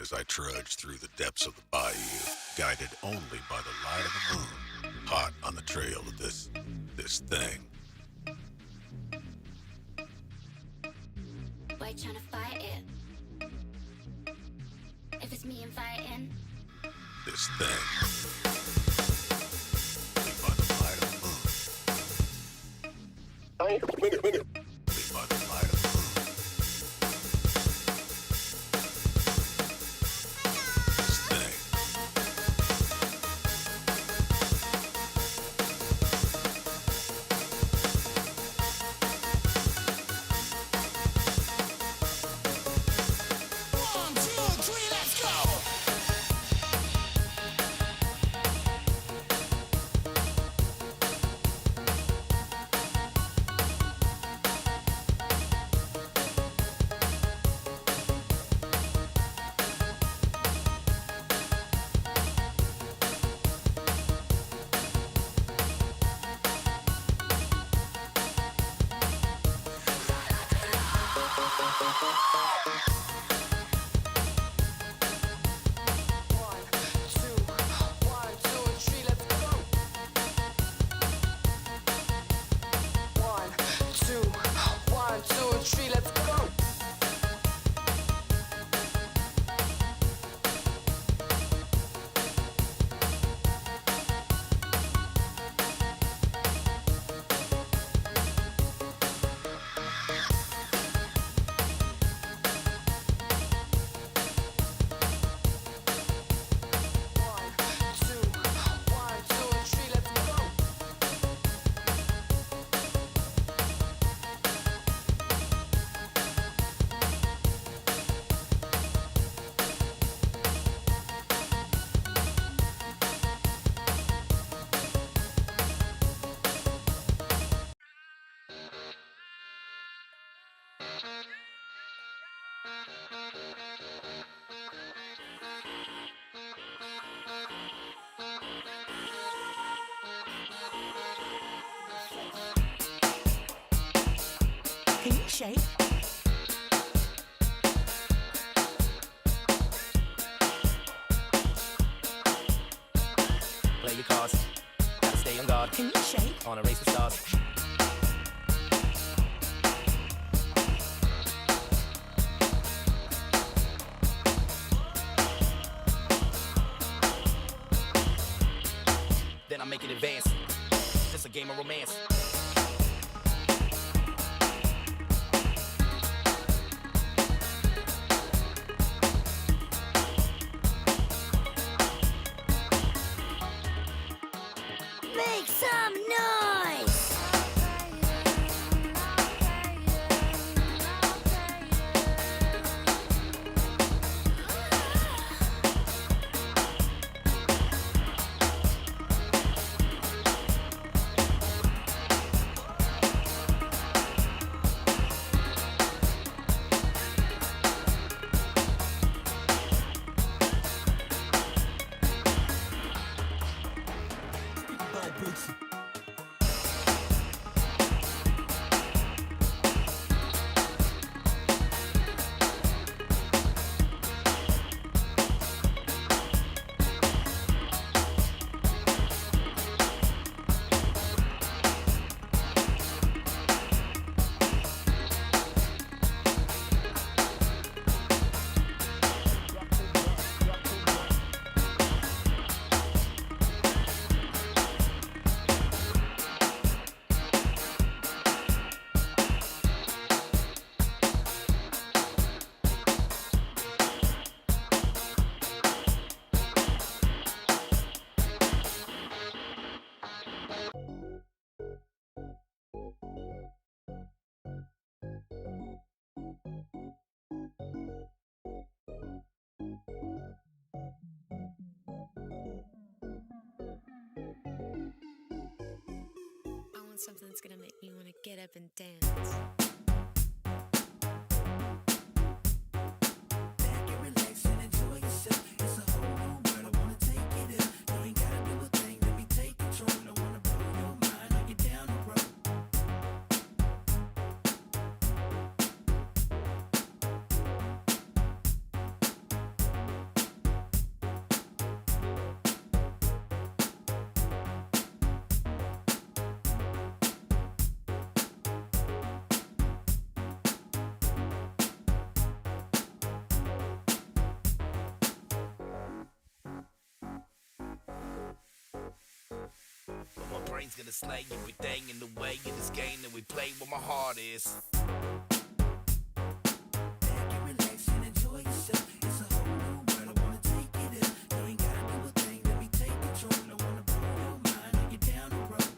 as I trudge through the depths of the bayou, guided only by the light of the moon, hot on the trail of this thing. Why trying to fight it? If it's me inviting. This thing. Only by the light of the moon. Only by the light of the moon. Can you shake? Play your cards, gotta stay on guard. Can you shake? On a race with stars. Then I make it advance. Just a game of romance. Make some noise! Something that's gonna make me want to get up and dance. Back and relax and enjoy yourself. It's a whole new world. I wanna take it in. You ain't gotta do a thing. Let me take control. I wanna blow your mind. I'll get down the road. brain's gonna slay everything in the way in this game that we play where my heart is. Back and relax and enjoy yourself. It's a whole new world. I wanna take it in. You ain't gotta do a thing. Let me take control. I wanna blow your mind. Are you down the road?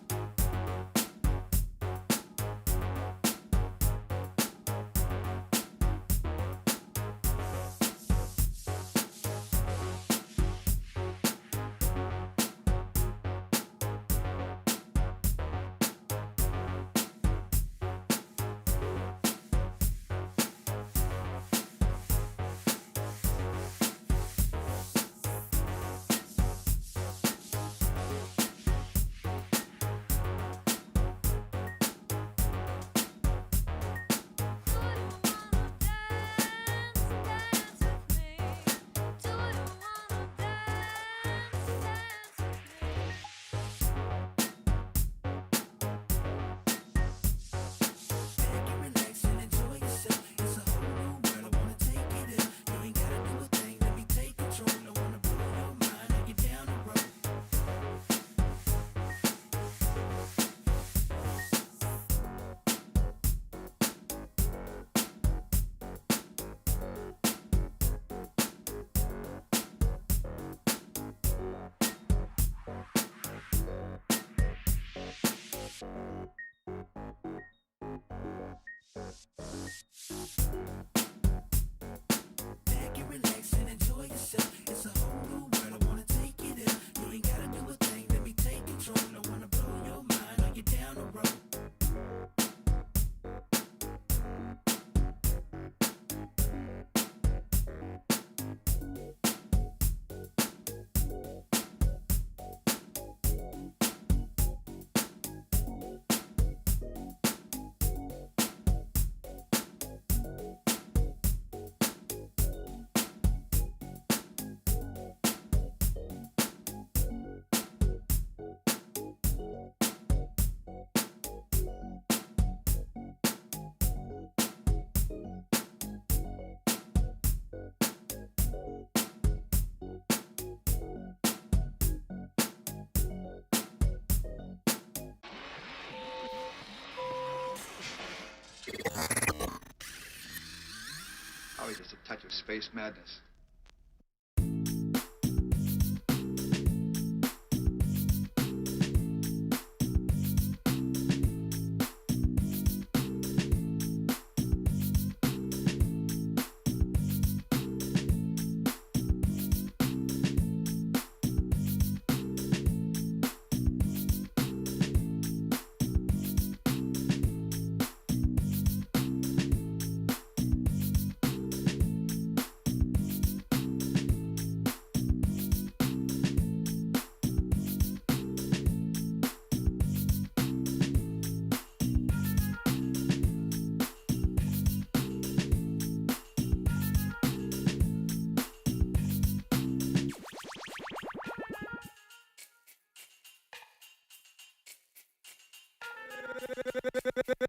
Back and relax and enjoy yourself. It's a whole new world. I wanna take it in. You ain't gotta do a thing. Let me take control. I wanna blow your mind. Are you down the road? Back and relax and enjoy yourself. It's a whole new world. I wanna take it in. You ain't gotta do a thing. Let me take control. I wanna blow your mind. Are you down the road? Probably just a touch of space madness.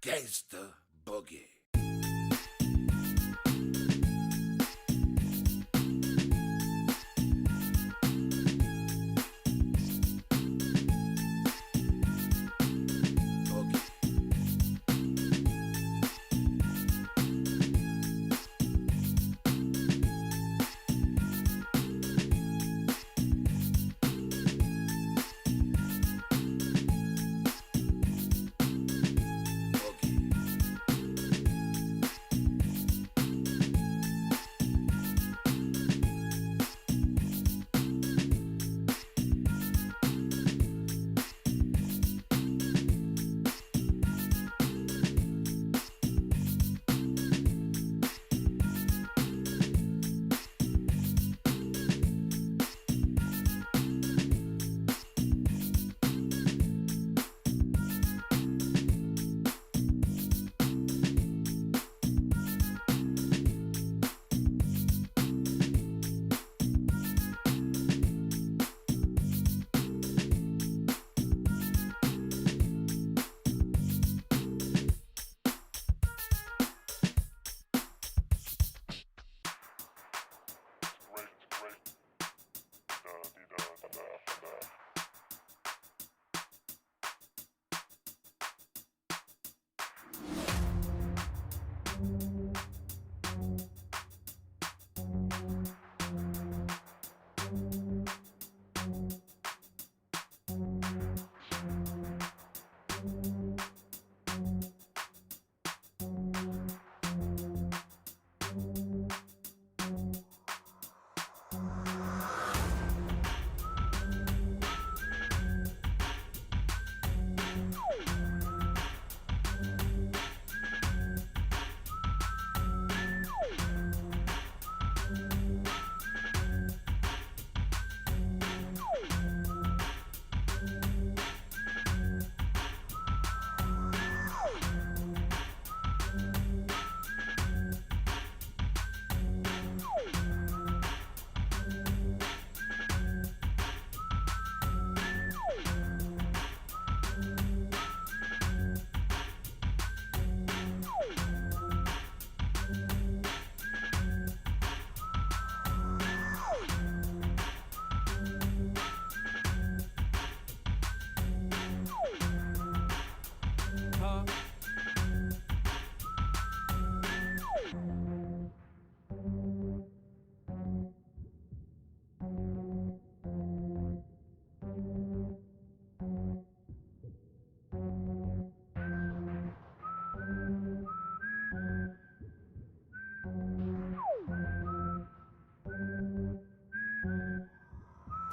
Gangsta Boogie. Boogie.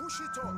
push it up.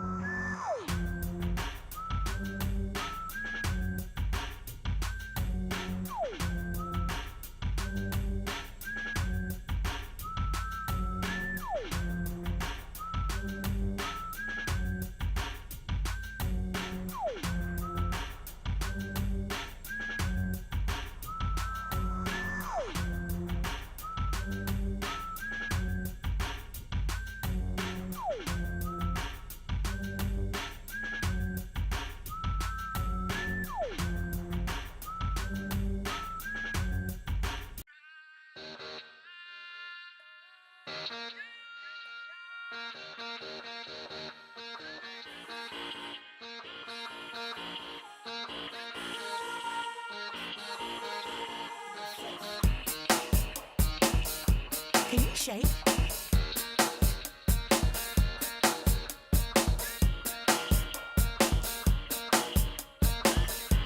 Can you shake?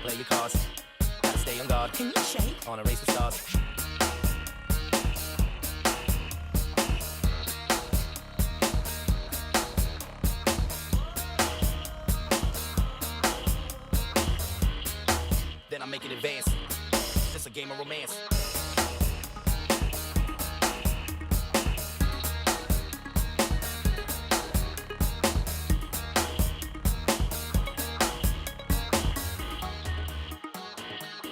Play your cards, gotta stay on guard. Can you shake? On a race with stars. Then I make it advance. It's a game of romance.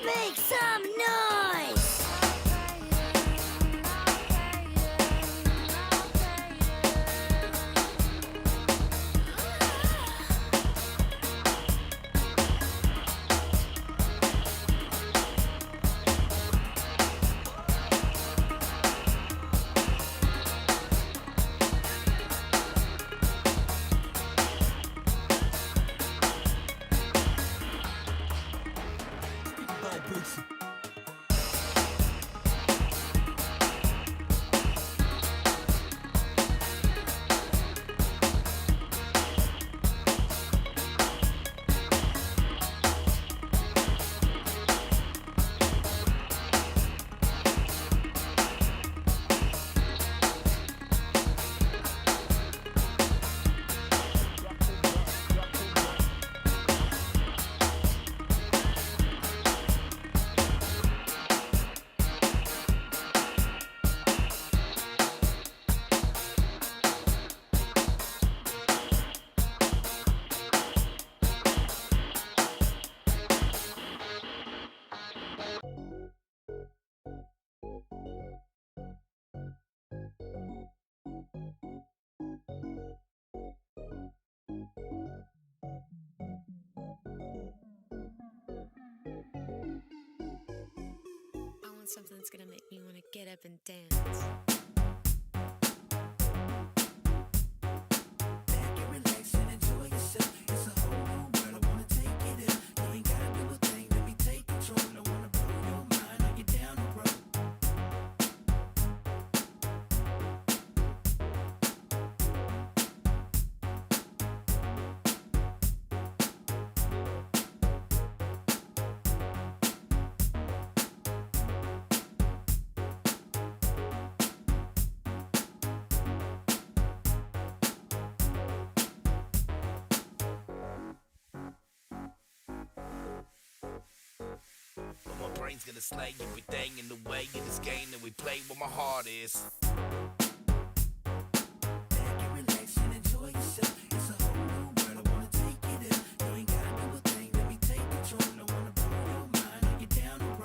Make some noise! I want something that's gonna make me want to get up and dance. Back and relax and enjoy yourself. It's a whole new world. I wanna take it in. You ain't gotta do a thing. Let me take control. I wanna blow your mind. Are you down the road? But my brain's gonna slay everything in the way in this game that we play where my heart is. Back and relax and enjoy yourself. It's a whole new world. I wanna take it in. You ain't gotta do a thing. Let me take control. I wanna blow your mind. Are you down the road?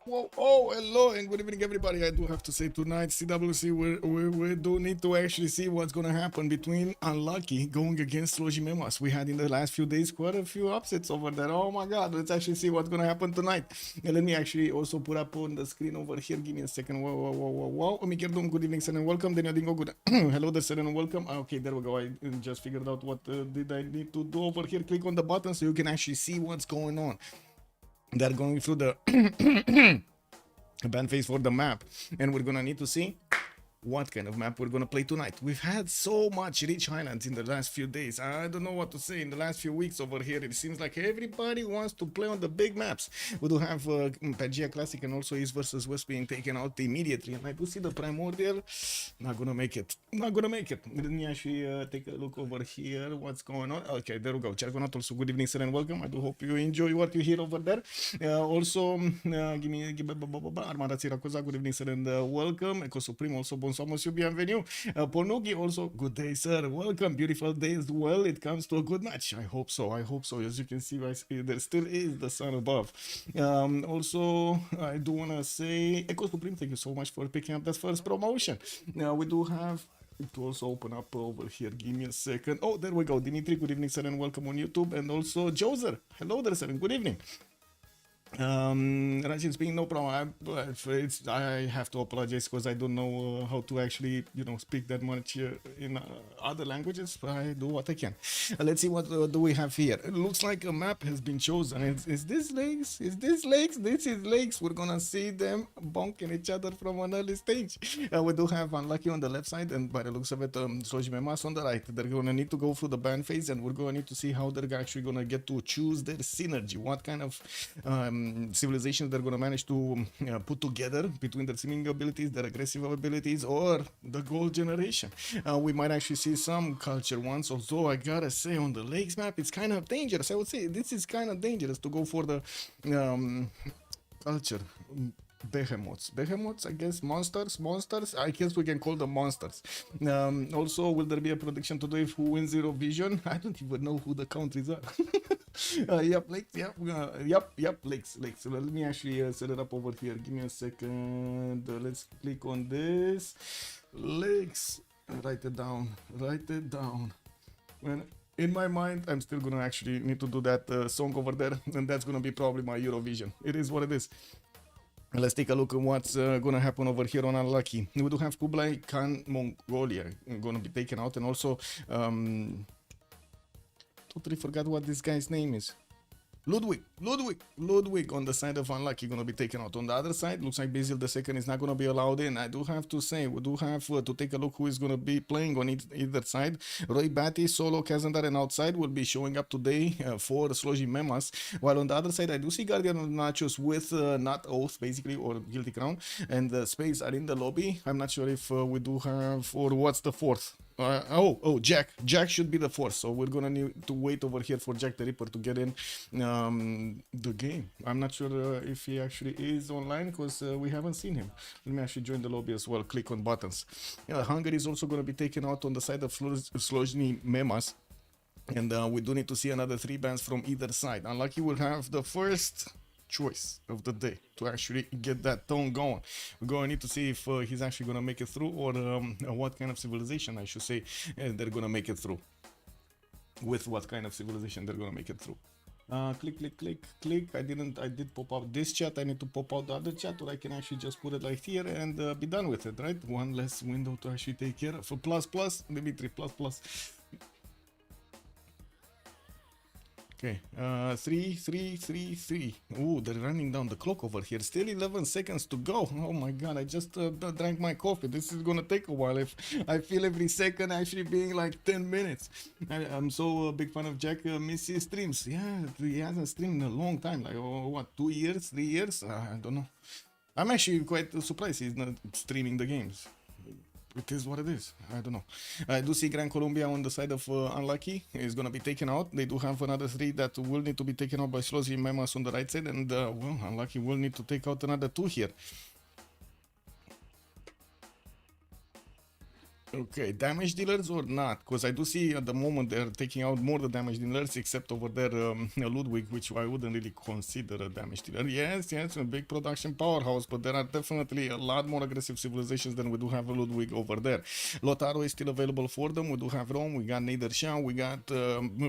Whoa, oh, hello and good evening, everybody. I do have to say tonight, CWC, we do need to actually see what's going to happen between Unlucky going against Slojnii Memas. We had in the last few days quite a few upsets over there. Oh my God, let's actually see what's going to happen tonight. And let me actually also put up on the screen over here. Give me a second. Whoa. Good evening, sir, and welcome. Daniel Dingo, good. Hello there, sir, and welcome. Okay, there we go. I just figured out what did I need to do over here. Click on the button so you can actually see what's going on. They're going through the ban phase for the map, and we're gonna need to see what kind of map we're gonna play tonight. We've had so much rich highlands in the last few days. I don't know what to say. In the last few weeks over here, it seems like everybody wants to play on the big maps. We do have Pangea Classic and also East versus West being taken out immediately, and I do see the Primordial not gonna make it. Let me actually take a look over here. What's going on? Okay, there we go. Cerconaut also, good evening, sir, and welcome. I do hope you enjoy what you hear over there. Also, Armada Siracusa, good evening, sir, and welcome. Eco Supreme also, bonsoir, monsieur, bienvenue. Pornogi also, good day, sir, welcome. Beautiful day as well. It comes to a good match. I hope so. As you can see, there still is the sun above. Also, I do want to say, Eco Supreme, thank you so much for picking up that first promotion. We do have to also open up over here. Give me a second. Oh, there we go. Dimitri, good evening, sir, and welcome on YouTube. And also Joser, hello there, sir, and good evening. Rajin speaking, no problem. I have to apologize because I don't know how to actually, speak that much in other languages, but I do what I can. Let's see what do we have here. It looks like a map has been chosen. Is this lakes? This is lakes. We're gonna see them bonking each other from an early stage. We do have Unlucky on the left side, and by the looks of it, Slojnii Memas on the right. They're gonna need to go through the ban phase, and we're gonna need to see how they're actually gonna get to choose their synergy. What kind of civilizations they're going to manage to put together between their seeming abilities, their aggressive abilities, or the gold generation. We might actually see some culture ones, although I gotta say on the lakes map it's kind of dangerous. I would say this is kind of dangerous to go for the culture. Behemoths, I guess. Monsters, I guess we can call them monsters. Also, will there be a prediction today of who wins Eurovision? I don't even know who the countries are. Lakes. So let me actually set it up over here. Give me a second. Let's click on this. Lakes. Write it down. When in my mind, I'm still gonna actually need to do that song over there, and that's gonna be probably my Eurovision. It is what it is. Let's take a look at what's gonna happen over here on Unlucky. We do have Kublai Khan Mongolia gonna be taken out, and also totally forgot what this guy's name is. Ludwig on the side of Unlucky gonna be taken out. On the other side, looks like Basil II is not gonna be allowed in. I do have to say, we do have to take a look who is gonna be playing on either side. Roy Batty, Solo, Kazandar, and outside will be showing up today for Slojnii Memas. While on the other side, I do see Guardian of Nachos with not Oath, basically, or Guilty Crown, and Space are in the lobby. I'm not sure if we do have, or what's the fourth. Jack should be the fourth, so we're gonna need to wait over here for Jack the Ripper to get in the game. I'm not sure if he actually is online because we haven't seen him. Let me actually join the lobby as well. Click on buttons. Hungary is also gonna be taken out on the side of Slojnii Memas, and we do need to see another 3 bans from either side. Unlucky will have the first choice of the day to actually get that tone going. We're going to need to see if he's actually going to make it through, or what kind of civilization, I should say, they're going to make it through. With what kind of civilization they're going to make it through. Click. I did pop out this chat. I need to pop out the other chat, or I can actually just put it like here and be done with it, right? One less window to actually take care of. For plus, Dimitri, plus. Okay, 3. Ooh, they're running down the clock over here. Still 11 seconds to go. Oh my god, I just drank my coffee. This is gonna take a while. If I feel every second actually being like 10 minutes. I'm so a big fan of Jack. Miss his streams. Yeah, he hasn't streamed in a long time. Like, what, 2 years, 3 years? I don't know. I'm actually quite surprised he's not streaming the games. It is what it is. I don't know. I do see Gran Colombia on the side of Unlucky. Is going to be taken out. They do have another 3 that will need to be taken out by Slojnii Memas on the right side. And, well, Unlucky will need to take out another 2 here. Okay, damage dealers or not? Because I do see at the moment they're taking out more the damage dealers, except over there Ludwig, which I wouldn't really consider a damage dealer. Yes, a big production powerhouse, but there are definitely a lot more aggressive civilizations than we do have a Ludwig over there. Lotaro is still available for them. We do have Rome, we got Niederschau, we got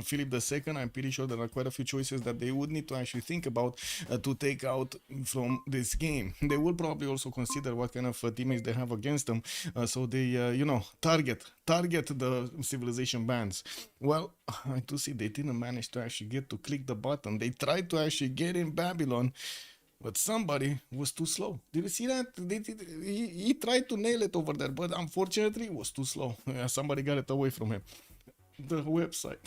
Philip II. I'm pretty sure there are quite a few choices that they would need to actually think about to take out from this game. They will probably also consider what kind of teammates they have against them, so they, target the civilization bans. Well, I do see they didn't manage to actually get to click the button. They tried to actually get in Babylon, but somebody was too slow. Did you see that? He tried to nail it over there, but unfortunately it was too slow. Somebody got it away from him. The website.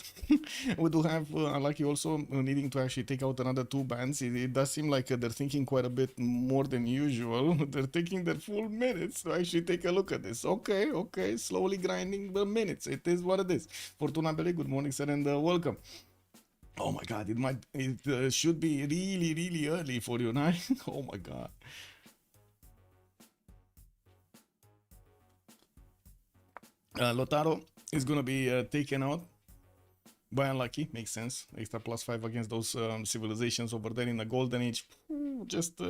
We do have Unlucky also needing to actually take out another 2 bans. It does seem like they're thinking quite a bit more than usual. They're taking their full minutes to actually take a look at this. Okay, slowly grinding the minutes. It is what it is. Fortuna Bele, good morning, sir, and welcome. Oh my god, it should be really early for you now. Oh my god. Lotaro is gonna be taken out by Unlucky. Makes sense. Extra +5 against those civilizations over there in the Golden Age. Just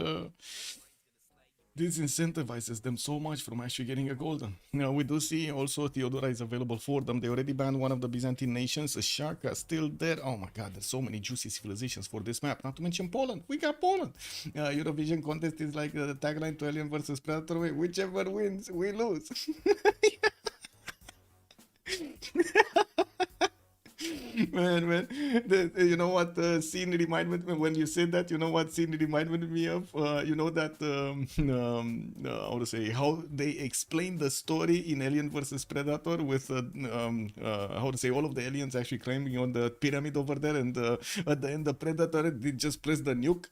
disincentivizes them so much from actually getting a golden. Now we do see also Theodora is available for them. They already banned one of the Byzantine nations. Sharka still there. Oh my god, there's so many juicy civilizations for this map. Not to mention Poland. We got Poland. Eurovision contest is like the tagline to Alien vs Predator. Whichever wins, we lose. man, you know what scene reminded me when you said that? You know what scene reminded me of? You know that how to say, how they explain the story in Alien vs Predator with how to say, all of the aliens actually climbing on the pyramid over there, and at the end the Predator did just press the nuke.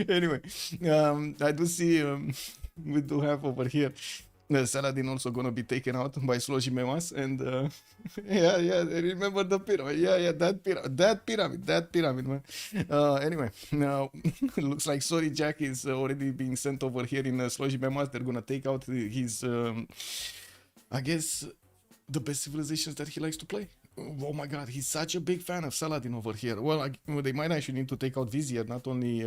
Anyway, I do see we do have over here Saladin also gonna be taken out by Slojnii Memas, and yeah, remember the pyramid, that pyramid, man. Anyway, now looks like Sorry Jack is already being sent over here in Slojnii Memas. They're gonna take out his, I guess, the best civilizations that he likes to play. Oh my god, he's such a big fan of Saladin over here. Well, they might actually need to take out Vizier. Not only,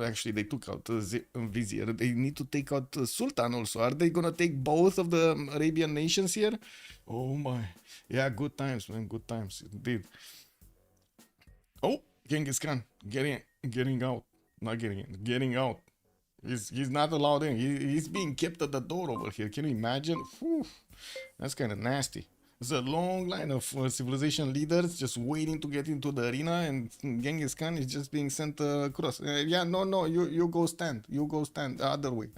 actually, they took out Vizier. They need to take out Sultan also. Are they gonna take both of the Arabian nations here? Oh my. Yeah, good times, man. Good times, indeed. Oh, Genghis Khan getting out. Not getting in, getting out. He's not allowed in. He's being kept at the door over here. Can you imagine? Whew, that's kind of nasty. There's a long line of civilization leaders just waiting to get into the arena, and Genghis Khan is just being sent across. No, you go stand. You go stand. Other way.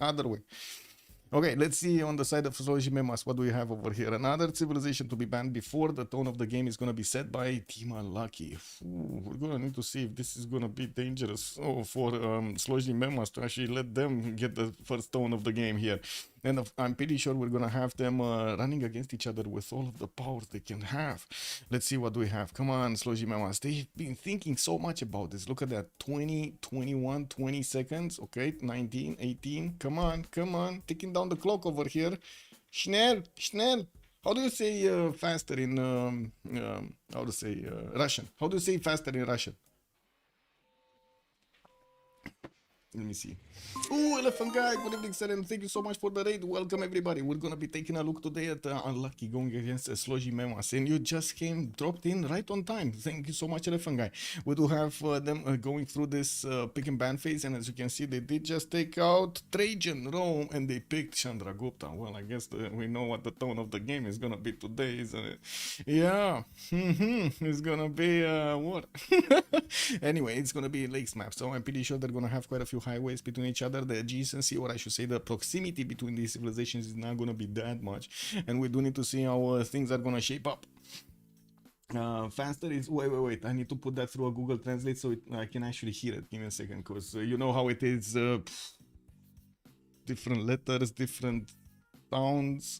Okay, let's see on the side of Slojnii Memas, what do we have over here? Another civilization to be banned before the tone of the game is going to be set by Team Unlucky. We're going to need to see if this is going to be dangerous for Slojnii Memas to actually let them get the first tone of the game here. And I'm pretty sure we're going to have them running against each other with all of the powers they can have. Let's see what do we have. Come on, Slojnii Memas. They've been thinking so much about this. Look at that. 20, 21, 20 seconds. Okay, 19, 18. Come on. Ticking down the clock over here. Schnell. How do you say faster in Russian? How do you say faster in Russian? Let me see. Ooh, Elephant Guy, good evening, sir, and thank you so much for the raid. Welcome, everybody. We're gonna be taking a look today at Unlucky going against Slojnii Memas, and you just dropped in right on time. Thank you so much, Elephant Guy. We do have them going through this pick and ban phase, and as you can see, they did just take out Trajan, Rome, and they picked Chandragupta. Well, I guess we know what the tone of the game is gonna be today, isn't it? Yeah, it's gonna be what? Anyway, it's gonna be lakes map, so I'm pretty sure they're gonna have quite a few highways between each other. The adjacency, or I should say the proximity between these civilizations, is not going to be that much, and we do need to see how things are going to shape up. Faster is wait, I need to put that through a Google Translate so I can actually hear it. Give me a second, because you know how it is, different letters, different sounds.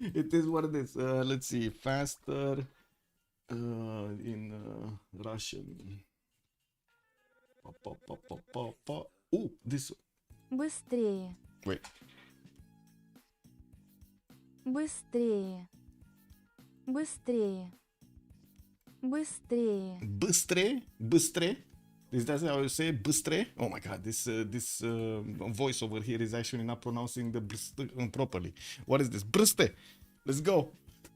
It is what it is. Let's see, faster in Russian. Oh, this. Быстрее. Wait. Быстрее. Быстрее. Bыстрее. Bысtre. Is that how you say bысtre? Oh my god, this voice over here is actually not pronouncing the properly. What is this? Bысtre. Let's go.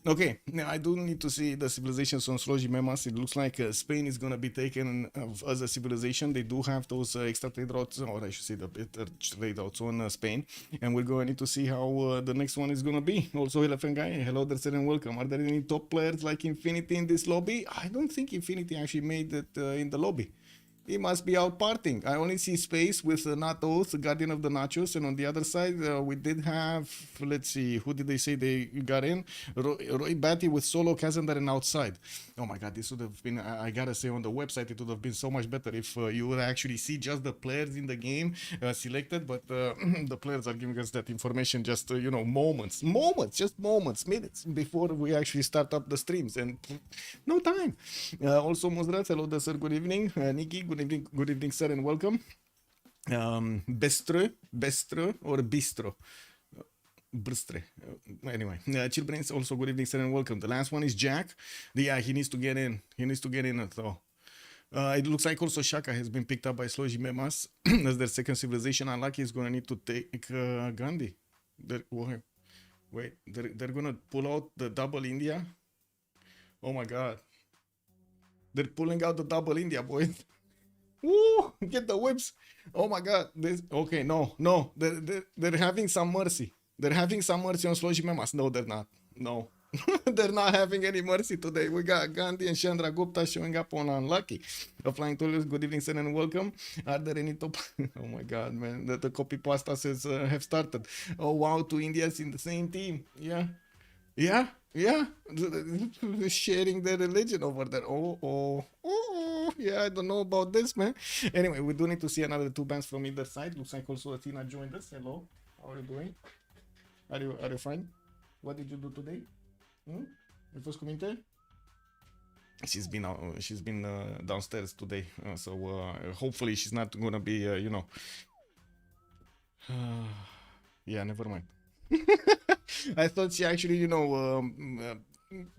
Okay, now I do need to see the civilizations on Slojnii Memas. It looks like Spain is gonna be taken as a civilization. They do have those extra trade routes, or I should say the better trade routes on Spain. And we're going to need to see how the next one is gonna be. Also, Elephant Guy, hello there, sir, and welcome. Are there any top players like Infinity in this lobby? I don't think Infinity actually made it in the lobby. He must be out partying. I only see Space with Natos, the Guardian of the Nachos, and on the other side we did have, let's see, who did they say they got in? Roy Batty with Solo Kazandar and outside. Oh my god, this would have been, I gotta say, on the website it would have been so much better if you would actually see just the players in the game selected, but the players are giving us that information just, you know, moments, minutes before we actually start up the streams, and no time. Also, Muzrat, hello there, sir, good evening. Nikki, good evening, sir, and welcome. Bestre or Bistro? Bristre. Anyway, Chilbrains, also good evening, sir, and welcome. The last one is Jack. Yeah, he needs to get in. Though. It looks like also Shaka has been picked up by Slojnii Memas as their second civilization. Unlucky is going to need to take Gandhi. They're going to pull out the double India. Oh my god. They're pulling out the double India, boys. Woo! Get the whips. Oh my god. Okay, no. They're having some mercy. They're having some mercy on Slojnii Memas. No, they're not. No. They're not having any mercy today. We got Gandhi and Chandra Gupta showing up on Unlucky. Flying Toilets, good evening, sir, and welcome. Are there any top? Oh my god, man. The copy pasta says have started. Oh wow, two Indians in the same team. Yeah. Sharing their religion over there. Oh. Yeah, I don't know about this, man. Anyway, we do need to see another two bands from either side. Looks like also Athena joined us. Hello. How are you doing? Are you fine? What did you do today? Ai fost cu minte? She's been downstairs today, so hopefully she's not gonna be, you know. Yeah, never mind. I thought she actually, you know,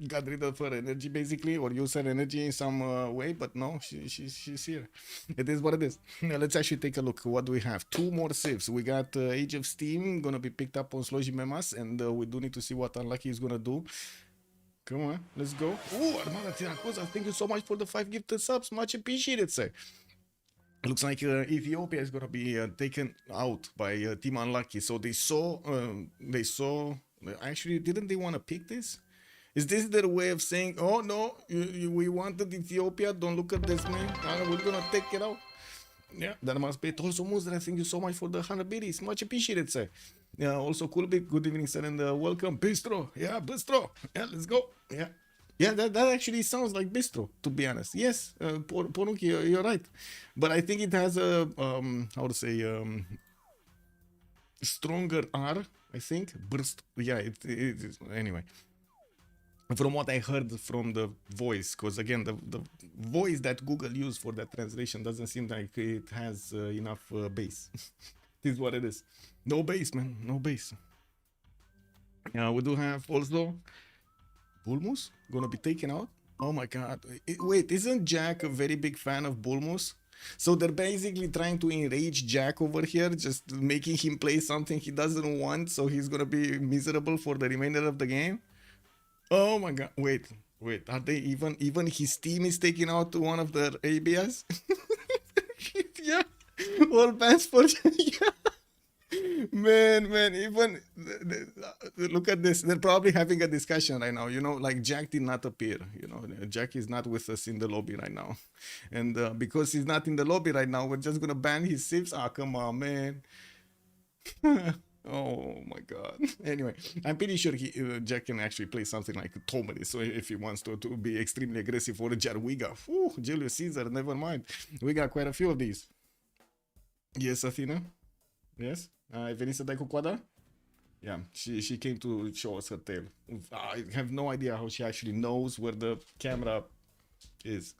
got rid of her energy basically, or used her energy in some way, but no, she's here. It is what it is. Let's actually take a look. What do we have? Two more Civs. We got Age of Steam gonna be picked up on Slojnii Memas, and we do need to see what Unlucky is gonna do. Come on, let's go. Oh, Armada Tiracosa, thank you so much for the 5 gifted subs. Much appreciated, sir. Looks like Ethiopia is gonna be taken out by Team Unlucky. So they saw. Actually, didn't they want to pick this? Is this their way of saying, "Oh no, we wanted Ethiopia. Don't look at this, man. We're gonna take it out." Yeah, that must be it. Also, Muzra, thank you so much for the 100 biddies. Much appreciated, sir. Also, Kulbik, good evening, sir, and welcome. Bistro. Yeah, Bistro. Yeah, let's go. Yeah, that actually sounds like Bistro, to be honest. Yes, Ponuki, you're right. But I think it has a, how to say, stronger R, I think. Burst. Yeah, it is. Anyway. From what I heard from the voice, because again, the voice that Google used for that translation doesn't seem like it has enough bass. This is what it is. No bass, man. No bass. We do have also Bulmus gonna be taken out. Oh my god. Wait, isn't Jack a very big fan of Bulmus? So they're basically trying to enrage Jack over here, just making him play something he doesn't want, so he's gonna be miserable for the remainder of the game. Oh my god. Wait. Are they even his team is taking out one of their ABS? Yeah. All bands for yeah. Man, even look at this. They're probably having a discussion right now. You know, like Jack did not appear. You know, Jack is not with us in the lobby right now, and because he's not in the lobby right now, we're just gonna ban his Civs. Ah, come on, man. Oh my god. Anyway, I'm pretty sure Jack can actually play something like Tomari, so if he wants to be extremely aggressive for Jarwiga. Julius Caesar, never mind. We got quite a few of these. Yes, Athena? Yes? Ai venit să dai cu coada? Yeah, she came to show us her tail. I have no idea how she actually knows where the camera is.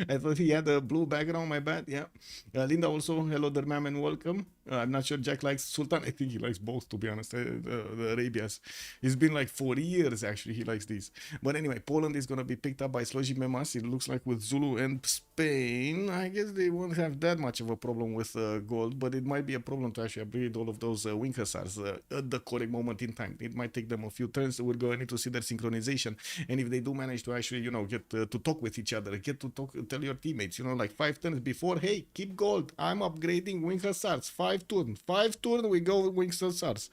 I thought he had a blue background, my bad. Yeah. Linda also, hello Dermam and welcome. I'm not sure Jack likes Sultan. I think he likes both, to be honest. The Arabias. It's been like 40 years actually he likes these. But anyway, Poland is going to be picked up by Slojnii Memas. It looks like with Zulu and Spain. I guess they won't have that much of a problem with gold, but it might be a problem to actually upgrade all of those wing hussars at the correct moment in time. It might take them a few turns. We're going to need to see their synchronization. And if they do manage to actually, you know, get to talk with each other, get to talk, tell your teammates, you know, like 5 turns before, hey, keep gold. I'm upgrading wing hussars. 5 turns. 5 turns, we go with wing hussars.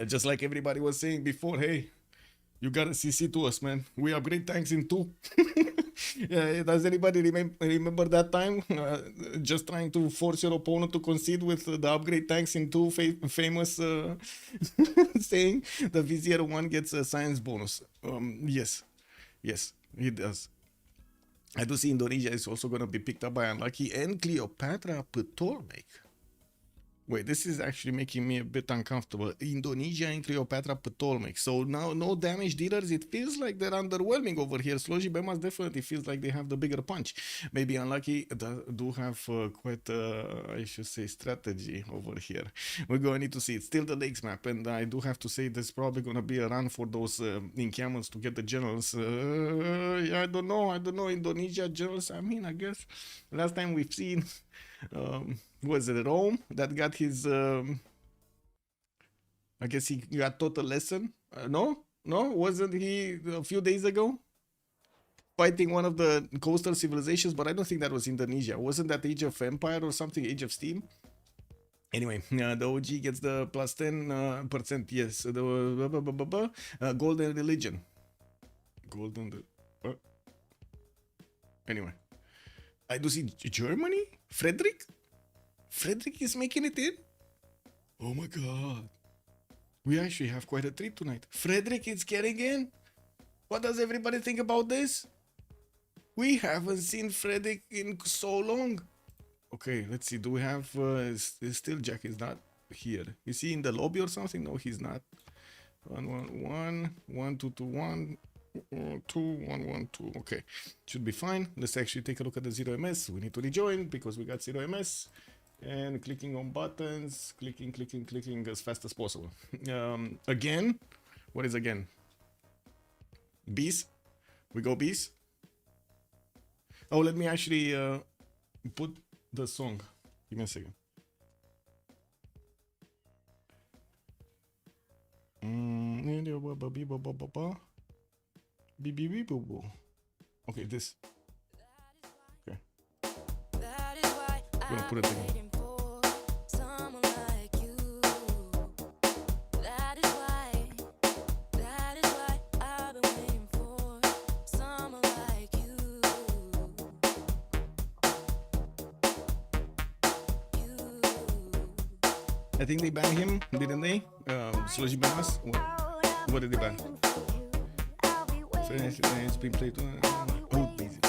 Just like everybody was saying before, hey, you gotta CC to us, man. We upgrade tanks in 2. Yeah, does anybody remember that time? Just trying to force your opponent to concede with the upgrade tanks in 2 famous saying the Vizier 1 gets a science bonus. Yes, it does. I do see Indonesia is also going to be picked up by Unlucky and Cleopatra Ptolemaic. Wait, this is actually making me a bit uncomfortable. Indonesia and Cleopatra Ptolemaic. So now no damage dealers. It feels like they're underwhelming over here. Slojnii Memas definitely feels like they have the bigger punch. Maybe Unlucky do have quite, I should say, strategy over here. We're going to need to see. It's still the lakes map. And I do have to say there's probably going to be a run for those encampments to get the generals. I don't know. Indonesia generals. I mean, I guess last time we've seen... was it Rome that got his I guess he got taught a lesson? No, wasn't he a few days ago fighting one of the coastal civilizations? But I don't think that was Indonesia. Wasn't that Age of Empire or something? Age of Steam? Anyway, the OG gets the plus 10%. Yes, the golden religion. Anyway, I do see Germany. Frederick is making it in. Oh my god, we actually have quite a treat tonight. Frederick is getting in. What does everybody think about this? We haven't seen Frederick in so long. Okay, let's see. Do we have still Jack is not here? Is he in the lobby or something? No, he's not. 1-1-1 1-2-2-1 2-1-1-2. Okay, should be fine. Let's actually take a look at the 0ms. We need to rejoin because we got 0ms. And clicking on buttons, clicking as fast as possible. Again, what is again? Bees? We go bees? Oh, let me actually put the song. Give me a second. Okay, this. Okay. I'm gonna put it again. I think they banned him, didn't they? Slojnii Memas? What did they ban? It's been played. Oh, basically.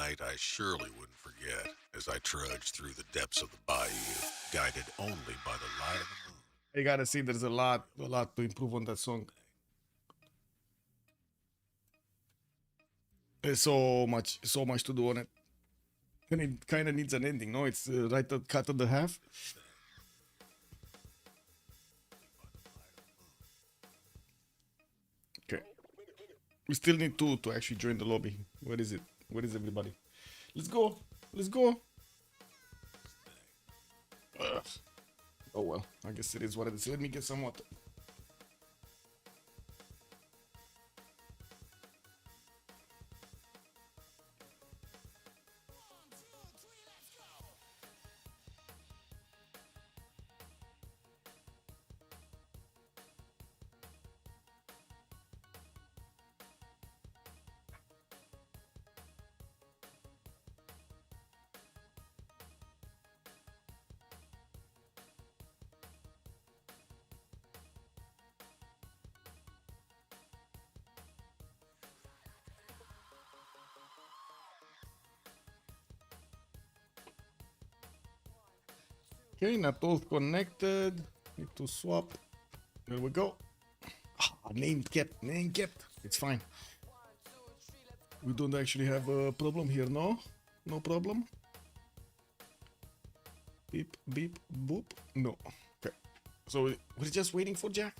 night I surely wouldn't forget as I trudged through the depths of the bayou, guided only by the light of the moon. You gotta see, there's a lot to improve on that song. There's so much to do on it. And it kind of needs an ending, no? It's right at cut at the half. Okay. We still need two to actually join the lobby. Where is it? Where is everybody? Let's go. Let's go. Ugh. Oh well, I guess it is what it is. Let me get some water. Okay, not all connected. Need to swap. There we go. Name kept. It's fine. We don't actually have a problem here, no? No problem. Beep, beep, boop. No. Okay. So we're just waiting for Jack.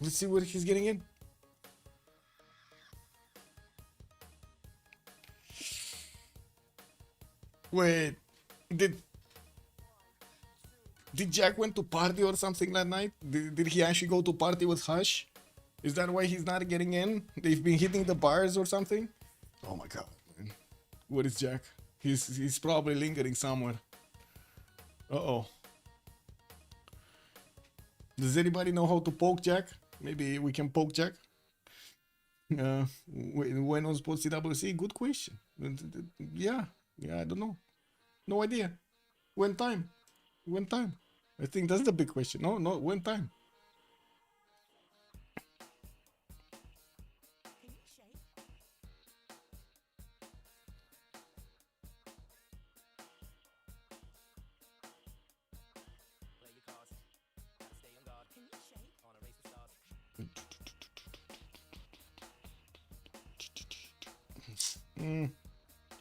Let's see where he's getting in. Wait. Did Jack went to party or something that night? Did he actually go to party with Hush? Is that why he's not getting in? They've been hitting the bars or something? Oh my god, man. What is Jack? He's probably lingering somewhere. Uh-oh. Does anybody know how to poke Jack? Maybe we can poke Jack? When on Spot CWC? Good question. Yeah, I don't know. No idea. When time? I think that's the big question. No, when time?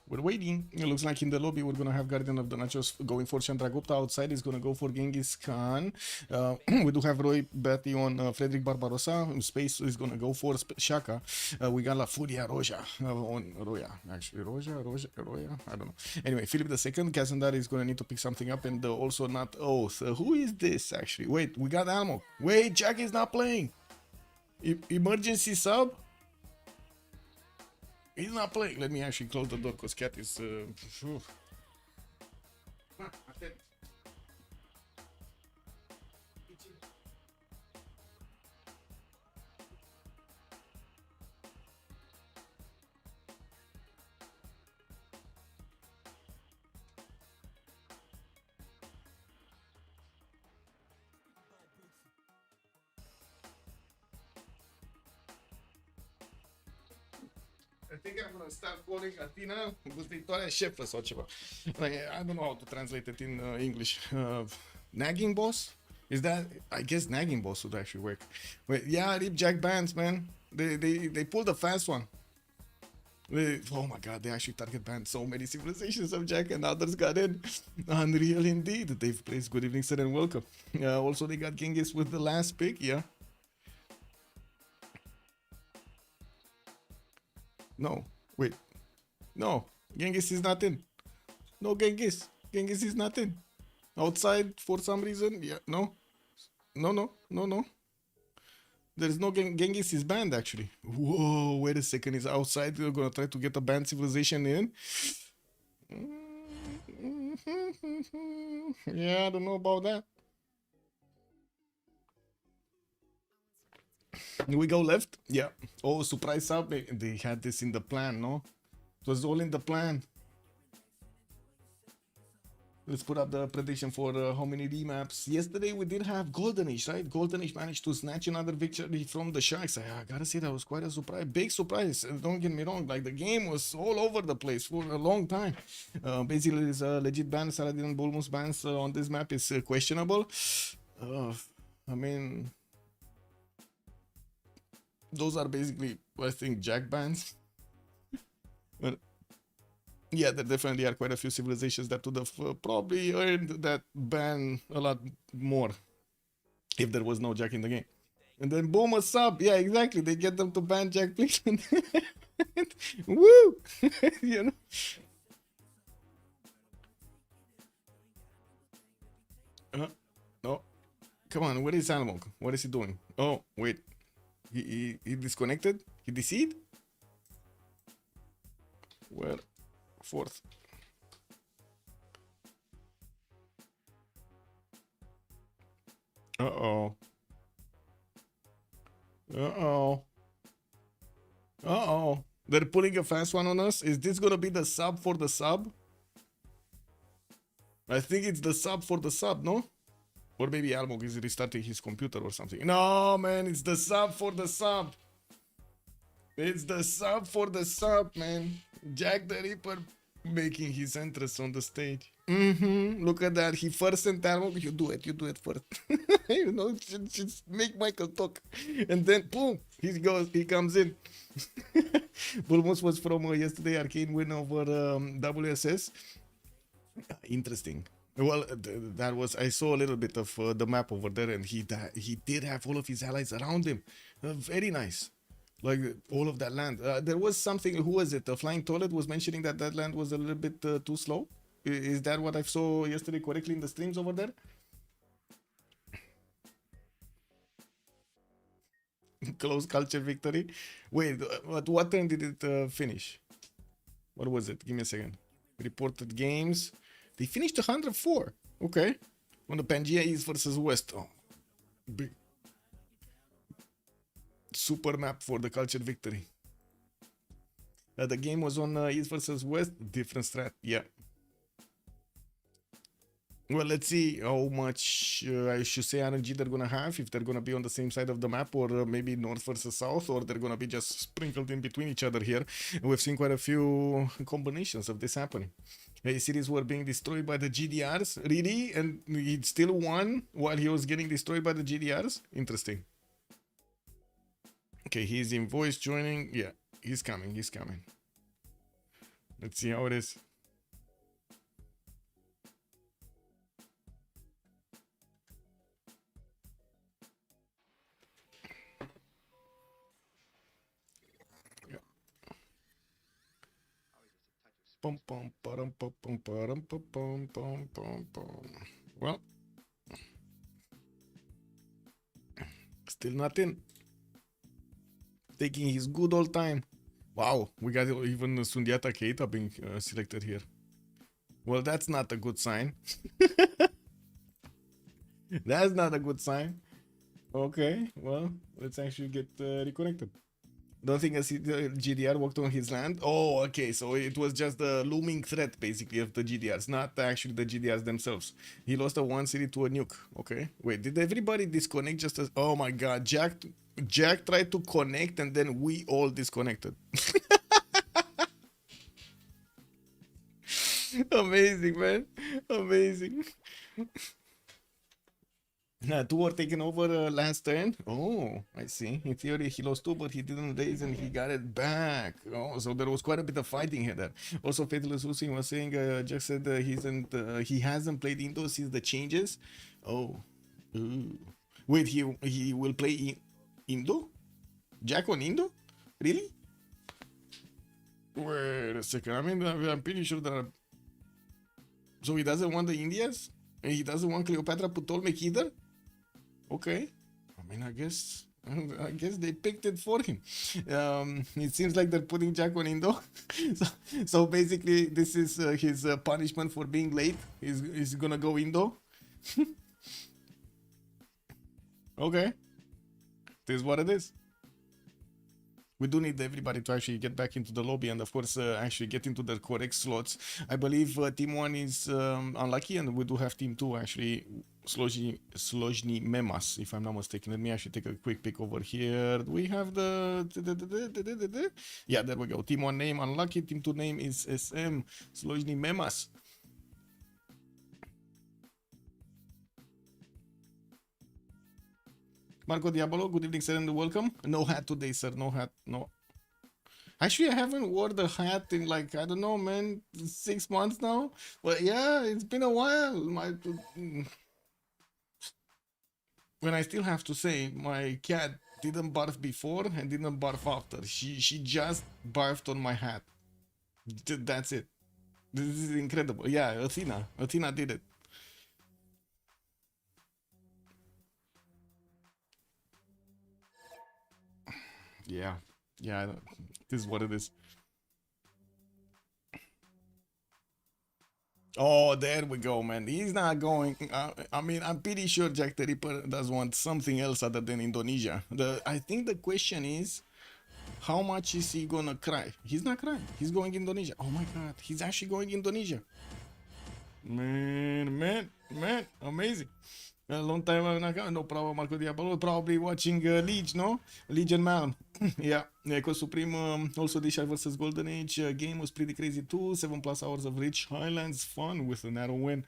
We're waiting. It looks like in the lobby we're gonna have Guardian of the Nachos going for Chandragupta. Outside is gonna go for Genghis Khan. We do have Roy Batty on Frederick Barbarossa. Space is gonna go for Shaka. We got La Furia Roja on Roya. Actually, Roya. I don't know. Anyway, Philip II. Kazandar is gonna need to pick something up, and also not Oath. Who is this actually? Wait, we got Almo. Wait, Jack is not playing. Emergency sub. He's not playing. Let me actually close the door because Cat is. I think I'm gonna start calling Athena Gustitoarea Șefă sau ceva. I don't know how to translate it in English. Nagging boss? Is that? I guess nagging boss would actually work. Wait, yeah, Rip Jack bans, man. They pulled a fast one. Oh my god, they actually target banned so many civilizations of Jack and others got in. Unreal indeed. They've placed good evening, sir, and welcome. Also, they got Genghis with the last pick, yeah. No, wait. No, Genghis is not in. No, Genghis. Genghis is not in. Outside for some reason. Yeah, no. No. There's no Genghis is banned actually. Whoa, wait a second. He's outside. We're gonna try to get a banned civilization in. Yeah, I don't know about that. We go left? Yeah. Oh, surprise sub. They had this in the plan, no? It was all in the plan. Let's put up the prediction for how many remaps. Yesterday we did have Goldenish, right? Goldenish managed to snatch another victory from the Sharks. I gotta say that was quite a surprise, big surprise. Don't get me wrong, like the game was all over the place for a long time. Basically, this legit ban, Saladin and Bulmus bans on this map is questionable. I mean, those are basically, I think, Jack bans. But yeah, there definitely are quite a few civilizations that would have probably earned that ban a lot more if there was no Jack in the game. And then boom, a sub. Yeah, exactly. They get them to ban Jack, please. Woo! You know? No. Come on, where is Almog? What is he doing? Oh, wait. He disconnected? He deceived? Where? Fourth. Uh-oh. Uh-oh. Uh-oh. They're putting a fast one on us. Is this gonna be the sub for the sub? I think it's the sub for the sub, no? Or maybe Almog is restarting his computer or something. No, man, it's the sub for the sub. It's the sub for the sub, man. Jack the Ripper making his entrance on the stage. Look at that. He first sent Almog. You do it first. You know, just make Michael talk. And then, boom, he comes in. Bulmus was from yesterday Arcane win over WSS. Interesting. Well, that was, I saw a little bit of the map over there, and he did have all of his allies around him. Very nice. Like all of that land. There was something, who was it? The Flying Toilet was mentioning that that land was a little bit too slow. Is that what I saw yesterday correctly in the streams over there? Close culture victory. Wait, at what turn did it finish? What was it? Give me a second. Reported games. They finished 104. Okay. On the Pangea East versus West. Oh, big. Super map for the culture victory. The game was on East versus West. Different strat. Yeah. Well, let's see how much I should say RNG they're gonna have, if they're gonna be on the same side of the map, or maybe north versus south, or they're gonna be just sprinkled in between each other here. We've seen quite a few combinations of this happening. Cities were being destroyed by the GDRs, really, and he still won while he was getting destroyed by the GDRs. Interesting. Okay, he's in voice joining. Yeah, he's coming. Let's see how it is. Well, still nothing. Taking his good old time. Wow, we got even Sundiata Keita being selected here. Well, that's not a good sign. That's not a good sign. Okay, well, let's actually get reconnected. Don't think a GDR walked on his land. Oh, okay. So it was just the looming threat, basically, of the GDRs, not actually the GDRs themselves. He lost a one city to a nuke. Okay. Wait, did everybody disconnect just as... Oh my God. Jack tried to connect, and then we all disconnected. Amazing, man. Amazing. Two were taken over last turn. Oh, I see. In theory, he lost two, but he didn't raise and he got it back. Oh, so there was quite a bit of fighting here there. Also, Faithless Hussein was saying, Jack said he hasn't played Indo since the changes. Oh. Ooh. Wait, he will play Indo? Jack on Indo? Really? Wait a second. I mean, I'm pretty sure that... So he doesn't want the Indias? And he doesn't want Cleopatra Ptolemy either? Okay. I mean, I guess they picked it for him. It seems like they're putting Jack on Indo. so basically, this is his punishment for being late. He's gonna go Indo. Okay. This is what it is. We do need everybody to actually get back into the lobby and of course actually get into the correct slots. I believe team 1 is unlucky and we do have team 2 actually, Slojnii Memas, if I'm not mistaken. Let me actually take a quick pick over here. We have the... Yeah, there we go. Team 1 name unlucky, team 2 name is SM, Slojnii Memas. Marco Diabolo, good evening, sir, and welcome. No hat today, sir. No hat. No. Actually, I haven't worn the hat in like, I don't know, man, 6 months now. But yeah, it's been a while. When I still have to say, my cat didn't barf before and didn't barf after. She just barfed on my hat. That's it. This is incredible. Yeah, Athena did it. Yeah, this is what it is. Oh, there we go, man. He's not going. I mean, I'm pretty sure Jack the Ripper does want something else other than Indonesia. I think the question is, how much is he gonna cry? He's not crying. He's going Indonesia. Oh my God, he's actually going Indonesia. Man, amazing. A long time no problem, Marco Diabolo. Probably watching League, no? Legion Man. Yeah, Echo Supreme also this versus Golden Age game was pretty crazy too. 7+ hours of rich highlands fun with a narrow win.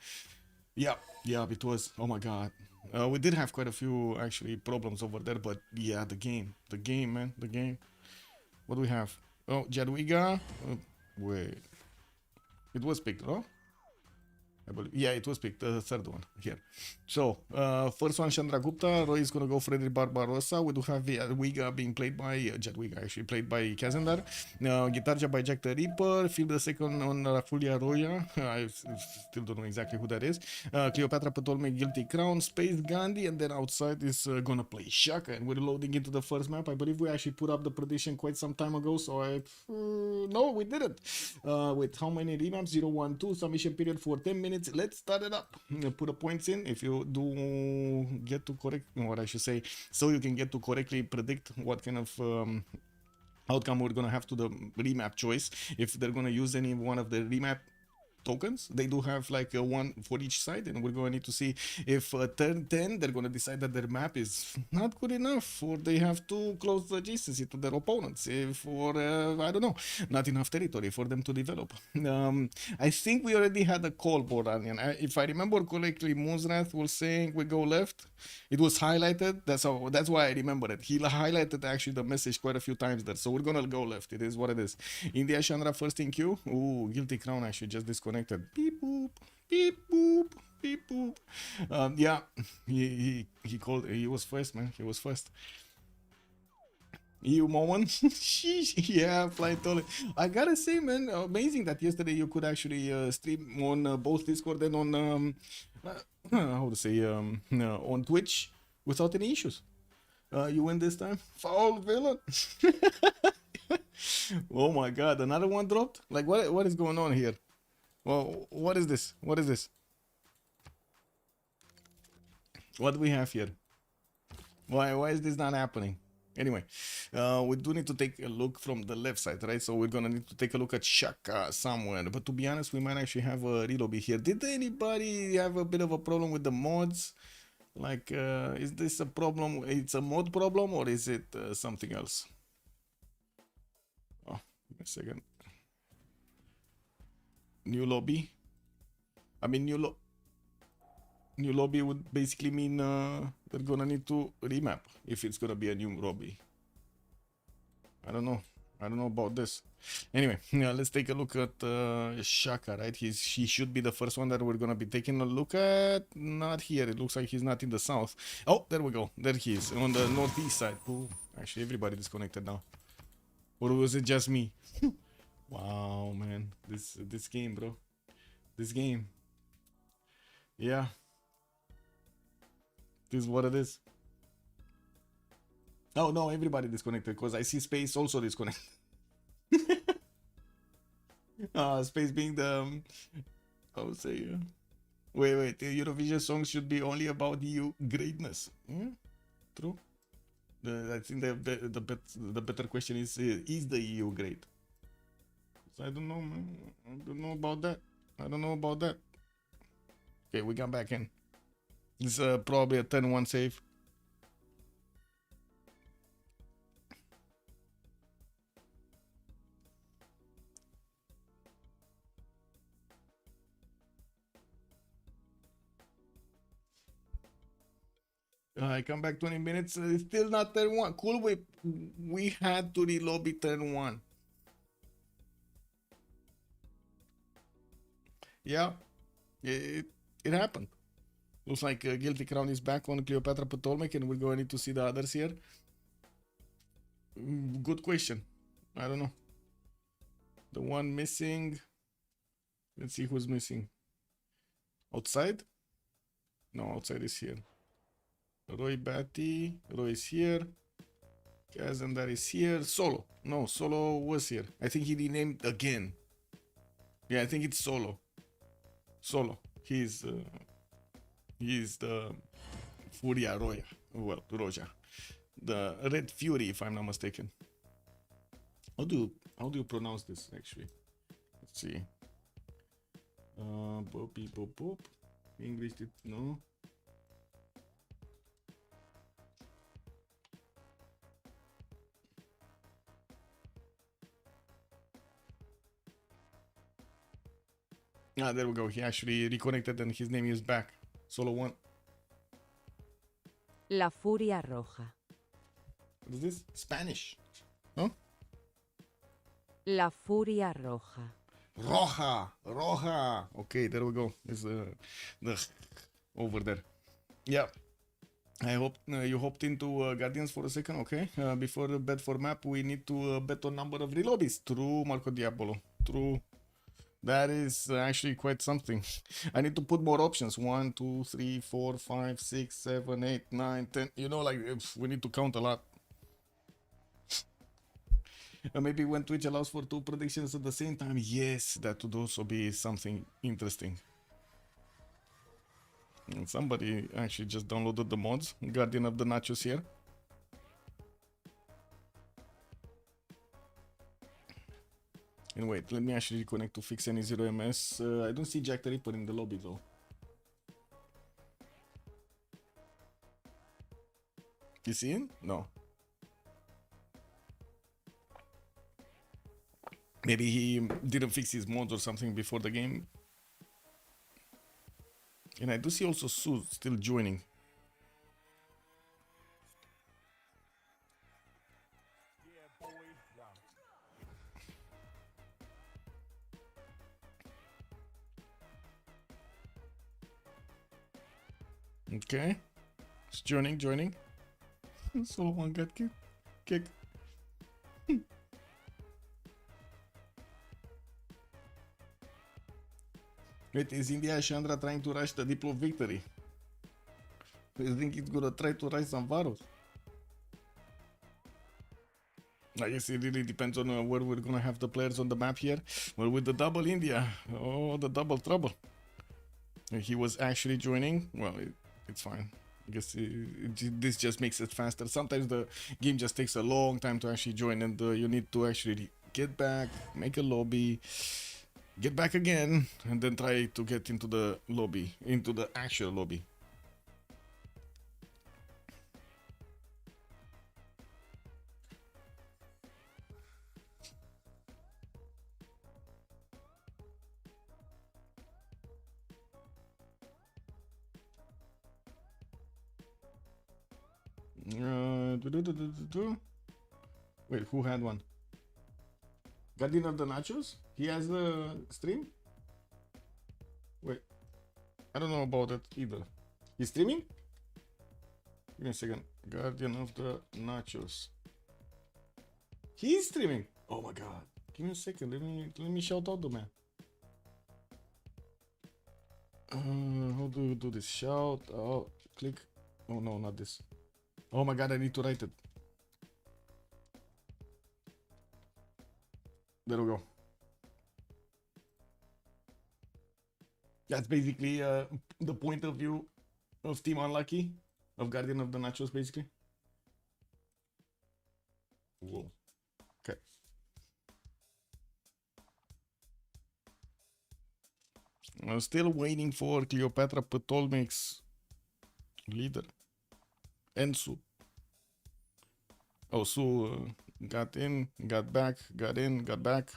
Yeah, it was. Oh my God. We did have quite a few actually problems over there, but yeah, the game, man, the game. What do we have? Oh, Jadwiga. Wait, it was picked, no? I believe. Yeah, it was picked, the third one here. So, first one, Chandra Gupta. Roy is going to go Frederick Barbarossa. We do have Wiga being played by, Jadwiga actually played by Kazandar. Guitarja by Jack the Ripper. Phil the second on Rafulia Roya. I still don't know exactly who that is. Cleopatra Ptolemy, Guilty Crown. Space Gandhi. And then outside is going to play Shaka. And we're loading into the first map. I believe we actually put up the prediction quite some time ago. So no, we didn't. With how many remaps? 0, 1, 2. Submission period for 10 minutes. Let's start it up. Put the points in if you do get to correct, what I should say, so you can get to correctly predict what kind of outcome we're gonna have to the remap choice. If they're gonna use any one of the remap tokens, they do have like one for each side, and we're going to need to see if turn 10 they're going to decide that their map is not good enough, or they have too close adjacency to their opponents, or I don't know, not enough territory for them to develop. I think we already had a call, Boranian. If I remember correctly, Moonswrath was saying we go left. It was highlighted. That's why I remember it. He highlighted actually the message quite a few times there, so we're gonna go left. It is what it is. India Chandra first in queue. Ooh, Guilty Crown actually just disconnected. Beep boop, beep boop, beep boop. Yeah, he called. He was first, man. He was first. EU moment. Sheesh. Yeah, Fly Tolly. I gotta say, man, amazing that yesterday you could actually stream on both Discord and on how to say on Twitch without any issues. You win this time. Foul villain. Oh my God, another one dropped. Like what is going on here? Well, what is this? What is this? What do we have here? Why is this not happening? Anyway, we do need to take a look from the left side, right? So we're gonna need to take a look at Shaka somewhere. But to be honest, we might actually have a relobby here. Did anybody have a bit of a problem with the mods? Like, is this a problem? It's a mod problem, or is it something else? Oh, give me a second. New lobby. I mean, new lobby would basically mean they're gonna need to remap if it's gonna be a new lobby. I don't know about this. Anyway, yeah, let's take a look at Shaka, right? He should be the first one that we're gonna be taking a look at. Not here. It looks like he's not in the south. Oh, there we go. There he is on the northeast side. Ooh, actually, everybody disconnected now. Or was it just me? Wow, man, this game, bro. This game. Yeah. This is what it is. Oh no, everybody disconnected because I see Space also disconnected. Space being the I would say wait, the Eurovision songs should be only about EU greatness. True. I think the better question is the EU great? So I don't know, man. I don't know about that. I don't know about that. Okay, we got back in. It's probably a 10-1 save. I come back 20 minutes. Still not turn one. Cool. We had to relobby turn one. Yeah, it happened. Looks like Guilty Crown is back on Cleopatra Ptolemy, and we're going to see the others here. Good question. I don't know. The one missing. Let's see who's missing. Outside? No, outside is here. Roy Batty. Roy is here. Kazandar is here. Solo. No, Solo was here. I think he renamed again. Yeah, I think it's Solo. Solo. He's the Furia Roya. Well, Roja. The Red Fury, if I'm not mistaken. How do you pronounce this actually? Let's see. Boop. English, no. Ah, there we go. He actually reconnected and his name is back. Solo one. La Furia Roja. What is this? Spanish. Huh? La Furia Roja. Roja. Okay, there we go. It's the over there. Yeah. I hope you hopped into Guardians for a second. Okay. Before the bet for map, we need to bet on number of relobbies. True, Marco Diabolo. True. That is actually quite something. I need to put more options. 1, 2, 3, 4, 5, 6, 7, 8, 9, 10. You know, like we need to count a lot. Maybe when Twitch allows for 2 predictions at the same time, yes, that would also be something interesting. And somebody actually just downloaded the mods. Guardian of the Nachos here. And wait, let me actually reconnect to fix any 0ms. I don't see Jack the Ripper in the lobby though. Is he in? No. Maybe he didn't fix his mods or something before the game. And I do see also Sue still joining. Okay. It's joining. Solo one got kicked. Wait, is India Chandra trying to rush the Diplo victory? You think it's gonna try to rush some Varos? I guess it really depends on where we're gonna have the players on the map here. Well, with the double India, oh, the double trouble. He was actually joining. Well, it's fine. I guess this just makes it faster. Sometimes the game just takes a long time to actually join, and you need to actually get back, make a lobby, get back again, and then try to get into the lobby, into the actual lobby. Wait, who had one? Guardian of the Nachos? He has a stream? Wait, I don't know about that either. He's streaming? Give me a second. Guardian of the Nachos. He's streaming. Oh my god. Give me a second. Let me shout out the man. How do you do this? Shout out. Click. Oh no, not this. Oh my god, I need to write it. There we go. That's basically the point of view of Team Unlucky, of Guardian of the Nachos, basically. Whoa. Okay. I'm still waiting for Cleopatra Ptolemy's leader. And Su. Oh, Su got in, got back, got in, got back.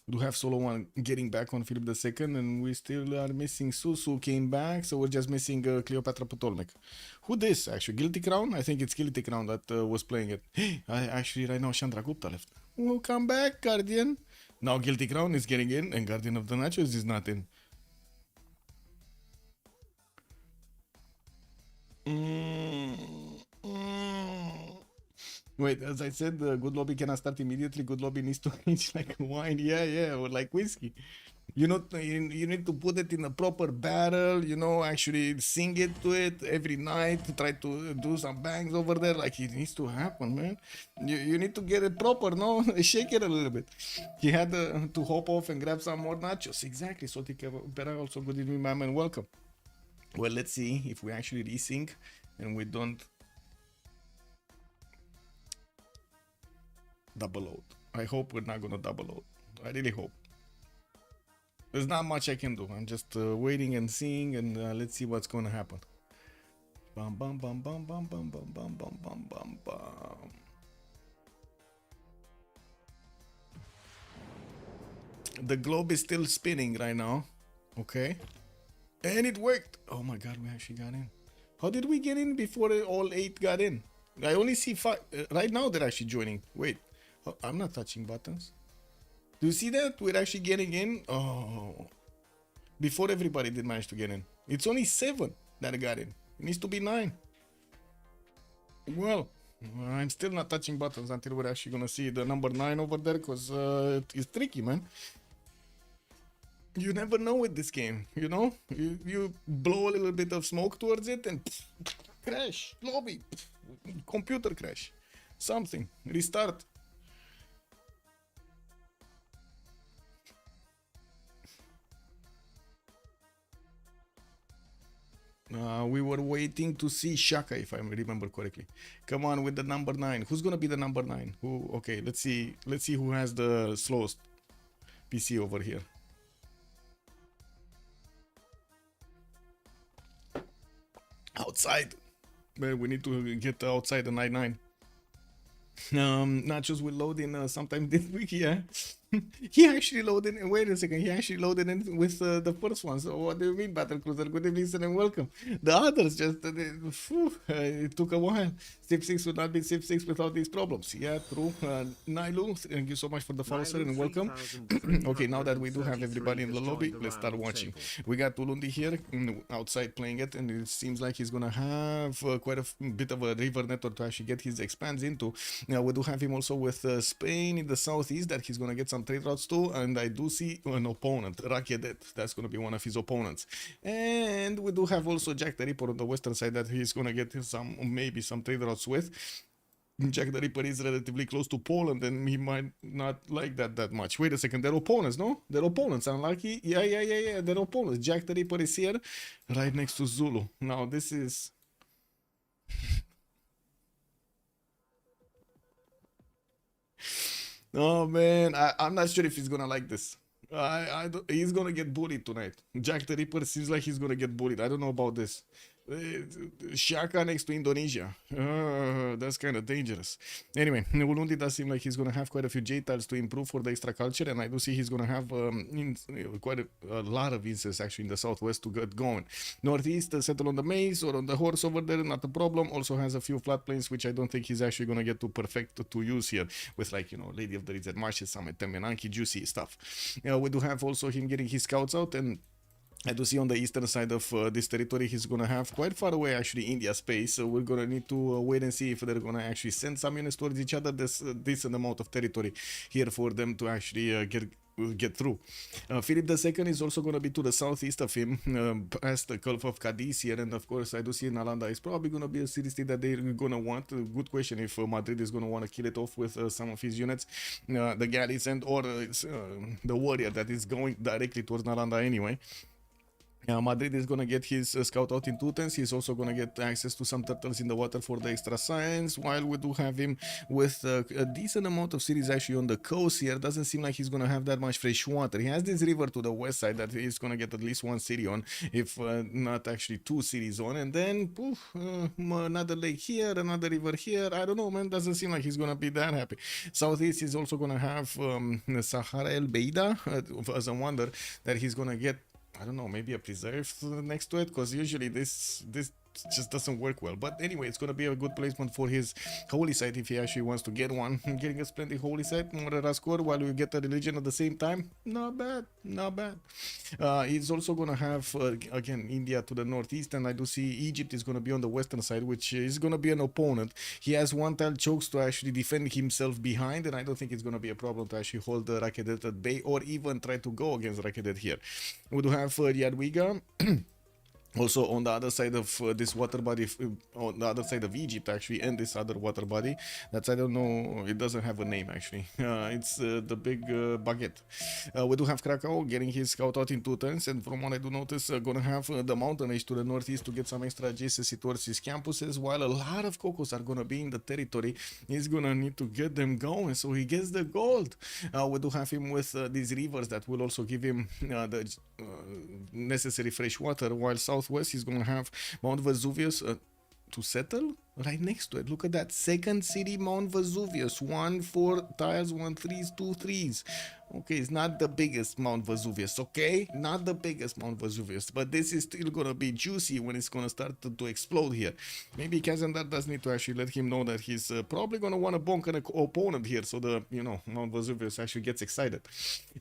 Do have solo one getting back on Philip II, and we still are missing Su. Su came back, so we're just missing Cleopatra Ptolemyk. Who this actually? Guilty Crown? I think it's Guilty Crown that was playing it. Actually, right now Chandra Gupta left. Welcome back, Guardian. Now Guilty Crown is getting in, and Guardian of the Nachos is not in. Wait, as I said, good lobby cannot start immediately. Good lobby needs to age like wine. Yeah, or like whiskey. You know, you need to put it in a proper barrel, you know, actually sing it to it every night, try to do some bangs over there. Like, it needs to happen, man. You need to get it proper, no? Shake it a little bit. He had to hop off and grab some more nachos. Exactly. So, Pera, also good evening, ma'am, and welcome. Well, let's see if we actually resync and we don't double load. I hope we're not gonna double load. I really hope. There's not much I can do. I'm just waiting and seeing, and let's see what's gonna happen. Bum bum bum bum bum bum bum bum bum bum bum bum. The globe is still spinning right now. Okay. And it worked. Oh my god, we actually got in. How did we get in before all 8 got in? I only see 5. Right now they're actually joining. Wait. Oh, I'm not touching buttons. Do you see that? We're actually getting in. Oh. Before everybody did manage to get in. It's only 7 that got in. It needs to be 9. Well, I'm still not touching buttons until we're actually gonna see the number 9 over there, because it's tricky, man. You never know with this game, you know? You blow a little bit of smoke towards it and crash, lobby, computer crash, something, restart. We were waiting to see Shaka, if I remember correctly. Come on with the number 9. Who's gonna be the number 9? Who? Okay, let's see who has the slowest PC over here. Outside. Man, we need to get outside the 9-9. Nachos will load in sometime this week, yeah. He actually loaded in. Wait a second, he actually loaded in with the first one. So what do you mean, Battle Cruiser? Good evening, sir, and welcome. The others just it took a while. Civ6 would not be Civ6 without these problems. Yeah, true. Nailu, thank you so much for the follow, sir, and welcome. Okay, now that we do have everybody in the lobby, let's start watching. We got Tulundi here outside playing it, and it seems like he's gonna have quite a bit of a river network to actually get his expands into. Now we do have him also with Spain in the southeast that he's gonna get some trade routes too, and I do see an opponent, Rakedet. That's going to be one of his opponents. And we do have also Jack the Ripper on the western side that he's going to get some, maybe some trade routes with. Jack the Ripper is relatively close to Poland, and he might not like that much. Wait a second, they're opponents, no? They're opponents, unlucky. Yeah, they're opponents. Jack the Ripper is here, right next to Zulu. Now this is... Oh man, I'm not sure if he's gonna like this. He's gonna get bullied tonight. Jack the Ripper seems like he's gonna get bullied. I don't know about this. Shaka next to Indonesia. That's kind of dangerous. Anyway, Ulundi does seem like he's going to have quite a few J-tiles to improve for the extra culture, and I do see he's going to have quite a lot of instances actually in the southwest to get going. Northeast, settle on the maze or on the horse over there, not a problem. Also has a few flat plains, which I don't think he's actually going to get to perfect to use here with, like, you know, Lady of the Rizet Marshes, Summit, Temenanki, juicy stuff. We do have also him getting his scouts out, and I do see on the eastern side of this territory he's going to have quite far away actually India space, so we're going to need to wait and see if they're going to actually send some units towards each other. There's a decent amount of territory here for them to actually get through. Philip II is also going to be to the southeast of him, past the Gulf of Cadiz here, and of course I do see Nalanda is probably going to be a city state that they're going to want. Good question if Madrid is going to want to kill it off with some of his units, the galleys and or the warrior that is going directly towards Nalanda anyway. Madrid is gonna get his scout out in 2 turns. He's also gonna get access to some turtles in the water for the extra science, while we do have him with a decent amount of cities actually on the coast here. Doesn't seem like he's gonna have that much fresh water. He has this river to the west side that he's gonna get at least 1 city on, if not actually 2 cities on, and then poof, another lake here, another river here. I don't know, man. Doesn't seem like he's gonna be that happy. Southeast is also gonna have Sahara El Beida as a wonder that he's gonna get. I don't know, maybe a preserve next to it, because usually this just doesn't work well. But anyway, it's gonna be a good placement for his holy site if he actually wants to get one. Getting a splendid holy site, Morera score, while we get the religion at the same time. Not bad, not bad. He's also gonna have again India to the northeast, and I do see Egypt is gonna be on the western side, which is gonna be an opponent. He has 1 tile chokes to actually defend himself behind, and I don't think it's gonna be a problem to actually hold the Rakedet at bay or even try to go against Rakedet here. We do have Yadwiga. Also on the other side of this water body, on the other side of Egypt actually, and this other water body, that's, I don't know, it doesn't have a name actually. It's the big baguette. We do have Krakow getting his scout out in 2 turns, and from what I do notice, gonna have the mountain age to the northeast to get some extra adjacency towards his campuses, while a lot of cocos are gonna be in the territory. He's gonna need to get them going, so he gets the gold. We do have him with these rivers that will also give him the necessary fresh water, while southwest he's gonna have Mount Vesuvius to settle right next to it. Look at that second city, Mount Vesuvius. 1 4 tiles, 1 3s, 2 3s. Okay, it's not the biggest Mount Vesuvius, okay? Not the biggest Mount Vesuvius, but this is still gonna be juicy when it's gonna start to explode here. Maybe Kazandar does need to actually let him know that he's probably gonna want to bonk an opponent here, so the, you know, Mount Vesuvius actually gets excited.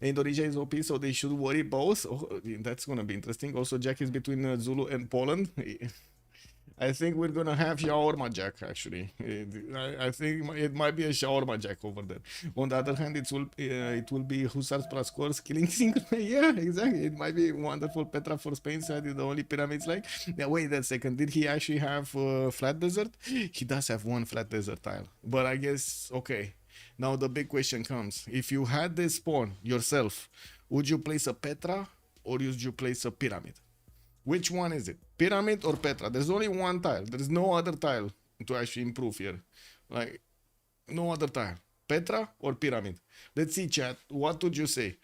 Indonesia is OP, so they should worry both. Oh, that's gonna be interesting. Also, Jack is between Zulu and Poland. I think we're gonna have shawarma Jack actually. I think it might be a shawarma Jack over there. On the other hand, it will be Hussars plus scores killing single. Yeah, exactly. It might be wonderful. Petra for Spain side is the only pyramids like. Yeah, wait a second. Did he actually have flat desert? He does have 1 flat desert tile. But I guess, okay. Now the big question comes. If you had this spawn yourself, would you place a Petra or would you place a pyramid? Which one is it? Pyramid or Petra? There's only 1 tile. There's no other tile to actually improve here. Like, no other tile. Petra or pyramid? Let's see, chat. What would you say?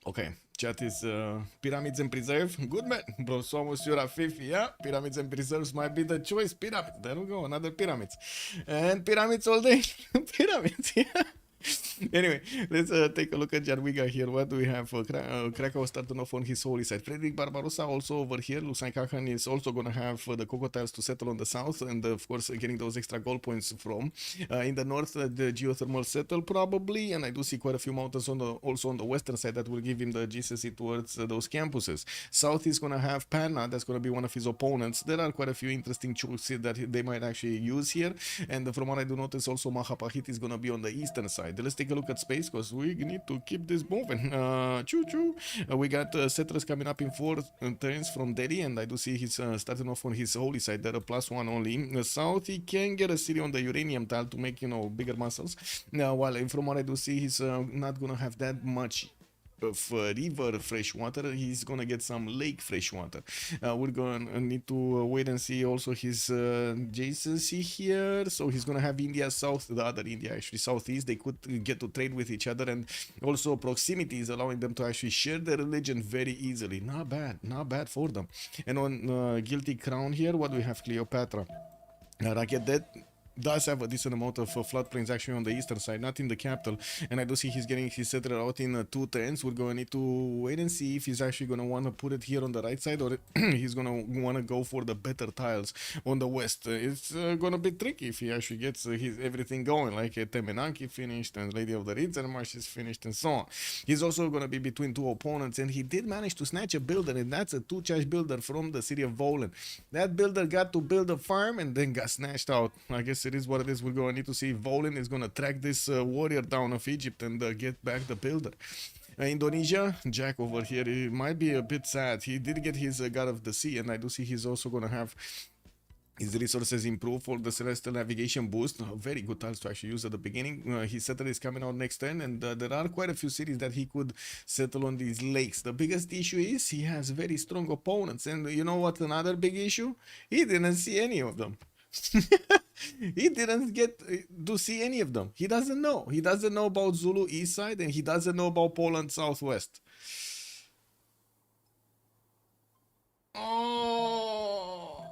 Okay. Chat is pyramids and preserve. Good man. Bro, somos you're 50. Yeah, pyramids and preserves might be the choice. Pyramid. There we go. Another pyramids. And pyramids all day. Pyramids, yeah. Anyway, let's take a look at Jadwiga here. What do we have? Krakow starting off on his holy side. Frederick Barbarossa also over here. Looks like Kakan is also going to have the Coco tiles to settle on the south, and of course getting those extra gold points from. In the north, the geothermal settle probably, and I do see quite a few mountains on the also on the western side that will give him the GCC towards those campuses. South is going to have Panna. That's going to be one of his opponents. There are quite a few interesting choices that they might actually use here, and from what I do notice, also Mahapahit is going to be on the eastern side. Let's take a look at space because we need to keep this moving. Choo-choo. We got settlers coming up in 4 turns from Delhi, and I do see he's starting off on his holy side there, a +1 only. South, he can get a city on the uranium tile to make, you know, bigger muscles. While from what I do see, he's not gonna have that much of river fresh water. He's gonna get some lake fresh water. We're gonna need to wait and see also his adjacency here. So he's gonna have India south, the other India actually southeast. They could get to trade with each other, and also proximity is allowing them to actually share their religion very easily. Not bad for them. And on Guilty Crown here, what do we have? Cleopatra. Rakedet does have a decent amount of floodplains actually on the eastern side, not in the capital, and I do see he's getting his settler out in 2 turns. We're going to need to wait and see if he's actually going to want to put it here on the right side, or he's going to want to go for the better tiles on the west. It's going to be tricky if he actually gets his everything going, like Temenanki finished and Lady of the Ritzenmarsch is finished and so on. He's also going to be between 2 opponents, and he did manage to snatch a builder, and that's a 2-charge builder from the city of Volen. That builder got to build a farm and then got snatched out. I guess it is what it is. We're going to need to see if Volen is going to track this warrior down of Egypt and get back the builder. Indonesia, Jack over here, he might be a bit sad. He did get his God of the Sea, and I do see he's also going to have His resources improve for the Celestial Navigation boost. Very good tiles to actually use at the beginning. His settler is coming out next turn, and there are quite a few cities that he could settle on these lakes. The biggest issue is he has very strong opponents, and you know what? Another big issue? He didn't see any of them. He didn't get to see any of them. He doesn't know. He doesn't know about Zulu East Side, and he doesn't know about Poland Southwest. Oh,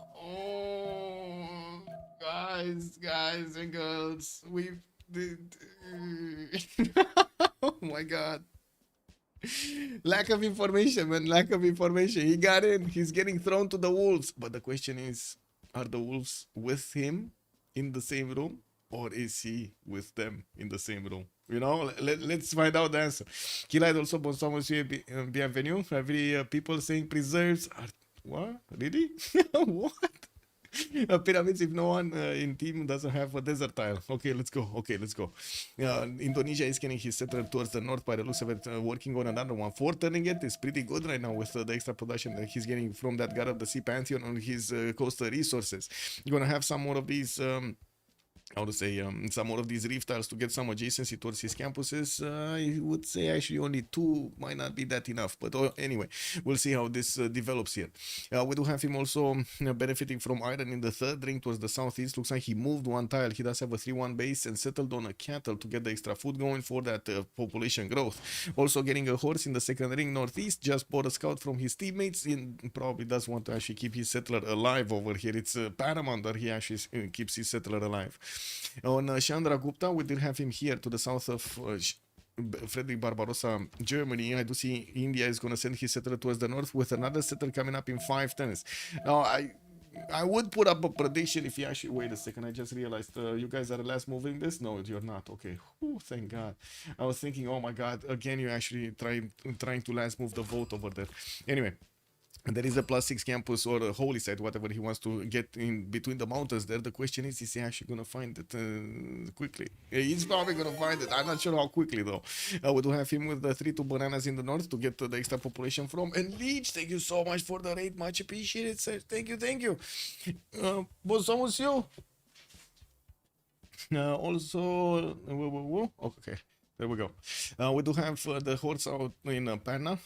guys and girls, we've oh my god, lack of information, man. Lack of information. He got in, he's getting thrown to the wolves, but the question is, are the wolves with him in the same room, or is he with them in the same room? You know, let's find out the answer. Kilide also, bonsoir monsieur, bienvenue. Every people saying preserves are what? Really? What? Pyramids if no one in team doesn't have a desert tile. Okay, let's go. Indonesia is getting his settler towards the north by the looks of it, working on another one. For turning it is pretty good right now with the extra production that he's getting from that God of the Sea Pantheon on his coastal resources. You're gonna have some more of these some more of these reef tiles to get some adjacency towards his campuses. I would say actually only 2 might not be that enough, but anyway, we'll see how this develops here. We do have him also benefiting from iron in the third ring towards the southeast. Looks like he moved 1 tile. He does have a 3-1 base and settled on a cattle to get the extra food going for that population growth. Also getting a horse in the second ring northeast. Just bought a scout from his teammates. Probably does want to actually keep his settler alive over here. It's paramount that he actually keeps his settler alive. On Chandra Gupta, we did have him here to the south of Frederick Barbarossa, Germany. I do see India is going to send his settler towards the north with another settler coming up in 5 turns. Now, I would put up a prediction if you actually... Wait a second, I just realized you guys are the last moving this? No, you're not. Okay. Ooh, thank God. I was thinking, oh my God, again, you're actually trying to last move the vote over there. Anyway. There is a +6 campus or a holy site, whatever he wants to get in between the mountains there. The question is he actually going to find it quickly? He's probably going to find it. I'm not sure how quickly, though. We do have him with the 3-2 bananas in the north to get the extra population from. And Leech, thank you so much for the raid. Much appreciated, sir. Thank you. Bonsoir, monsieur. Also, okay, there we go. We do have the horse out in Perna.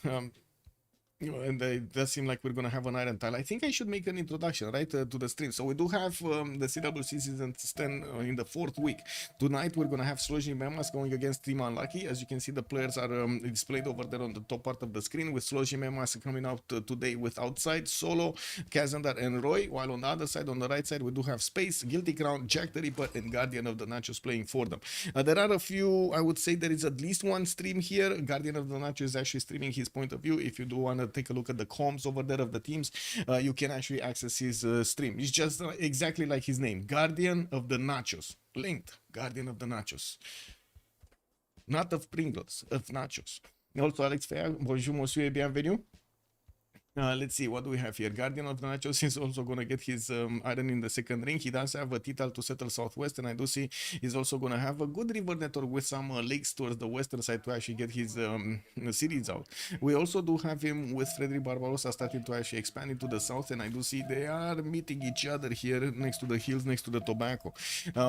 And it does seem like we're going to have an iron tile. I think I should make an introduction, right, to the stream. So we do have the CWC Season 10 in the 4th week. Tonight we're going to have Slojnii Memas going against Team Unlucky. As you can see, the players are displayed over there on the top part of the screen, with Slojnii Memas coming out today with Outside, Solo, Kazandar, and Roy. While on the other side, on the right side, we do have Space, Guilty Crown, Jack the Ripper, and Guardian of the Nachos playing for them. There are a few, I would say there is at least one stream here. Guardian of the Nachos is actually streaming his point of view. If you do want to take a look at the comms over there of the teams, you can actually access his stream. It's just exactly like his name, Guardian of the Nachos. Linked, Guardian of the Nachos. Not of Pringles, of Nachos. Also, Alex Fair, bonjour monsieur et bienvenue. Let's see, what do we have here? Guardian of the Nachos is also going to get his iron in the second ring. He does have a T-tile to settle southwest, and I do see he's also going to have a good river network with some lakes towards the western side to actually get his cities out. We also do have him with Frederick Barbarossa starting to actually expand into the south, and I do see they are meeting each other here next to the hills, next to the tobacco.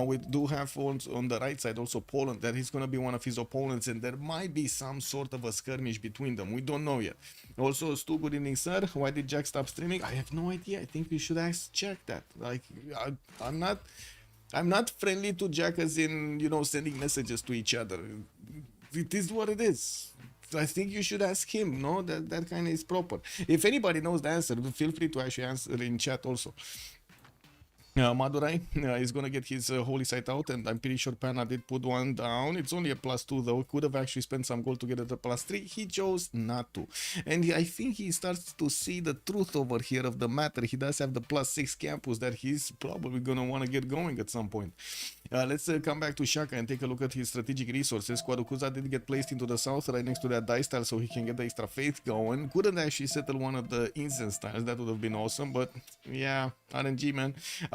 We do have on the right side also Poland, that he's going to be one of his opponents, and there might be some sort of a skirmish between them. We don't know yet. Also, Stu, good evening, sir. Why did Jack stop streaming? I have no idea. I think we should ask Jack that. Like, I'm not friendly to Jack as in, you know, sending messages to each other. It is what it is. I think you should ask him, no? That kind of is proper. If anybody knows the answer, feel free to actually answer in chat also. Madurai is going to get his holy site out, and I'm pretty sure Pana did put one down. It's only a +2 though. Could have actually spent some gold to get it a +3. He chose not to, and I think he starts to see the truth over here of the matter. He does have the +6 campus that he's probably going to want to get going at some point. Let's come back to Shaka and take a look at his strategic resources. Quadukuza did get placed into the south right next to that dice tile so he can get the extra faith going. Couldn't actually settle one of the incense tiles. That would have been awesome, but yeah, RNG, man.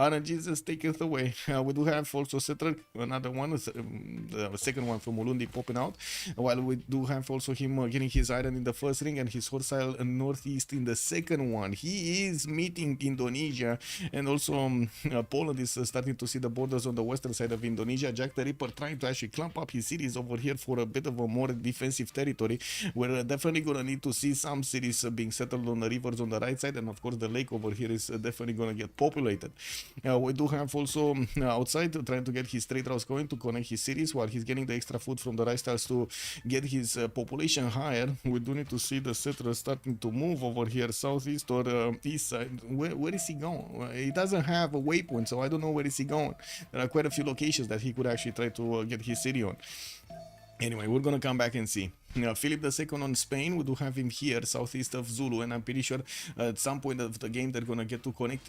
RNGs taketh away. We do have also Settler, another one, the second one from Ulundi popping out. While we do have also him getting his island in the first ring and his horsile northeast in the second one. He is meeting Indonesia, and also Poland is starting to see the borders on the western side of Indonesia. Jack the Ripper trying to actually clump up his cities over here for a bit of a more defensive territory. We're definitely gonna need to see some cities being settled on the rivers on the right side, and of course the lake over here is definitely gonna get populated. We do have also outside trying to get his trade routes going to connect his cities while he's getting the extra food from the rice tiles to get his population higher. We do need to see the settlers starting to move over here southeast or east side. Where is he going? He doesn't have a waypoint, so I don't know where is he going. There are quite a few locations that he could actually try to get his city on. Anyway, we're gonna come back and see. Philip II on Spain, we do have him here southeast of Zulu, and I'm pretty sure at some point of the game they're gonna get to connect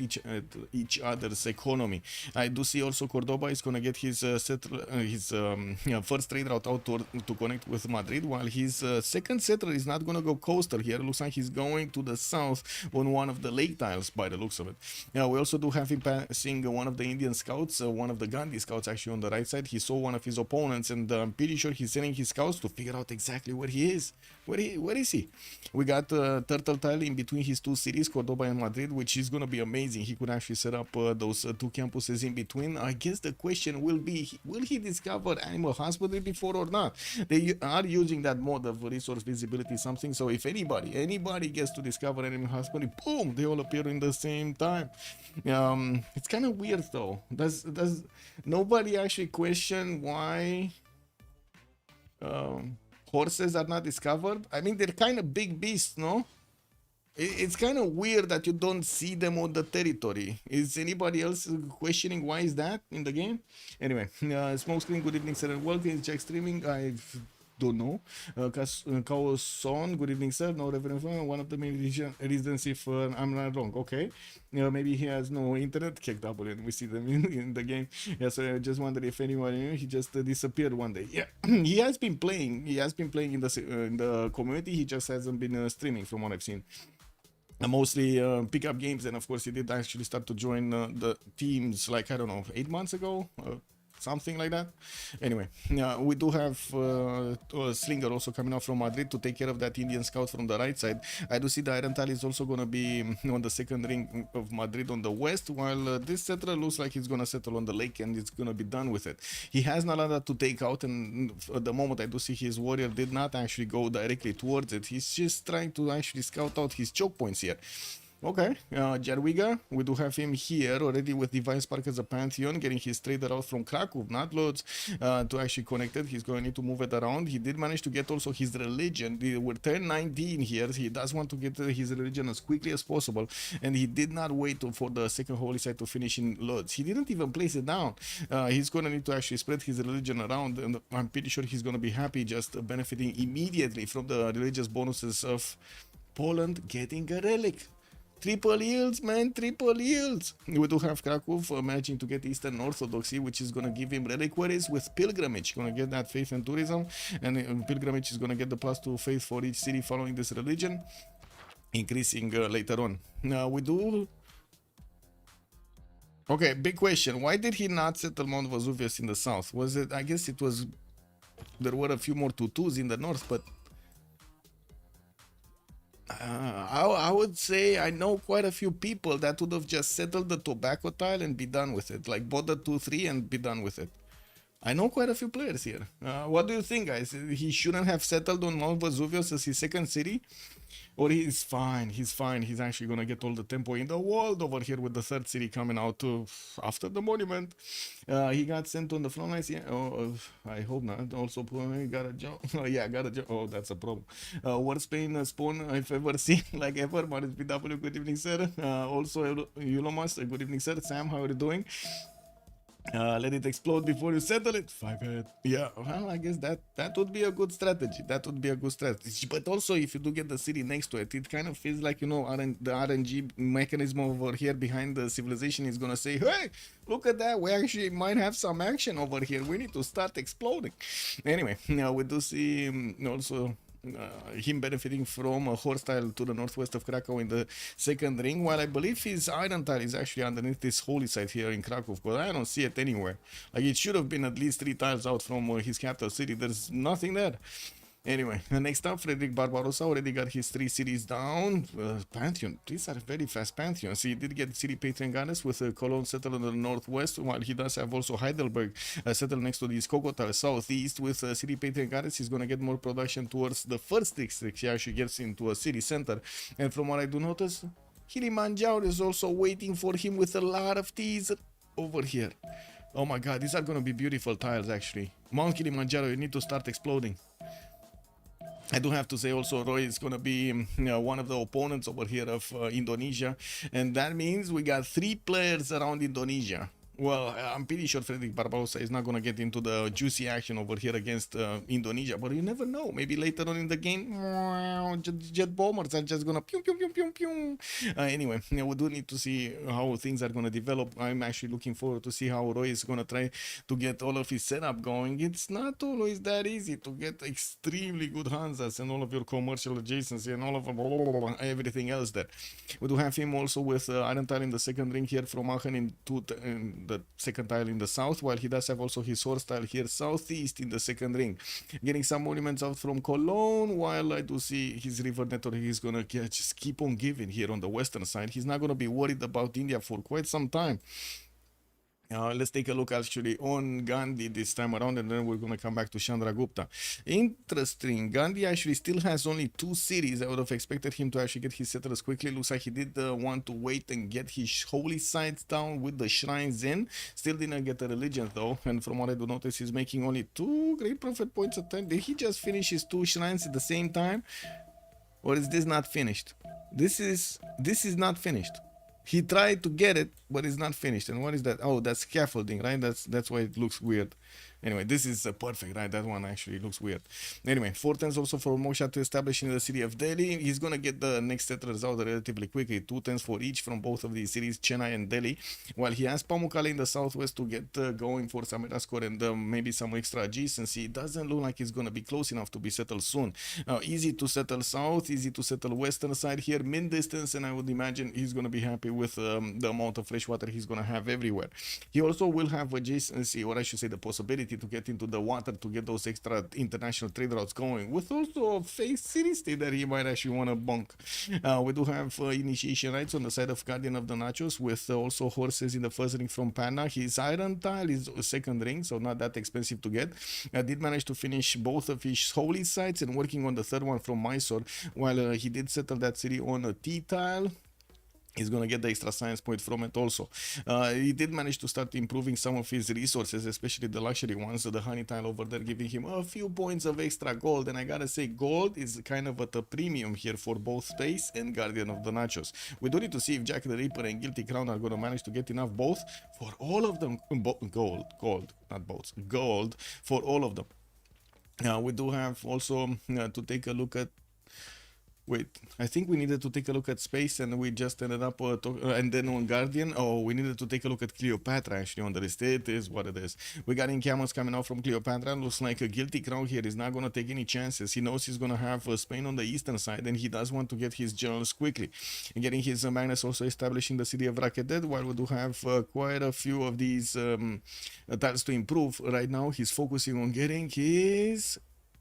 each other's economy. I do see also Cordoba is gonna get his first trade route out to connect with Madrid, while his second settler is not gonna go coastal here. Looks like he's going to the south on one of the lake tiles by the looks of it. We also do have him passing one of the Indian scouts, one of the Gandhi scouts actually on the right side. He saw one of his opponents, and I'm pretty sure he's sending his scouts to figure out exactly where he is. Where is he? We got turtle tile in between his two cities, Cordoba and Madrid, which is gonna be amazing. He could actually set up those two campuses in between. I guess the question will be, will he discover animal husbandry before or not? They are using that mode of resource visibility something, so if anybody gets to discover animal husbandry, boom, they all appear in the same time. It's kind of weird though. Does nobody actually question why horses are not discovered? I mean, they're kind of big beasts, no? It's kind of weird that you don't see them on the territory. Is anybody else questioning why is that in the game? Anyway, Smokescreen, good evening, sir, and welcome. Is Jack streaming? I don't know. Kao Son, good evening, sir. No reference. One of the main reasons, if I'm not wrong. Okay. Maybe he has no internet. Kick double and we see them in the game. Yeah, so I just wondered if anyone knew. He just disappeared one day. Yeah, he has been playing. He has been playing in the community. He just hasn't been streaming from what I've seen. Mostly pickup games, and of course he did actually start to join the teams like, I don't know, 8 months ago, something like that. Anyway, we do have Slinger also coming out from Madrid to take care of that Indian scout from the right side. I do see the Iron Tile is also going to be on the second ring of Madrid on the west, while this settler looks like he's going to settle on the lake and it's going to be done with it. He has Nalanda to take out, and at the moment I do see his warrior did not actually go directly towards it. He's just trying to actually scout out his choke points here. Okay, Jarwiga, we do have him here already with Divine Spark as a Pantheon, getting his trader out from Krakow, not loads, to actually connect it. He's going to need to move it around. He did manage to get also his religion. We're turn 19 here. He does want to get his religion as quickly as possible, and he did not wait for the second holy site to finish in loads. He didn't even place it down. He's going to need to actually spread his religion around, and I'm pretty sure he's going to be happy just benefiting immediately from the religious bonuses of Poland getting a relic. Triple yields, man, triple yields. We do have Krakow managing to get Eastern Orthodoxy, which is going to give him reliquaries with pilgrimage. Going to get that faith and tourism, and pilgrimage is going to get the +2 faith for each city following this religion, increasing later on. Now we do. Okay, big question. Why did he not settle Mount Vesuvius in the south? Was it? I guess it was. There were a few more tutus in the north, but. I would say I know quite a few people that would have just settled the tobacco tile and be done with it. Like bought the 2-3 and be done with it. I know quite a few players here. What do you think, guys? He shouldn't have settled on Mount Vesuvius as his second city? Or he's fine. He's fine. He's actually going to get all the tempo in the world over here with the third city coming out after the monument. He got sent on the front lines. Yeah. I hope not. Also, got a job. Yeah, got a job. Oh, that's a problem. Worst pain spawn I've ever seen, like ever. Maris BW, good evening, sir. Also, Ulomas, good evening, sir. Sam, how are you doing? Let it explode before you settle it. 5-head. Yeah, well, I guess that would be a good strategy. That would be a good strategy. But also, if you do get the city next to it, it kind of feels like, you know, the RNG mechanism over here behind the civilization is gonna say, hey, look at that. We actually might have some action over here. We need to start exploding. Anyway, we do see also him benefiting from a horse tile to the northwest of Krakow in the second ring, while I believe his iron tile is actually underneath this holy site here in Krakow, because I don't see it anywhere. Like, it should have been at least 3 tiles out from his capital city. There's nothing there. Anyway, next up, Frederick Barbarossa already got his 3 cities down. Pantheon, these are very fast Pantheons. He did get City Patron Goddess with Cologne settled in the northwest, while he does have also Heidelberg settled next to these Cocotal southeast. With City Patron Goddess, he's going to get more production towards the first district. He actually gets into a city center. And from what I do notice, Kilimanjaro is also waiting for him with a lot of teas over here. Oh my god, these are going to be beautiful tiles actually. Mount Kilimanjaro, you need to start exploding. I do have to say also Roy is going to be one of the opponents over here of Indonesia, and that means we got 3 players around Indonesia. Well, I'm pretty sure Frederick Barbarossa is not going to get into the juicy action over here against Indonesia, but you never know. Maybe later on in the game, jet bombers are just going to pew, pew, pew, pew, pew. Anyway, we do need to see how things are going to develop. I'm actually looking forward to see how Roy is going to try to get all of his setup going. It's not always that easy to get extremely good Hansas and all of your commercial adjacency and all of everything else there. We do have him also with iron tile in the second ring here from Aachen in the second tile in the south, while he does have also his horse tile here southeast in the second ring. Getting some monuments out from Cologne, while I do see his river network he's gonna just keep on giving here on the western side. He's not gonna be worried about India for quite some time. Let's take a look actually on Gandhi this time around, and then we're going to come back to Chandragupta. Interesting. Gandhi actually still has only 2 cities. I would have expected him to actually get his settlers quickly. Looks like he did want to wait and get his holy sites down with the shrines in. Still didn't get a religion though, and from what I do notice, he's making only 2 great prophet points a time. Did he just finish his 2 shrines at the same time? Or is this not finished? This is not finished. He tried to get it, but it's not finished. And what is that? Oh, that's scaffolding, right? That's why it looks weird. Anyway, this is perfect, right? That one actually looks weird. Anyway, 4 tens also for Moksha to establish in the city of Delhi. He's going to get the next settlers out relatively quickly. 2 tens for each from both of these cities, Chennai and Delhi. While he has Pamukkale in the southwest to get going for some score and maybe some extra adjacency. It doesn't look like it's going to be close enough to be settled soon. Easy to settle south, easy to settle western side here, mid distance, and I would imagine he's going to be happy with the amount of fresh water he's going to have everywhere. He also will have adjacency, or I should say the possibility to get into the water to get those extra international trade routes going, with also a face city state that he might actually want to bunk. We do have initiation rights on the side of Guardian of the Nachos, with also horses in the first ring from Panda. His iron tile is second ring, so not that expensive to get. Did manage to finish both of his holy sites and working on the third one from Mysore, while he did settle that city on a T tile. He's going to get the extra science point from it also. He did manage to start improving some of his resources, especially the luxury ones. So the honey tile over there giving him a few points of extra gold. And I gotta say, gold is kind of at a premium here for both Space and Guardian of the Nachos. We do need to see if Jack the Ripper and Guilty Crown are going to manage to get enough both for all of them. Gold, not boats. Gold for all of them. We do have also to take a look at. Wait, I think we needed to take a look at Space, and we just ended up and then on Guardian. Oh, we needed to take a look at Cleopatra actually on the list. It is what it is. We got in camels coming out from Cleopatra. Looks like a Guilty Crown here is not going to take any chances. He knows he's going to have Spain on the eastern side, and he does want to get his generals quickly. And getting his Magnus also establishing the city of Rakedet, while we do have quite a few of these tiles to improve. Right now, he's focusing on getting his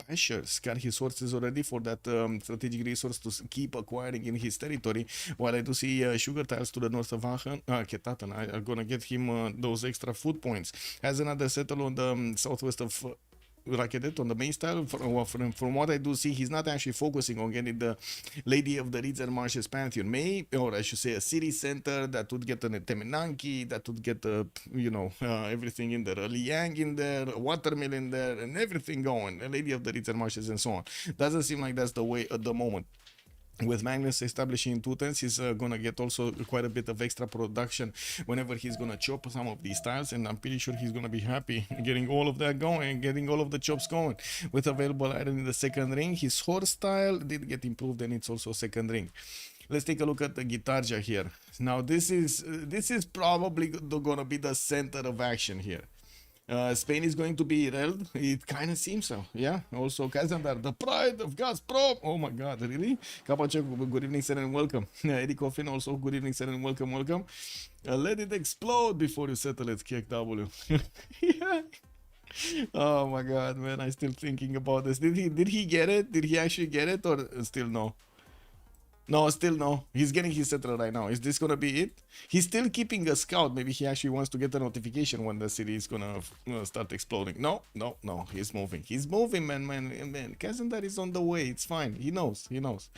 Pashers, got his sources already for that strategic resource to keep acquiring in his territory, while I do see sugar tiles to the north of Aachen. Ketatan are gonna get him those extra food points. Has another settle on the southwest of Rakedet on the main style. From what I do see, he's not actually focusing on getting the Lady of the Reeds and Marshes Pantheon. Or I should say a city center that would get an Temenanki, that would get everything in there, a Liang in there, a watermill in there, and everything going. A Lady of the Reeds and Marshes and so on. Doesn't seem like that's the way at the moment. With Magnus establishing in 2 tens, he's gonna get also quite a bit of extra production whenever he's gonna chop some of these tiles, and I'm pretty sure he's gonna be happy getting all of that going, getting all of the chops going. With available iron in the second ring, his horse style did get improved, and it's also second ring. Let's take a look at the Gitarja here. Now this is probably gonna be the center of action here. Spain is going to be held. It kind of seems so. Yeah. Also, Kazandar, the pride of Gazprom. Oh my God, really? Kapachek, good evening, sir, and welcome. Eddie Coffin, also good evening, sir, and welcome, welcome. Let it explode before you settle it, KW. Yeah. Oh my God, man, I'm still thinking about this. Did he get it? Did he actually get it, or still no? No, still no. He's getting his settler right now. Is this gonna be it? He's still keeping a scout. Maybe he actually wants to get a notification when the city is gonna start exploding. No, no, no. He's moving. He's moving, man. Kazandar is on the way. It's fine. He knows. He knows.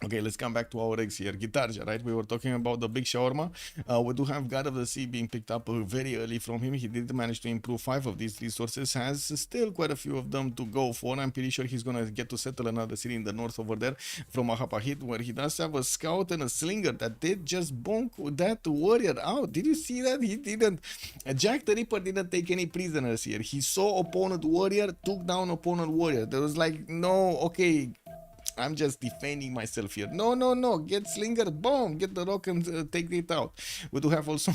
Okay, let's come back to our eggs here. Gitarja, right? We were talking about the big shawarma. We do have God of the Sea being picked up very early from him. He did manage to improve 5 of these resources. Has still quite a few of them to go for. I'm pretty sure he's going to get to settle another city in the north over there from Ahapahit, where he does have a scout and a slinger that did just bonk that warrior out. Did you see that? He didn't. Jack the Ripper didn't take any prisoners here. He saw opponent warrior, took down opponent warrior. There was like, no, okay, I'm just defending myself here. No, no, no. Get Slinger. Boom. Get the rock and take it out. We do have also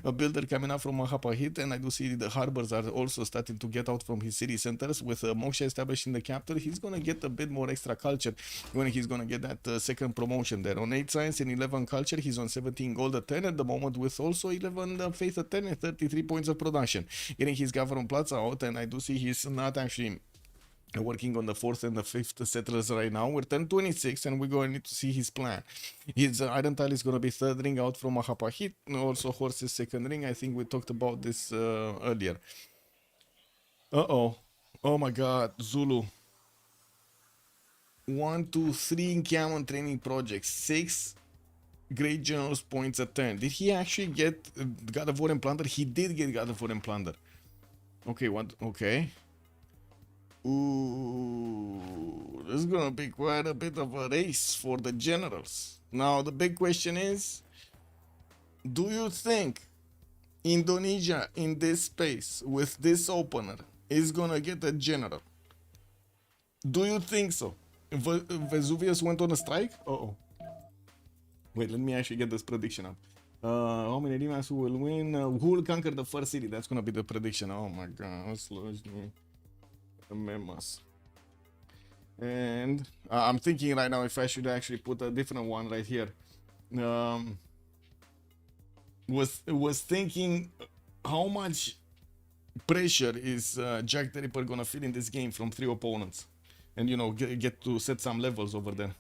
a builder coming up from Mahapahit, and I do see the harbors are also starting to get out from his city centers. With Moksha establishing the capital, he's going to get a bit more extra culture when he's going to get that second promotion there. On 8 science and 11 culture, he's on 17 gold at 10 at the moment, with also 11 faith at 10 and 33 points of production. Getting his government plaza out, and I do see he's not actually working on the 4th and the 5th settlers right now. We're 1026 and we're going to need to see his plan. His iron tile is going to be 3rd ring out from Mahapahit. Also horses 2nd ring. I think we talked about this earlier. Uh-oh. Oh my God. Zulu. 1, 2, 3 encampment training projects. 6 great generals points at 10. Did he actually get God of War and Plunder? He did get God of War and Plunder. Okay, what? Okay. Ooh, this is gonna be quite a bit of a race for the generals. Now the big question is, do you think Indonesia in this space with this opener is gonna get a general? Do you think so? Vesuvius went on a strike? Uh-oh. Wait, let me actually get this prediction up. How many Memas will win? Who will conquer the first city? That's gonna be the prediction. Oh my God, Slojnii. Memas. And I'm thinking right now if I should actually put a different one right here. Was thinking how much pressure is Jack the Ripper gonna feel in this game from 3 opponents, and you know, get to set some levels over there.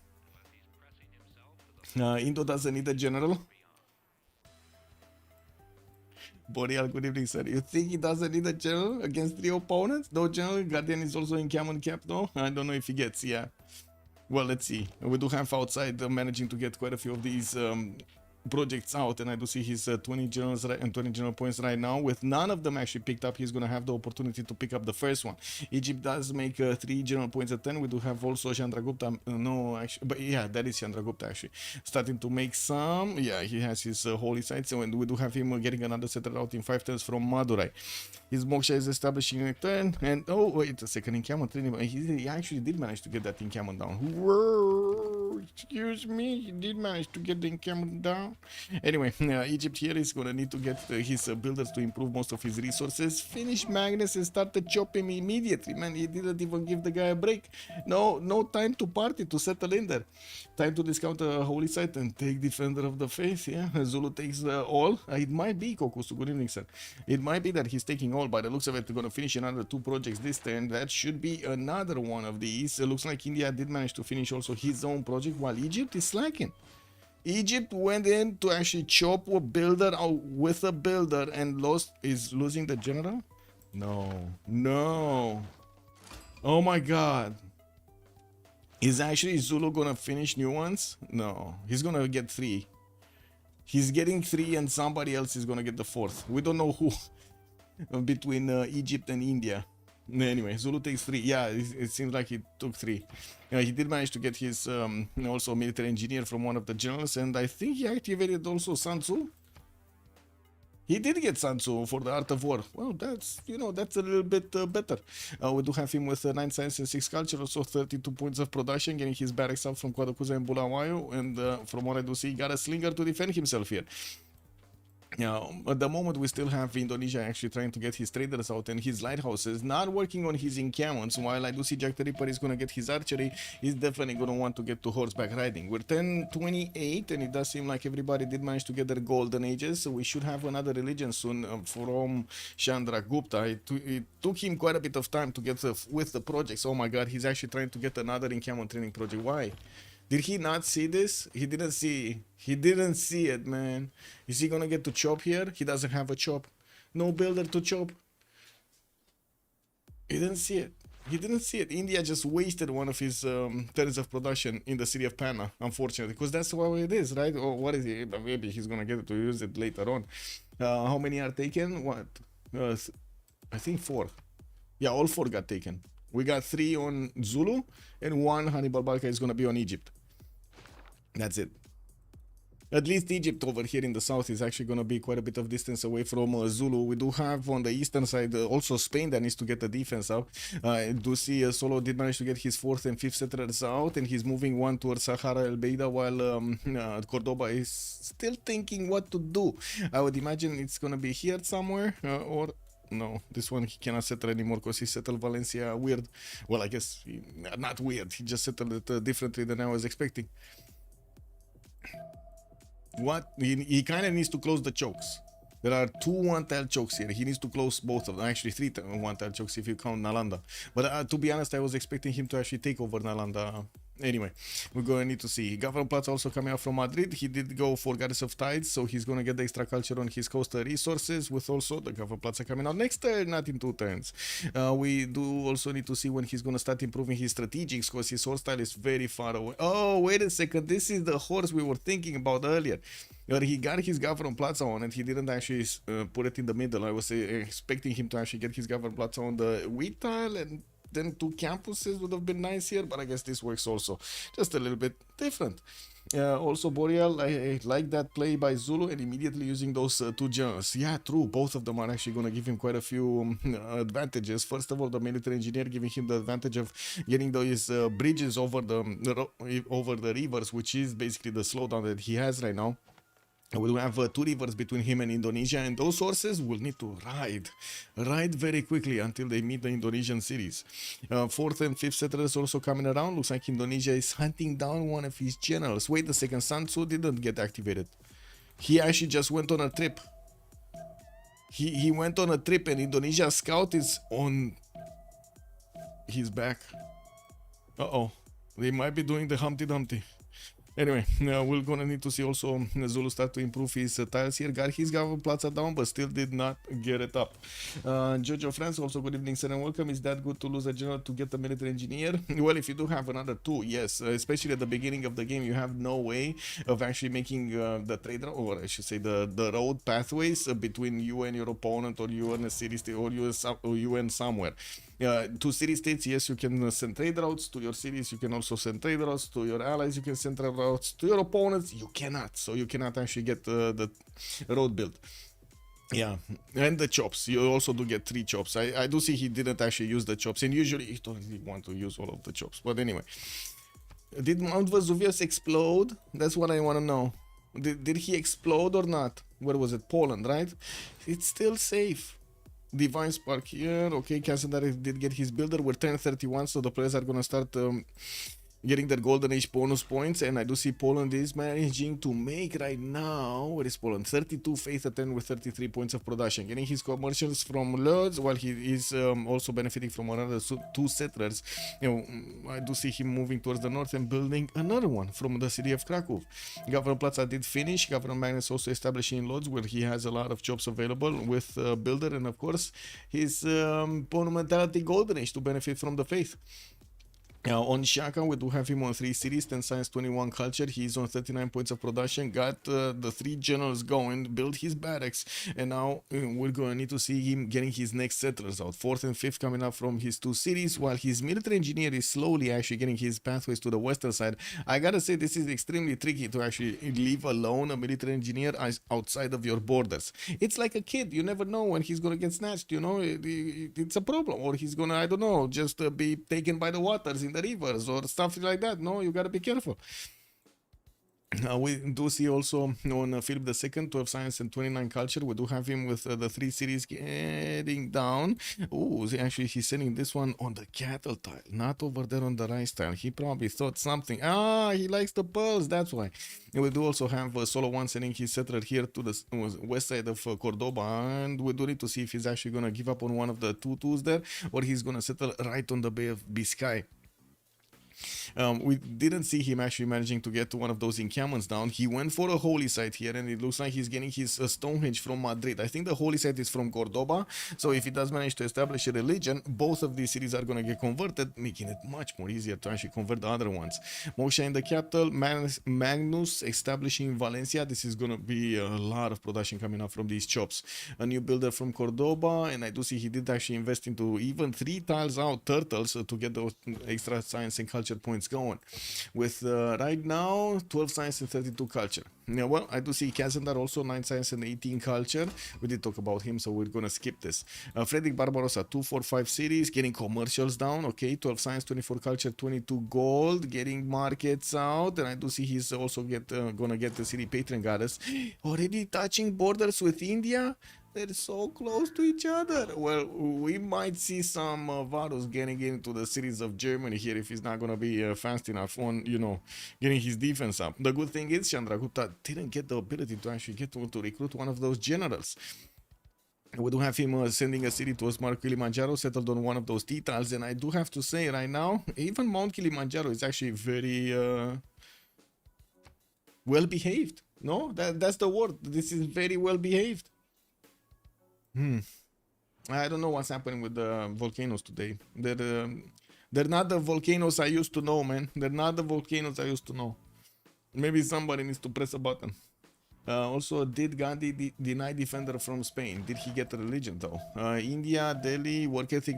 Indo doesn't need a general. Boreal, good evening, sir. You think he doesn't need a general against 3 opponents? No general. Guardian is also in Cameron Cap, no? I don't know if he gets, yeah. Well, let's see. We do have outside managing to get quite a few of these projects out, and I do see his 20 generals and 20 general points right now. With none of them actually picked up, he's going to have the opportunity to pick up the first one. Egypt does make 3 general points at 10. We do have also Chandragupta. No, actually, but yeah, that is Chandragupta actually starting to make some. Yeah, he has his holy sites, and we do have him getting another settler out in 5 turns from Madurai. His Moksha is establishing a turn, and oh wait a second, encampment training. He actually did manage to get that encampment down. Whoa, excuse me, he did manage to get the encampment down. Anyway, Egypt here is gonna need to get his builders to improve most of his resources. Finish Magnus and start to chop him immediately. Man, he didn't even give the guy a break. No time to party, to settle in there. Time to discount a holy site and take Defender of the Faith. Yeah, Zulu takes all. It might be Kokusu. Good evening, sir. It might be that he's taking all. By the looks of it, they're gonna finish another 2 projects this turn. That should be another one of these. It looks like India did manage to finish also his own project, while Egypt is slacking. Egypt went in to actually chop a builder out with a builder and is losing the general? No. Oh my God. Is actually Zulu gonna finish new ones? No. He's gonna get 3. He's getting 3 and somebody else is gonna get the 4th. We don't know who between Egypt and India. Anyway, Zulu takes 3. Yeah, it seems like he took 3. He did manage to get his also military engineer from one of the generals, and I think he activated also Sun Tzu. He did get Sun Tzu for the Art of War. Well, that's a little bit better. We do have him with 9 science and 6 culture, also 32 points of production, getting his barracks up from Quadakuza and Bulawayo, and from what I do see, he got a slinger to defend himself here. At the moment, we still have Indonesia actually trying to get his traders out and his lighthouses, not working on his encampments. While I do see Jack the Ripper is going to get his archery, he's definitely going to want to get to horseback riding. We're 1028, and it does seem like everybody did manage to get their golden ages. So we should have another religion soon from Chandra Gupta. It took him quite a bit of time to get with the projects. Oh my god, he's actually trying to get another encampment training project. Why? Did he not see this? He didn't see. He didn't see it, man. Is he gonna get to chop here? He doesn't have a chop. No builder to chop. He didn't see it. He didn't see it. India just wasted one of his turns of production in the city of Panna, unfortunately, because that's what it is, right? Or what is he? Maybe he's gonna get to use it later on. How many are taken? What? I think 4. Yeah, all 4 got taken. We got 3 on Zulu, and 1 Hannibal Barca is gonna be on Egypt. That's it. At least Egypt over here in the south is actually going to be quite a bit of distance away from Zulu. We do have on the eastern side also Spain that needs to get the defense out. I do see Solo did manage to get his 4th and 5th settlers out, and he's moving one towards Sahara El Beida, while Cordoba is still thinking what to do. I would imagine it's going to be here somewhere, or... No, this one he cannot settle anymore because he settled Valencia weird. Well, I guess not weird. He just settled it differently than I was expecting. What? He kind of needs to close the chokes. There are 2 one-tile chokes here. He needs to close both of them. Actually, 3 one-tile chokes if you count Nalanda. But to be honest, I was expecting him to actually take over Nalanda. Anyway, we're going to need to see. Gavron Platz also coming out from Madrid. He did go for Goddess of Tides, so he's going to get the extra culture on his coastal resources, with also the Gavron Platz coming out next turn, not in 2 turns. We do also need to see when he's going to start improving his strategics, because his horse style is very far away. Oh, wait a second. This is the horse we were thinking about earlier. But he got his Gavron Plaza on and he didn't actually put it in the middle. I was expecting him to actually get his Gavron Plaza on the wheat tile, and then 2 campuses would have been nice here, but I guess this works also just a little bit different. Also Boreal, I like that play by Zulu and immediately using those 2 generals. Yeah, true, both of them are actually going to give him quite a few advantages. First of all, the military engineer giving him the advantage of getting those bridges over the rivers, which is basically the slowdown that he has right now. We will have 2 rivers between him and Indonesia, and those horses will need to ride very quickly until they meet the Indonesian cities. 4th and 5th settlers also coming around. Looks like Indonesia is hunting down one of his generals. Wait a second, Sun Tzu didn't get activated. He actually just went on a trip. He went on a trip, and Indonesia's scout is on his back. Uh-oh. They might be doing the Humpty Dumpty. Anyway, we're gonna need to see also Zulu start to improve his tiles here. Got his Gavron Plaza down, but still did not get it up. Jojo France, also good evening, sir, and welcome. Is that good to lose a general to get the military engineer? Well, if you do have another 2, yes. Especially at the beginning of the game, you have no way of actually making the trade, or I should say the road pathways between you and your opponent, or you and a city state, or you and somewhere. To city states, yes, you can send trade routes to your cities. You can also send trade routes to your allies. You can send trade routes to your opponents. You cannot. So you cannot actually get the road built. Yeah, and the chops. You also do get 3 chops. I do see he didn't actually use the chops, and usually he don't really want to use all of the chops. But anyway, did Mount Vesuvius explode? That's what I want to know. Did he explode or not? Where was it? Poland, right? It's still safe. Divine Spark here. Okay, Casadar did get his builder. We're 1031, so the players are gonna start getting their golden age bonus points, and I do see Poland is managing to make right now, where is Poland? 32 faith at 10 with 33 points of production, getting his commercials from Lodz, while he is also benefiting from another 2 settlers. I do see him moving towards the north and building another one from the city of Krakow. Gavron Plaza did finish. Gavron Magnus also establishing in Lodz, where he has a lot of jobs available with builder, and of course his monumentality golden age to benefit from the faith. On Shaka, we do have him on 3 cities, 10 science, 21 culture. He's on 39 points of production, got the 3 generals going, built his barracks, and now we're going to need to see him getting his next settlers out. 4th and 5th coming up from his 2 cities, while his military engineer is slowly actually getting his pathways to the western side. I gotta say, this is extremely tricky to actually leave alone a military engineer outside of your borders. It's like a kid. You never know when he's going to get snatched, you know. It's a problem, or he's going to, I don't know, just be taken by the waters in the rivers or stuff like that. No, you gotta be careful. We do see also on Philip II, 12 science and 29 culture. We do have him with the 3 series getting down. Oh, actually, he's sending this one on the cattle tile, not over there on the rice tile. He probably thought something. Ah, he likes the pearls, that's why. And we do also have Solo 1 sending his settler here to the west side of Cordoba. And we do need to see if he's actually going to give up on one of the 2-2s there, or he's going to settle right on the Bay of Biscay. We didn't see him actually managing to get to one of those encampments down. He went for a holy site here, and it looks like he's getting his Stonehenge from Madrid. I think the holy site is from Cordoba, so if he does manage to establish a religion, both of these cities are going to get converted, making it much more easier to actually convert the other ones. Moshe in the capital, Magnus establishing Valencia. This is going to be a lot of production coming up from these chops. A new builder from Cordoba, and I do see he did actually invest into even 3 tiles out turtles to get those extra science and culture points going. With right now 12 science and 32 culture. Yeah, well, I do see Kazandar also 9 science and 18 culture. We did talk about him, so we're gonna skip this. Frederick Barbarossa 245 series, getting commercials down. Okay, 12 science, 24 culture, 22 gold, getting markets out. And I do see he's also gonna get the city patron goddess. Already touching borders with India. They're so close to each other. Well, we might see some Varus getting into the cities of Germany here if he's not going to be fast enough on, you know, getting his defense up. The good thing is Chandragupta didn't get the ability to actually get to recruit one of those generals. We do have him sending a city towards Mount Kilimanjaro, settled on one of those T-tiles. And I do have to say right now, even Mount Kilimanjaro is actually very well behaved. No, that's the word. This is very well behaved. I don't know what's happening with the volcanoes today. They're not the volcanoes I used to know, man. They're not the volcanoes I used to know. Maybe somebody needs to press a button. Also, did Gandhi deny defender from Spain? Did he get a religion though? India, Delhi, work ethic,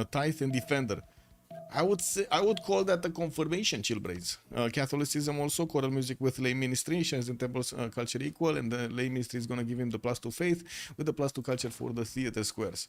tithe and defender. I would call that a confirmation, Chillbraids. Catholicism also, choral music with lay ministrations and temples culture equal, and the lay ministry is going to give him the +2 faith with the +2 culture for the theater squares.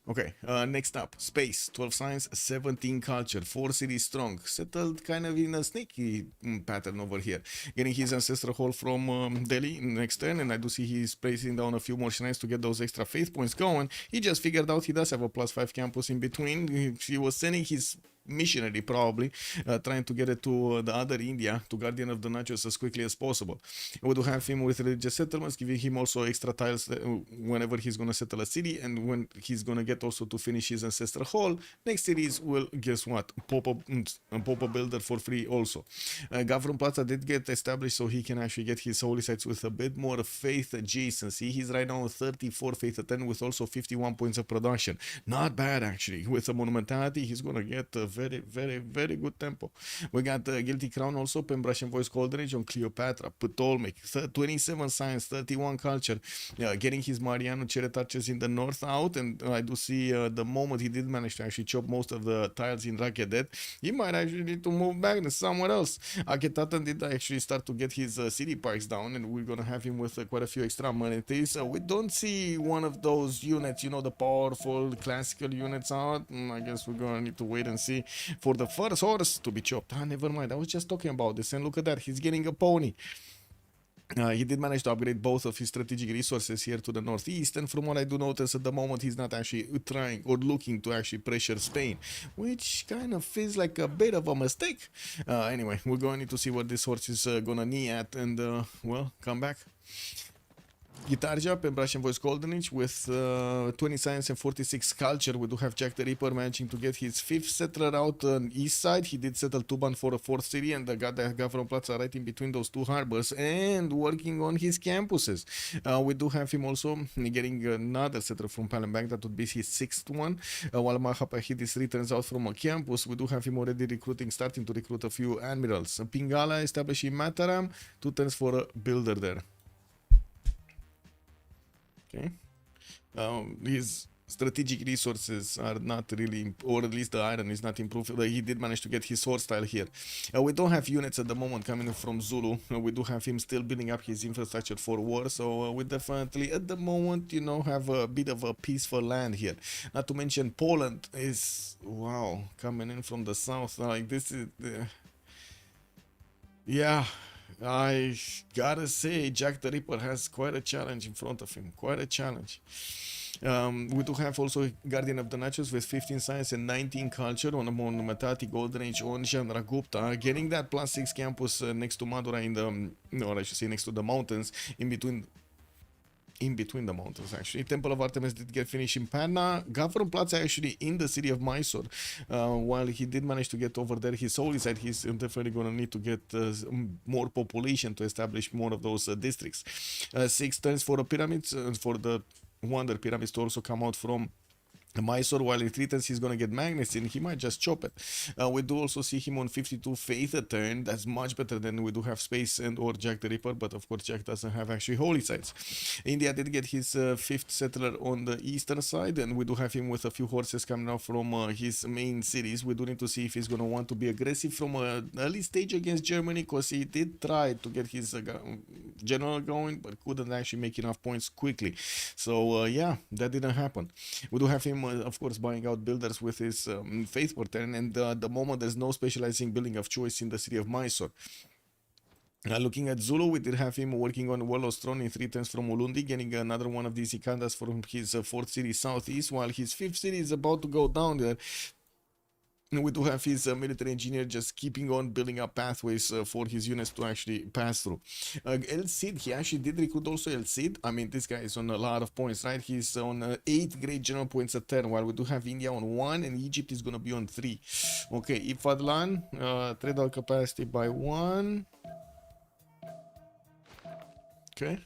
Okay, next up, space, 12 science, 17 culture, 4 cities strong, settled kind of in a sneaky pattern over here, getting his ancestral hall from Delhi next turn, and I do see he's placing down a few more shrines to get those extra faith points going. He just figured out he does have a +5 campus in between. He was sending his missionary probably trying to get it to the other India, to Guardian of the Nachos, as quickly as possible. We do have him with religious settlements, giving him also extra tiles whenever he's going to settle a city, and when he's going to get also to finish his ancestral hall. Next cities will, guess what, pop a builder for free also. Gavron Plaza did get established, so he can actually get his holy sites with a bit more faith adjacency. He's right now 34 faith at 10 with also 51 points of production. Not bad actually. With a monumentality, he's going to get very good tempo. We got Guilty Crown also, Pembrashe and Voice Golden Age on Cleopatra, Ptolemy, 27 science, 31 culture, getting his Mariano Cheret archers in the north out, and I do see the moment he did manage to actually chop most of the tiles in Rakedet, he might actually need to move back to somewhere else. Aketatan did actually start to get his city parks down, and we're gonna have him with quite a few extra amenities. We don't see one of those units, you know, the powerful classical units out. I guess we're gonna need to wait and see for the first horse to be chopped. Never mind, I was just talking about this, and look at that, he's getting a pony. He did manage to upgrade both of his strategic resources here to the northeast, and from what I do notice at the moment, he's not actually trying or looking to actually pressure Spain, which kind of feels like a bit of a mistake. Anyway, we're going to need to see what this horse is gonna knee at, and well, come back. Guitarja, Pembrashe and Voice Golden Age with 20 science and 46 culture. We do have Jack the Ripper managing to get his 5th settler out on east side. He did settle Tuban for a 4th city, and got the Gavron Plaza right in between those two harbors and working on his campuses. We do have him also getting another settler from Palembang. That would be his 6th one. While Mahapahidis returns out from a campus, we do have him already starting to recruit a few admirals. Pingala establishing Mataram, 2 turns for a builder there. Okay, his strategic resources are not really, or at least the iron is not improved. He did manage to get his sword style here. We don't have units at the moment coming from Zulu. We do have him still building up his infrastructure for war, so we definitely at the moment, you know, have a bit of a peaceful land here. Not to mention Poland is, wow, coming in from the south. Like this is Yeah, I gotta say, Jack the Ripper has quite a challenge in front of him. Quite a challenge. We do have also Guardian of the Naturals with 15 science and 19 culture on a Monumentati Golden Age on Chandragupta, getting that +6 campus next to Madura in the, no, I should say next to the mountains, in between the mountains actually. Temple of Artemis did get finished in Panna. Gavron actually in the city of Mysore. While he did manage to get over there his holy site, he's definitely going to need to get more population to establish more of those districts. 6 turns for the pyramids, for the Wonder pyramids to also come out from Mysore, while in 3 turns he's gonna get magnets in, he might just chop it. We do also see him on 52 faith a turn. That's much better than we do have space and or Jack the Ripper, but of course Jack doesn't have actually holy sites. India did get his 5th settler on the eastern side, and we do have him with a few horses coming out from his main cities. We do need to see if he's gonna want to be aggressive from an early stage against Germany, because he did try to get his general going, but couldn't actually make enough points quickly. So yeah, that didn't happen. We do have him of course buying out builders with his faith per turn, and at the moment there's no specializing building of choice in the city of Mysore. Looking at Zulu, we did have him working on Warlord's throne in 3 turns from Ulundi, getting another one of these Ikandas from his 4th city southeast, while his 5th city is about to go down there. We do have his military engineer just keeping on building up pathways for his units to actually pass through. El Cid, he actually did recruit also El Cid. I mean, this guy is on a lot of points, right? He's on 8 great general points a turn, while we do have India on 1 and Egypt is going to be on 3. Okay, Ifadlan, trade capacity by 1. Okay.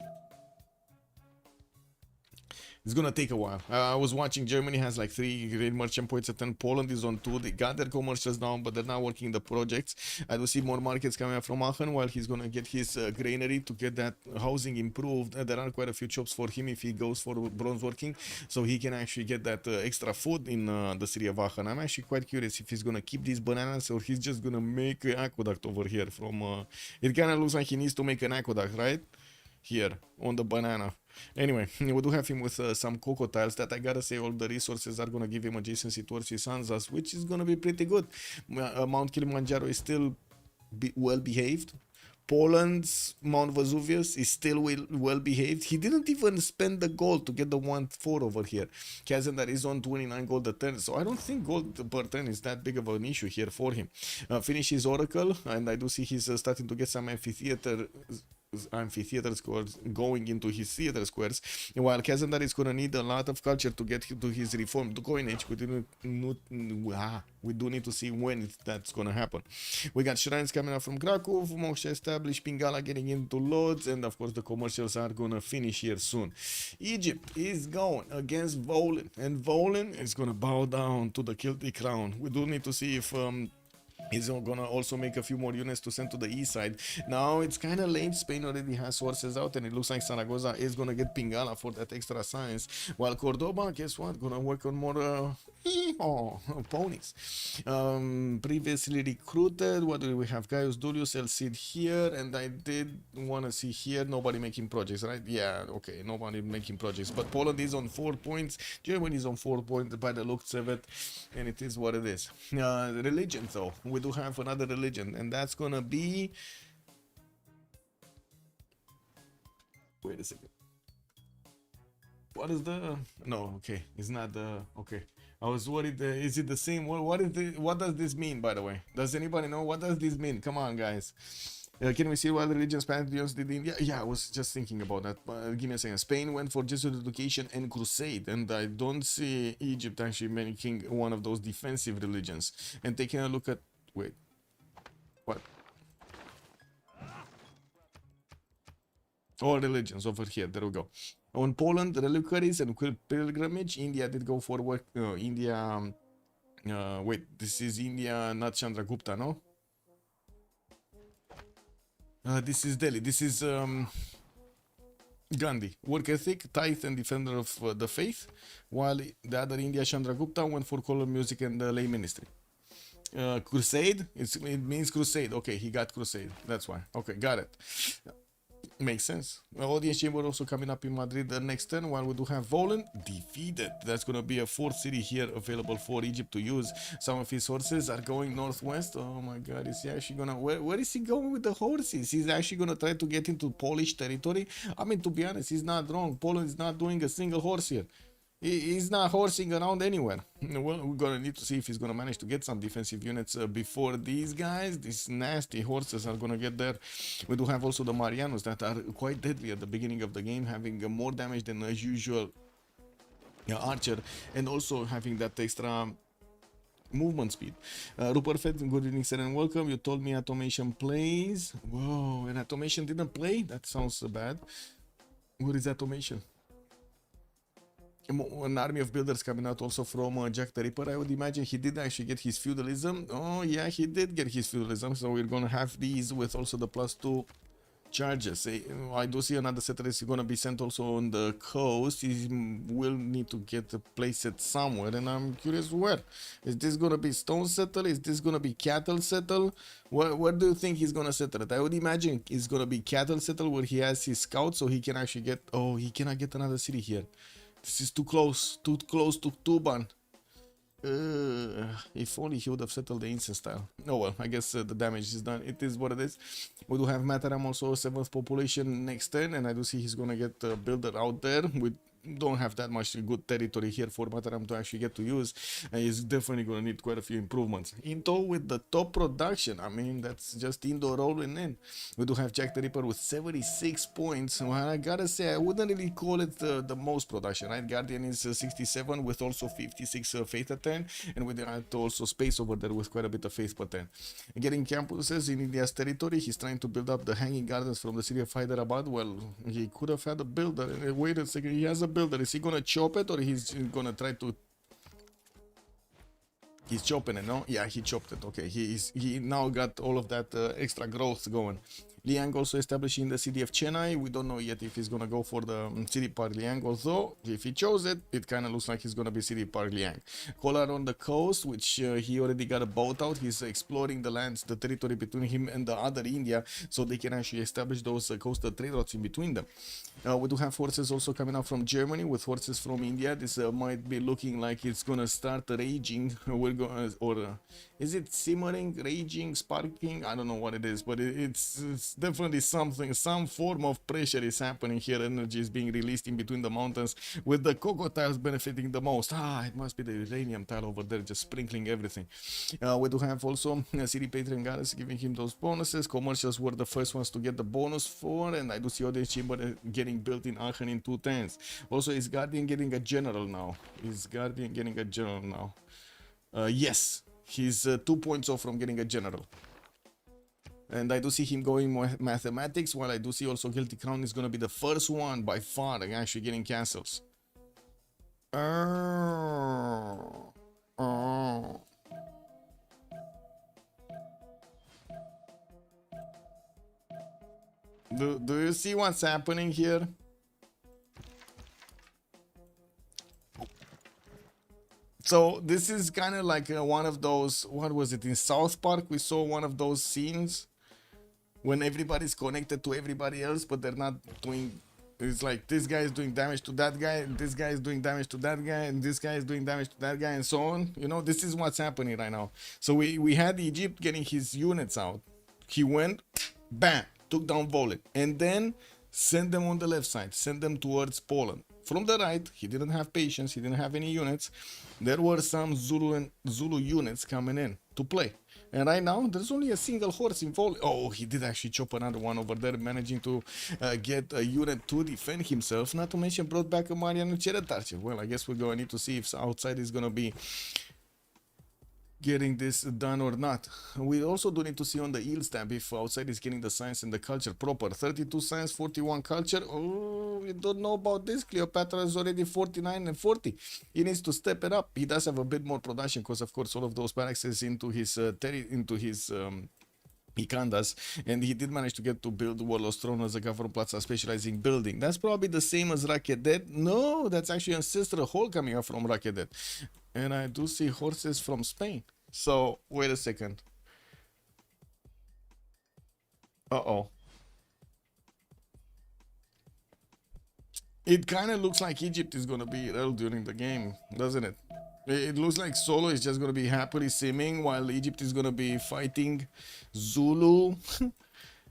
It's gonna take a while. I was watching, Germany has like 3 great merchant points at 10. Poland is on 2. They got their commercials down, but they're not working the projects. I do see more markets coming up from Aachen, while he's gonna get his granary to get that housing improved. There are quite a few jobs for him if he goes for bronze working, so he can actually get that extra food in the city of Aachen. I'm actually quite curious if he's gonna keep these bananas or he's just gonna make an aqueduct over here from... It kind of looks like he needs to make an aqueduct, right? Here on the banana. Anyway, we do have him with some cocoa tiles that I gotta say all the resources are gonna give him adjacency towards his Hanzas, which is gonna be pretty good. Mount Kilimanjaro is still well behaved. Poland's Mount Vesuvius is still well behaved. He didn't even spend the gold to get the 1-4 over here. Kazandar is on 29 gold a turn, so I don't think gold per turn is that big of an issue here for him. Finish his Oracle, and I do see he's starting to get some amphitheater squares going into his theater squares, while Kazandar is gonna need a lot of culture to get to his reformed coinage. We do need to see when that's gonna happen. We got shrines coming out from Krakow, Moksha established, Pingala getting into Lodz, and of course the commercials are gonna finish here soon. Egypt is going against Volin, and Volin is gonna bow down to the Celtic crown. We do need to see if he's gonna also make a few more units to send to the east side. Now it's kind of late. Spain already has sources out, and it looks like Zaragoza is gonna get Pingala for that extra science, while Cordoba, guess what, gonna work on more ponies. Previously recruited, what do we have? Gaius Julius, El Cid here, and I did want to see here nobody making projects, right? Yeah, okay, nobody making projects, but Poland is on 4 points, Germany is on 4 points by the looks of it, and it is what it is. Religion though, we do have another religion, and that's gonna be, wait a second, what is the, no, okay, it's not the, okay, I was worried, is it the same? What does this mean, by the way? Does anybody know what does this mean? Come on, guys. Can we see what religions pantheons did India? Yeah, I was just thinking about that. Give me a second. Spain went for Jesuit education and crusade, and I don't see Egypt actually making one of those defensive religions. And taking a look at, wait, what? All religions over here. There we go. On Poland, reliquaries and pilgrimage, India did go for work. Wait, this is India, not Chandragupta, no? This is Delhi. This is Gandhi. Work ethic, tithe, and defender of the faith, while the other India, Chandragupta, went for color music and lay ministry. Crusade, it means crusade. Okay, he got crusade. That's why. Okay, got it. Makes sense. Audience chamber also coming up in Madrid the next turn, while we do have Volan defeated. That's going to be a fourth city here available for Egypt to use. Some of his horses are going northwest. Oh my god, is he actually gonna, where is he going with the horses? He's actually gonna try to get into Polish territory. I mean, to be honest, he's not wrong. Poland is not doing a single horse here. He's not horsing around anywhere. Well, we're gonna need to see if he's gonna manage to get some defensive units before these guys. These nasty horses are gonna get there. We do have also the Marianos that are quite deadly at the beginning of the game, having more damage than a usual archer, and also having that extra movement speed. Rupert Fed, good evening, sir, and welcome. You told me automation plays. Whoa, and automation didn't play? That sounds bad. What is automation? An army of builders coming out also from Jack the Ripper. I would imagine he did actually get his feudalism. Oh yeah, he did get his feudalism. So we're gonna have these with also the +2 charges. I do see another settler is gonna be sent also on the coast. He will need to get a place set somewhere, and I'm curious where. Is this gonna be stone settle? Is this gonna be cattle settle? Where do you think he's gonna settle it? I would imagine it's gonna be cattle settle where he has his scouts, so he can actually get. Oh, he cannot get another city here. This is too close to Tuban. If only he would have settled the instant style. Oh well, I guess the damage is done. It is what it is. We do have Mataram also 7th population next turn, and I do see he's gonna get a builder out there. We don't have that much good territory here for Mataram to actually get to use, and he's definitely gonna need quite a few improvements. Indo with the top production. I mean, that's just Indo rolling in. We do have Jack the Ripper with 76 points. Well, I gotta say, I wouldn't really call it the most production, right? Guardian is 67 with also 56 faith per turn, and with that also space over there with quite a bit of faith per turn. Getting campuses in India's territory, he's trying to build up the hanging gardens from the city of Hyderabad. Well, he could have had a builder. Wait a second, he has a builder. Is he gonna chop it, or he's gonna try to? He's chopping it, no? Yeah, he chopped it. Okay, he now got all of that extra growth going. Liang also establishing the city of Chennai. We don't know yet if he's gonna go for the city park Liang, although if he chose it, it kind of looks like he's gonna be city park Liang. Kolar on the coast, which he already got a boat out. He's exploring the lands, the territory between him and the other India, so they can actually establish those coastal trade routes in between them. We do have forces also coming out from Germany with forces from India. This might be looking like it's gonna start raging. We're going is it simmering, raging, sparking? I don't know what it is, but it's definitely something. Some form of pressure is happening here. Energy is being released in between the mountains, with the cocoa tiles benefiting the most. It must be the uranium tile over there, just sprinkling everything. We do have also City Patron Goddess giving him those bonuses. Commercials were the first ones to get the bonus for, and I do see Audience Chamber getting built in Aachen in 2 turns. Also, is Guardian getting a general now? Yes. He's 2 points off from getting a general. And I do see him going more mathematics, while I do see also Guilty Crown is going to be the first one by far actually getting castles. Do you see what's happening here? So this is kind of like one of those, what was it, in South Park we saw one of those scenes when everybody's connected to everybody else, but they're not doing, it's like this guy is doing damage to that guy, and this guy is doing damage to that guy, and this guy is doing damage to that guy, and so on. You know, this is what's happening right now. So we had Egypt getting his units out. He went, bam, took down Volet, and then sent them on the left side, sent them towards Poland. From the right, he didn't have patience, he didn't have any units. There were some Zulu units coming in to play. And right now, there's only a single horse involved. Oh, he did actually chop another one over there, managing to get a unit to defend himself. Not to mention, brought back a Mariano Ceretarce. Well, I guess we're going to need to see if outside is going to be getting this done or not. We also do need to see on the yield tab if outside is getting the science and the culture proper. 32 science, 41 culture. Oh, we don't know about this. Cleopatra is already 49 and 40. He needs to step it up. He does have a bit more production because, of course, all of those barracks is into his Ikandas, and he did manage to get to build Warlord's Throne as a government plaza specializing building. That's probably the same as Rakedet. No, that's actually Ancestral Hall coming up from Rakedet. And I do see horses from Spain. So, wait a second. It kind of looks like Egypt is gonna be ill during the game, doesn't it? It looks like Solo is just gonna be happily simming while Egypt is gonna be fighting Zulu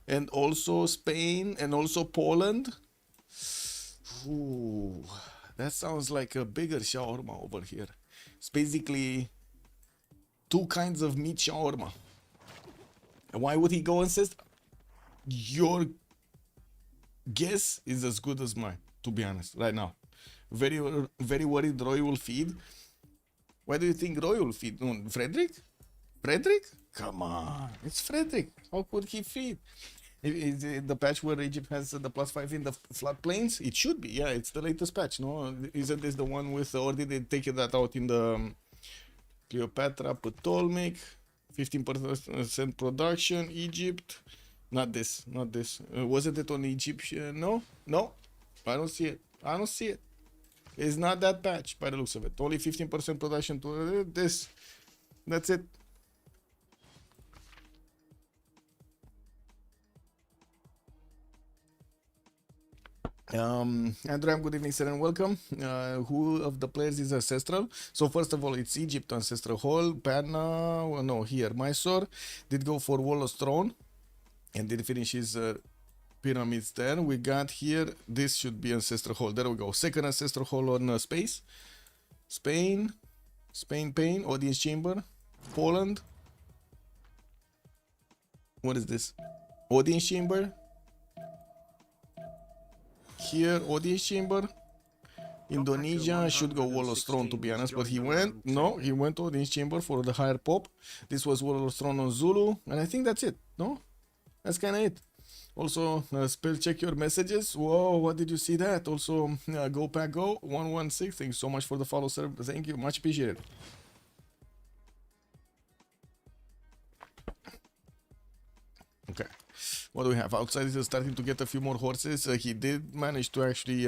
and also Spain and also Poland. Ooh, that sounds like a bigger shawarma over here. It's basically two kinds of meat shawarma. And why would he go ancestor? Your guess is as good as mine, to be honest, right now. Very worried Roy will feed. Why do you think Roy will feed? Frederick? Frederick? Come on, it's Frederick. How could he feed? Is it the patch where Egypt has the +5 in the floodplains? It should be, yeah, it's the latest patch, no? Isn't this the one with, or did they take that out in the Cleopatra, Ptolemaic, 15% production, Egypt? Not this, not this. Wasn't it on Egyptian? No, no, I don't see it. I don't see it. It's not that patch by the looks of it. Only 15% production to this. That's it. Andrew, good evening, sir, and welcome. Who of the players is ancestral? So first of all, it's Egypt ancestral hall. Panna, well, no, here Mysore did go for Wallow's throne and did finish his pyramids there. We got here, this should be ancestral hall. There we go. Second ancestral hall on space. Spain, Pain, audience chamber, Poland. What is this? Audience chamber. Here, audience chamber. Indonesia should go Wallow's throne, to be honest, but he went, no, he went audience chamber for the higher pop. This was Wallow's throne on Zulu, and I think that's it, no? That's kind of it. Also, spell check your messages. Whoa, what did you see that? Also, go pack go 116. Thank you so much for the follow, sir. Thank you, much appreciated. Okay, what do we have? Outside is starting to get a few more horses. He did manage to actually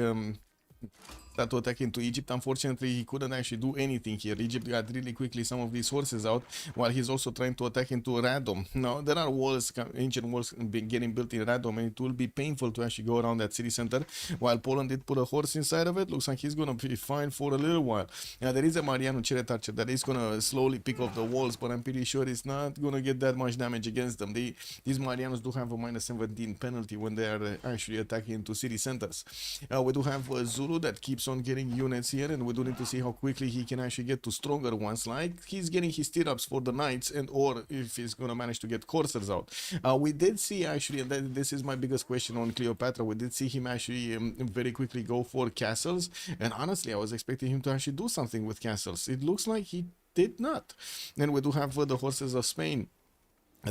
start to attack into Egypt. Unfortunately, he couldn't actually do anything here. Egypt got really quickly some of these horses out, while he's also trying to attack into Radom. Now, there are walls, ancient walls getting built in Radom, and it will be painful to actually go around that city center. While Poland did put a horse inside of it, looks like he's gonna be fine for a little while. Now, there is a Mariano Chariot Archer that is gonna slowly pick off the walls, but I'm pretty sure it's not gonna get that much damage against them. These Marianos do have a -17 penalty when they are actually attacking into city centers. We do have Zulu that keeps on getting units here, and we do need to see how quickly he can actually get to stronger ones, like he's getting his stirrups for the knights, and or if he's gonna manage to get coursers out. We did see actually, and this is my biggest question on Cleopatra, we did see him actually very quickly go for castles, and honestly I was expecting him to actually do something with castles. It looks like he did not. And we do have the horses of Spain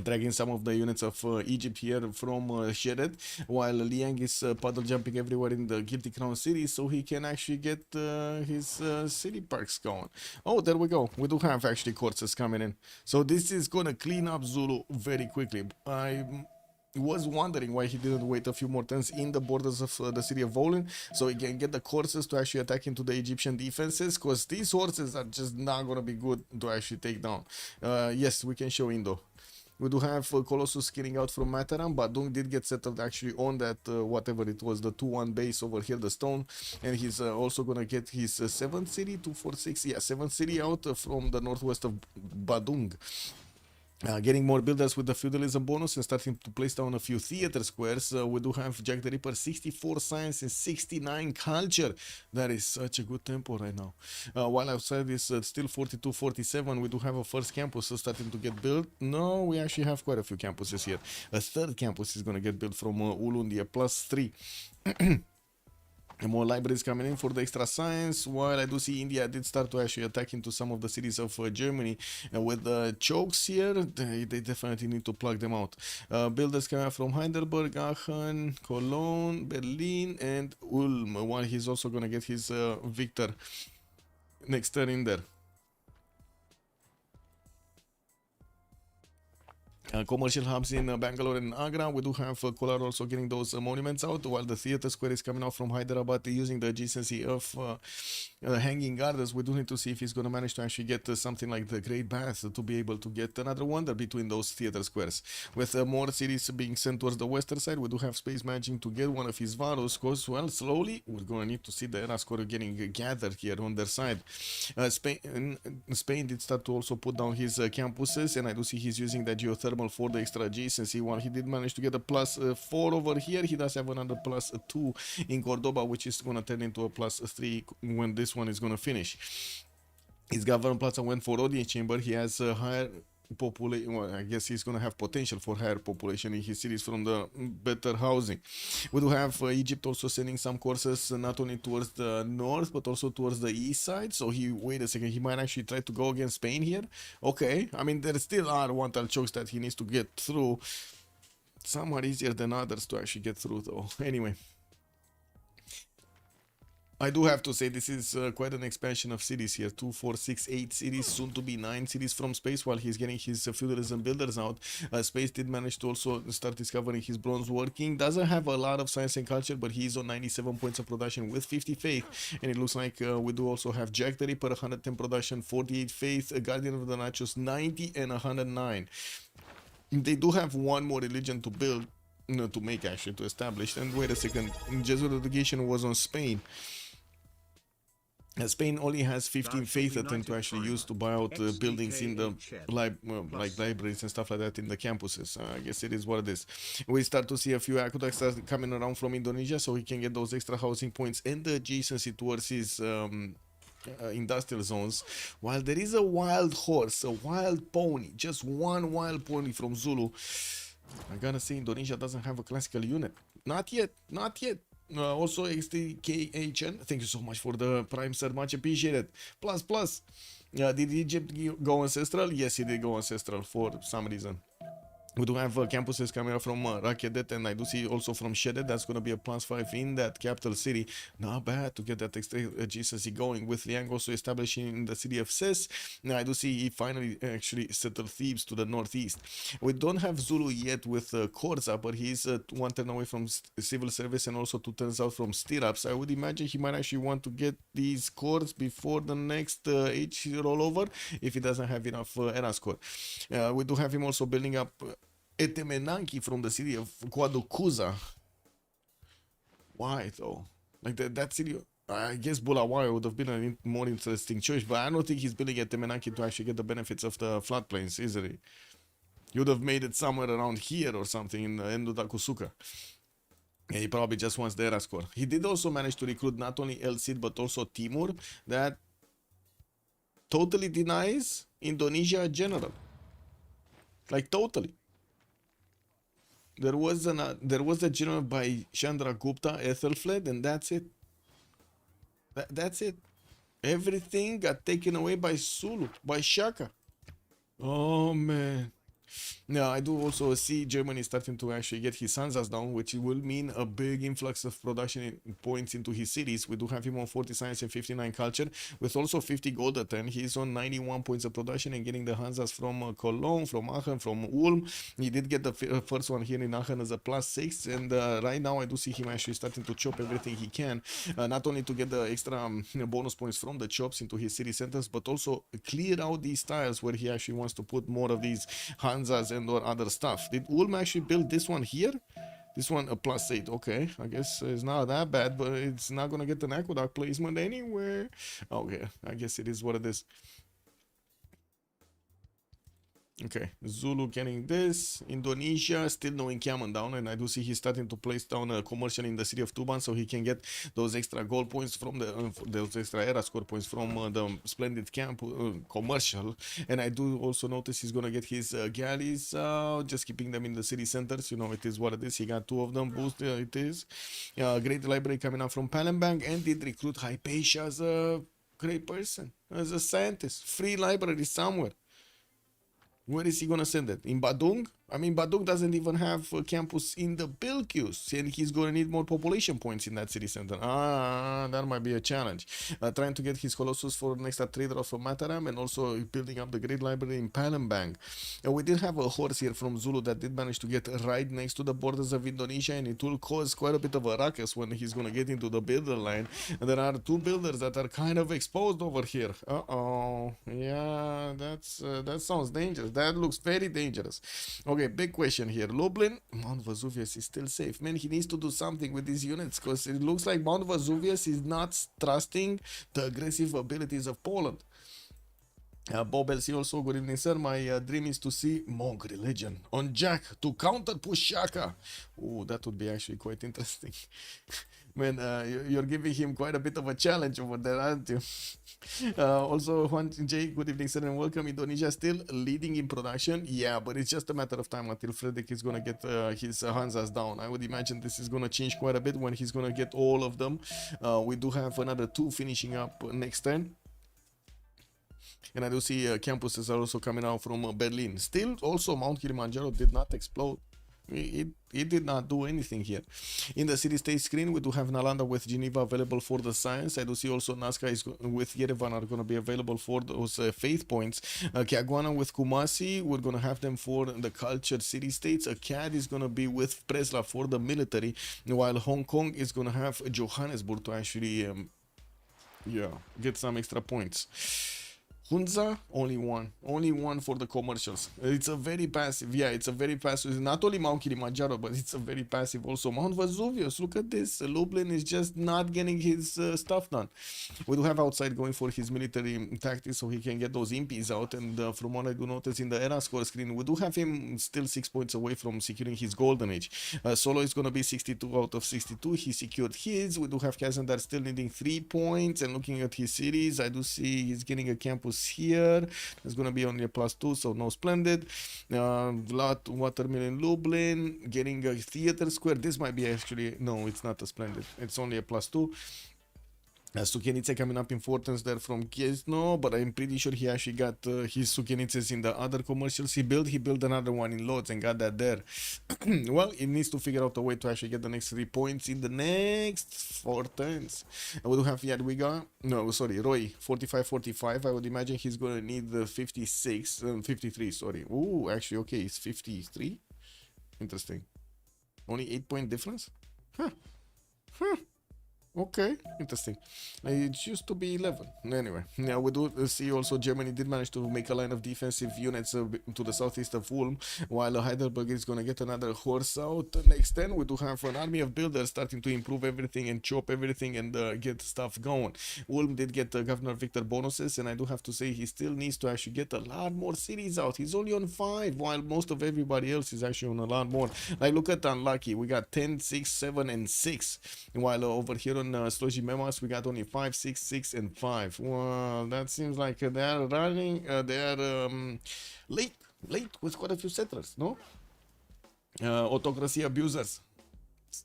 dragging some of the units of Egypt here from Sheret, while Liang is puddle jumping everywhere in the Guilty Crown city, so he can actually get his city parks going. Oh, there we go. We do have actually courses coming in, so this is gonna clean up Zulu very quickly. I was wondering why he didn't wait a few more turns in the borders of the city of Volin, so he can get the courses to actually attack into the Egyptian defenses, because these horses are just not gonna be good to actually take down. Yes, we can show Indo. We do have Colossus killing out from Mataram. Badung did get settled actually on that, whatever it was, the 2-1 base over here, the stone. And he's also going to get his 7th city, 246, yeah, 7th city out from the northwest of Badung. Getting more builders with the feudalism bonus and starting to place down a few theater squares. We do have Jack the Ripper, 64 science and 69 culture. That is such a good tempo right now. While outside is still 42-47, we do have a first campus starting to get built. No, we actually have quite a few campuses here. A third campus is going to get built from Ulundi, a +3. And more libraries coming in for the extra science, while I do see India did start to actually attack into some of the cities of Germany. And with the chokes here, they definitely need to plug them out. Builders coming from Heidelberg, Aachen, Cologne, Berlin, and Ulm, while he's also going to get his Victor next turn in there. Commercial hubs in Bangalore and Agra. We do have Kolar also getting those monuments out, while the theater square is coming out from Hyderabad using the adjacency of Hanging Gardens, we do need to see if he's going to manage to actually get something like the Great Bath to be able to get another wonder between those theater squares. With more cities being sent towards the western side, we do have space managing to get one of his Varos, because, well, slowly, we're going to need to see the Era score getting gathered here on their side. Spain did start to also put down his campuses, and I do see he's using that geothermal for the extra adjacency. While he did manage to get a +4 over here, he does have another +2 in Cordoba, which is going to turn into a +3 when this one is going to finish. His government plaza went for audience chamber. He has a higher population. Well, I guess he's going to have potential for higher population in his cities from the better housing. We do have Egypt also sending some courses not only towards the north but also towards the east side. So wait a second, he might actually try to go against Spain here. Okay, I mean, there still are one-tile chokes that he needs to get through. Some are easier than others to actually get through though. Anyway, I do have to say this is quite an expansion of cities here. 2, 4, 6, 8 cities, soon to be 9 cities from space while he's getting his feudalism builders out. Space did manage to also start discovering his bronze working. Doesn't have a lot of science and culture, but he's on 97 points of production with 50 faith. And it looks like we do also have Jack the Ripper, 110 production, 48 faith, Guardian of the Nachos, 90 and 109. They do have one more religion to build, to make actually, to establish. And wait a second, Jesuit education was on Spain. Spain only has 15 faith attempt to actually use to buy out buildings in the like libraries and stuff like that in the campuses. I guess it is what it is. We start to see a few aqueducts coming around from Indonesia, so he can get those extra housing points and the adjacency towards his industrial zones. While there is a wild horse, a wild pony, just one wild pony from Zulu, I gotta say Indonesia doesn't have a classical unit. Not yet, not yet. Also XTKHN, thank you so much for the prime sir, much appreciated. Plus, did Egypt go ancestral? Yes, he did go ancestral for some reason. We do have campuses coming up from Rakedet, and I do see also from Shedet. That's going to be a +5 in that capital city. Not bad to get that extra adjacency going. With Liang also establishing in the city of Ses. Now I do see he finally actually settled Thebes to the northeast. We don't have Zulu yet with Korza, but he's 1 turn away from civil service and also 2 turns out from stirrups. I would imagine he might actually want to get these cores before the next age rollover if he doesn't have enough era score. We do have him also building up Etemenanki from the city of Guaducuza. Why though? Like that city, I guess Bulawayo would have been a more interesting choice, but I don't think he's building Etemenanki to actually get the benefits of the floodplains, is it? You would have made it somewhere around here or something in Endodakusuka. And he probably just wants the era score. He did also manage to recruit not only El Cid but also Timur, that totally denies Indonesia a general. Like totally. There was a general by Chandragupta, Ethelfled, and that's it. That's it. Everything got taken away by Sulu, by Shaka. Oh man. Now I do also see Germany starting to actually get his Hanzas down, which will mean a big influx of production points into his cities. We do have him on 40 science and 59 culture, with also 50 gold a turn. He's on 91 points of production and getting the Hanzas from Cologne, from Aachen, from Ulm. He did get the first one here in Aachen as a +6, and right now I do see him actually starting to chop everything he can, not only to get the extra bonus points from the chops into his city centers, but also clear out these tiles where he actually wants to put more of these Hanzas and or other stuff. Did Ulm actually build this one here? This one a +8. Okay, I guess it's not that bad, but it's not gonna get an aqueduct placement anywhere. Okay, I guess it is what it is. Okay, Zulu getting this. Indonesia still no encampment down, and I do see he's starting to place down a commercial in the city of Tuban, so he can get those extra gold points from those extra era score points from the splendid camp commercial. And I do also notice he's gonna get his galleys, just keeping them in the city centers. You know, it is what it is. He got 2 of them. Boost, it is. Great library coming up from Palembang, and did recruit Hypatia as a great person, as a scientist. Free library somewhere. Where is he gonna send it? In Badung? I mean, Baduk doesn't even have a campus in the build queues, and he's going to need more population points in that city center. That might be a challenge. Trying to get his Colossus for an extra trader of Mataram, and also building up the grid library in Palembang. We did have a horse here from Zulu that did manage to get right next to the borders of Indonesia, and it will cause quite a bit of a ruckus when he's going to get into the builder line. And there are two builders that are kind of exposed over here. Yeah, that sounds dangerous. That looks very dangerous. Okay, big question here. Lublin, Mount Vesuvius is still safe. Man, he needs to do something with these units, because it looks like Mount Vesuvius is not trusting the aggressive abilities of Poland. Bob LC also, good evening, sir. My dream is to see Monk Religion on Jack to counter push Shaka. Oh, that would be actually quite interesting. Man, you're giving him quite a bit of a challenge over there, aren't you? Also, Juan J, good evening, sir, and welcome. Indonesia still leading in production. Yeah, but it's just a matter of time until Frederick is going to get his Hansas down. I would imagine this is going to change quite a bit when he's going to get all of them. We do have another 2 finishing up next turn. And I do see campuses are also coming out from Berlin. Still, also Mount Kilimanjaro did not explode. It did not do anything here. In the city-state screen, we do have Nalanda with Geneva available for the science. I do see also Nazca is with Yerevan are going to be available for those faith points. Kiaguana with Kumasi, we're going to have them for the cultured city-states. CAD is going to be with Preslav for the military, while Hong Kong is going to have Johannesburg to actually get some extra points. Hunza, only one for the commercials. It's a very passive, it's a very passive, not only Mount Kilimanjaro, but it's a very passive also. Mount Vesuvius, look at this, Lublin is just not getting his stuff done. We do have outside going for his military tactics so he can get those impies out, and from what I do notice in the era score screen, we do have him still 6 points away from securing his golden age. Solo is going to be 62 out of 62, he secured his. We do have Kazandar still needing 3 points, and looking at his series, I do see he's getting a campus here. It's gonna be only a +2, so no splendid. Vlad Watermelon Lublin getting a theater square. This might be actually, no, it's not a splendid, it's only a +2. Sukienice coming up importance there from Kiesno, but I'm pretty sure he actually got his Sukienices in the other commercials he built another one in Lodz and got that there. Well, it needs to figure out a way to actually get the next 3 points in the next 4 turns. We do have Jadwiga, no, sorry, Roy, 45-45. I would imagine he's going to need the 53, sorry. Ooh, actually, okay, it's 53. Interesting. Only 8-point difference? Huh. Okay, interesting. It used to be 11. Anyway, now we do see also Germany did manage to make a line of defensive units to the southeast of Ulm, while Heidelberg is going to get another horse out. Next then, we do have an army of builders starting to improve everything and chop everything and get stuff going. Ulm did get Governor Victor bonuses, and I do have to say he still needs to actually get a lot more cities out. He's only on 5, while most of everybody else is actually on a lot more. Like, look at Unlucky. We got 10, 6, 7, and 6, while over here on Slojnii Memas, we got only 5, 6, 6, and 5. Well, that seems like they are running, they are late with quite a few settlers, no? Autocracy abusers.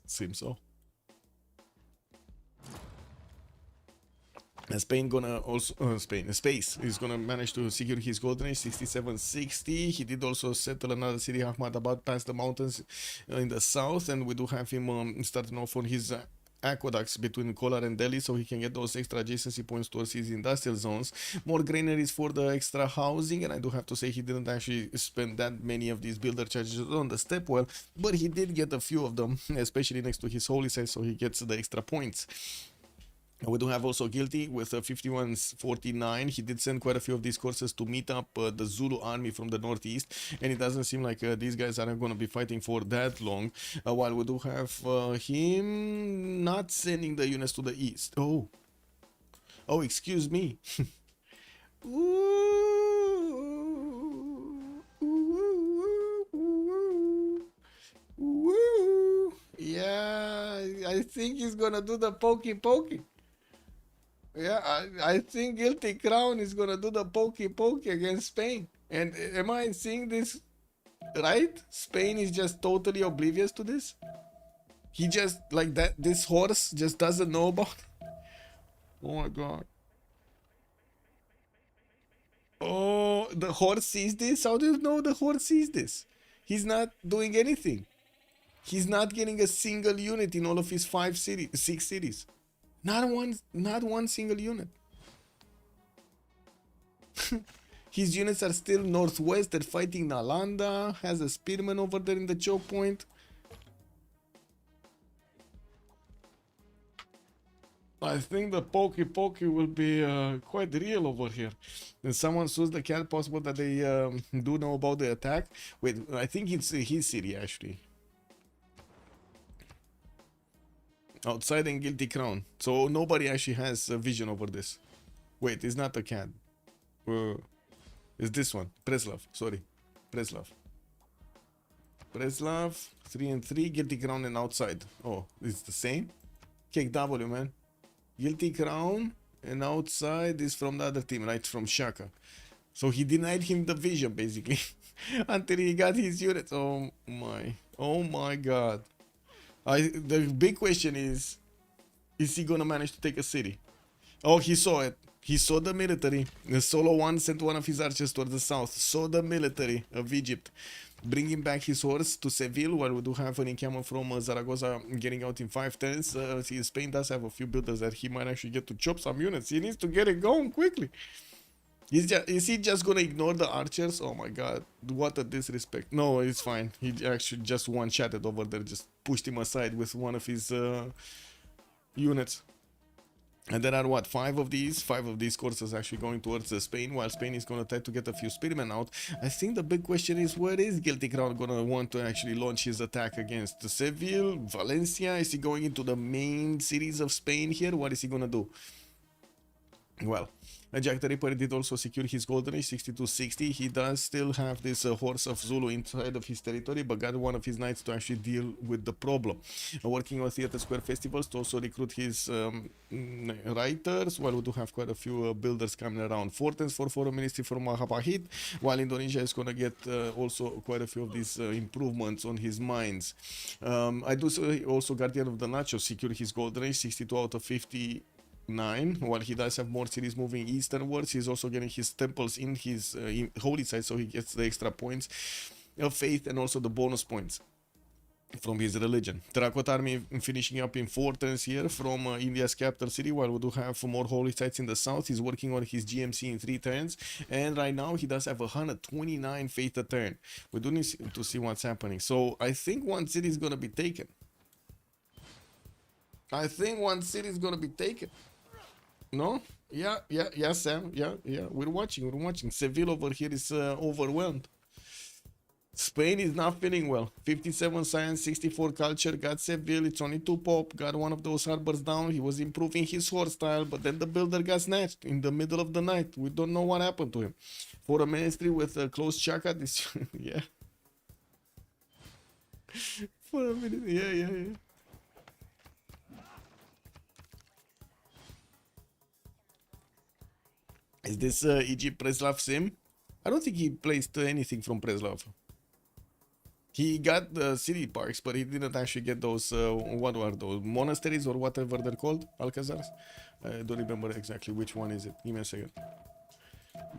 Seems so. Spain gonna also Space is gonna manage to secure his golden age 67-60. He did also settle another city, Ahmadabad, past the mountains in the south, and we do have him starting off on his aqueducts between Kolar and Delhi, so he can get those extra adjacency points towards his industrial zones. More granaries for the extra housing, and I do have to say he didn't actually spend that many of these builder charges on the stepwell, but he did get a few of them, especially next to his holy site, so he gets the extra points. We do have also Guilty with 51-49. He did send quite a few of these courses to meet up the Zulu army from the northeast, and it doesn't seem like these guys are going to be fighting for that long, while we do have him not sending the units to the east. Oh, excuse me. Yeah, I think he's gonna do the pokey. Yeah, I think Guilty Crown is gonna do the pokey against Spain. And am I seeing this right? Spain is just totally oblivious to this. He just, like that, this horse just doesn't know about it. Oh my god. Oh, the horse sees this? How do you know the horse sees this? He's not doing anything. He's not getting a single unit in all of his 6 cities. Not one single unit. His units are still northwest. They're fighting Nalanda. Has a spearman over there in the choke point. I think the pokey will be quite real over here. And someone sues the cat. Possible that they do know about the attack. Wait, I think it's his city actually. Outside and Guilty Crown. So nobody actually has a vision over this. Wait, it's not a cat. It's this one. Preslav. Sorry. Preslav. Preslav. 3 and 3. Guilty Crown and outside. Oh, it's the same? Kick W, man. Guilty Crown and outside is from the other team, right? From Shaka. So he denied him the vision, basically. Until he got his units. Oh my god. The big question is he gonna manage to take a city? Oh, he saw it. He saw the military. The solo one sent one of his archers towards the south. Saw the military of Egypt bringing back his horse to Seville, while we do have an encampment from Zaragoza getting out in 5 turns. Spain does have a few builders that he might actually get to chop some units. He needs to get it going quickly. Is he just gonna ignore the archers? Oh my god, what a disrespect. No, it's fine. He actually just one-shotted over there, just pushed him aside with one of his units. And there are what, 5 of these courses actually going towards Spain, while Spain is going to try to get a few spearmen out. I think the big question is, where is Guilty Crown going to want to actually launch his attack against? Seville, Valencia? Is he going into the main cities of Spain here? What is he going to do? Well, Jack the Ripper did also secure his golden age 6260. He does still have this horse of Zulu inside of his territory, but got one of his knights to actually deal with the problem. Working on Theatre Square festivals to also recruit his writers, while we do have quite a few builders coming around. Fortens for Foreign Ministry from Mahapahit, while Indonesia is going to get also quite a few of these improvements on his mines. I do also Guardian of the Nacho secure his golden age 62 out of 50. While he does have more cities moving easternwards, he's also getting his temples in his holy site, so he gets the extra points of faith and also the bonus points from his religion. Terracotta Army finishing up in 4 turns here from India's capital city, while we do have more holy sites in the south. He's working on his GMC in 3 turns, and right now he does have 129 faith a turn. We do need to see what's happening. So I think one city is going to be taken. No? Yeah, Sam. Yeah. We're watching. Seville over here is overwhelmed. Spain is not feeling well. 57 science, 64 culture. Got Seville. It's only 2 pop. Got one of those harbors down. He was improving his horse style, but then the builder got snatched in the middle of the night. We don't know what happened to him. For a ministry with a close chaka, this yeah. For a minute, yeah. Is this Egypt Preslav sim? I don't think he placed anything from Preslav. He got the city parks, but he didn't actually get those, what are those, monasteries or whatever they're called? Alcazars? I don't remember exactly which one is it. Give me a second.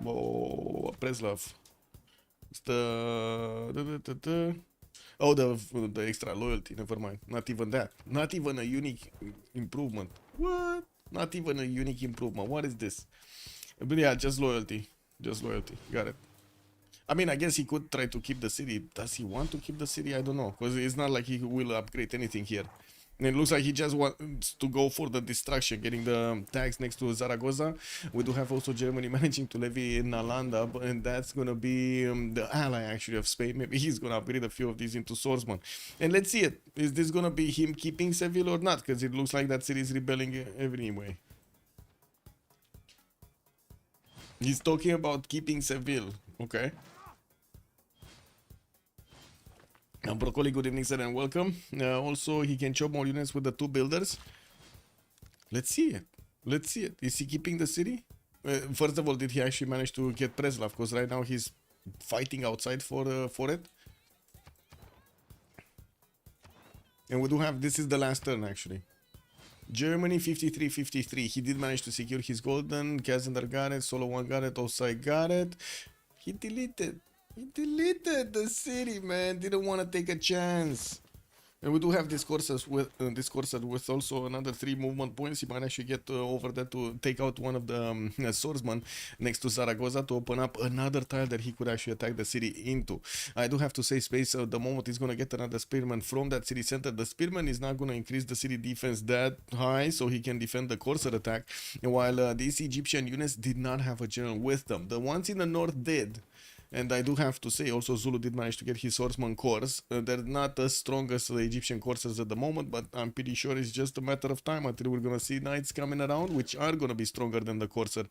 Oh, Preslav. It's the... Oh, the extra loyalty, never mind. Not even that. Not even a unique improvement. What? Not even a unique improvement. What is this? But yeah, just loyalty. Got it. I mean, I guess he could try to keep the city. Does he want to keep the city? I don't know. Because it's not like he will upgrade anything here. And it looks like he just wants to go for the destruction, getting the tags next to Zaragoza. We do have also Germany managing to levy in Nalanda, and that's going to be the ally actually of Spain. Maybe he's going to upgrade a few of these into swordsman. And let's see it. Is this going to be him keeping Seville or not? Because it looks like that city is rebelling anyway. He's talking about keeping Seville. Okay. Now, Broccoli, good evening, sir, and welcome. Also, he can chop more units with the 2 builders. Let's see it. Is he keeping the city? First of all, did he actually manage to get Preslav? Because right now he's fighting outside for it. And we do have, this is the last turn actually. Germany 53-53. He did manage to secure his golden. Kazandar got it. Solo 1 got it. Osai got it. He deleted. He deleted the city, man. Didn't want to take a chance. And we do have this Corsair with also another 3 movement points. He might actually get over there to take out one of the swordsmen next to Zaragoza to open up another tile that he could actually attack the city into. I do have to say, Space, the moment he's going to get another spearman from that city center, the spearman is not going to increase the city defense that high so he can defend the Corsair attack, while these Egyptian units did not have a general with them. The ones in the north did. And I do have to say, also Zulu did manage to get his swordsman corps. They're not as strong as the Egyptian corsairs at the moment, but I'm pretty sure it's just a matter of time until we're going to see knights coming around, which are going to be stronger than the corsair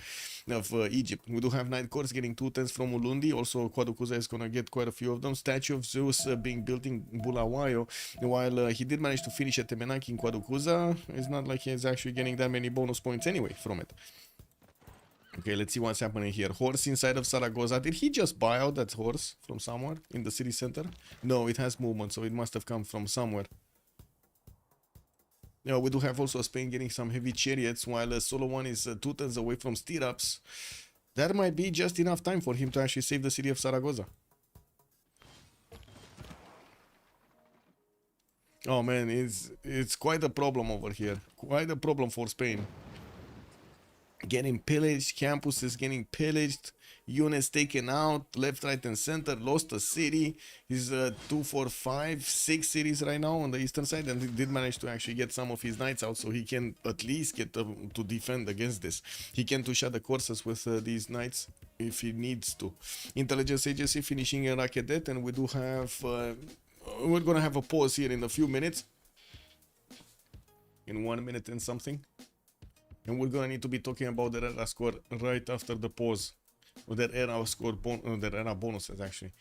of Egypt. We do have knight corps getting 2 tens from Ulundi. Also, Quaducuza is going to get quite a few of them. Statue of Zeus being built in Bulawayo, while he did manage to finish at Temenaki in Quaducuza. It's not like he's actually getting that many bonus points anyway from it. Okay, let's see what's happening here. Horse inside of Zaragoza. Did he just buy out that horse from somewhere in the city center? No, it has movement, so it must have come from somewhere. Yeah, we do have also Spain getting some heavy chariots, while Solo 1 is 2 turns away from stirrups. That might be just enough time for him to actually save the city of Zaragoza. Oh man, it's quite a problem over here. Quite a problem for Spain. Getting pillaged, campuses getting pillaged, units taken out, left, right, and center, lost a city. He's 2, 4, 5, 6 cities right now on the eastern side, and he did manage to actually get some of his knights out, so he can at least get to defend against this. He can two-shot the courses with these knights if he needs to. Intelligence agency finishing a Rakedet, and we do have... we're gonna have a pause here in a few minutes. In 1 minute and something. And we're gonna need to be talking about the era score right after the pause. That era score, that era bonuses actually.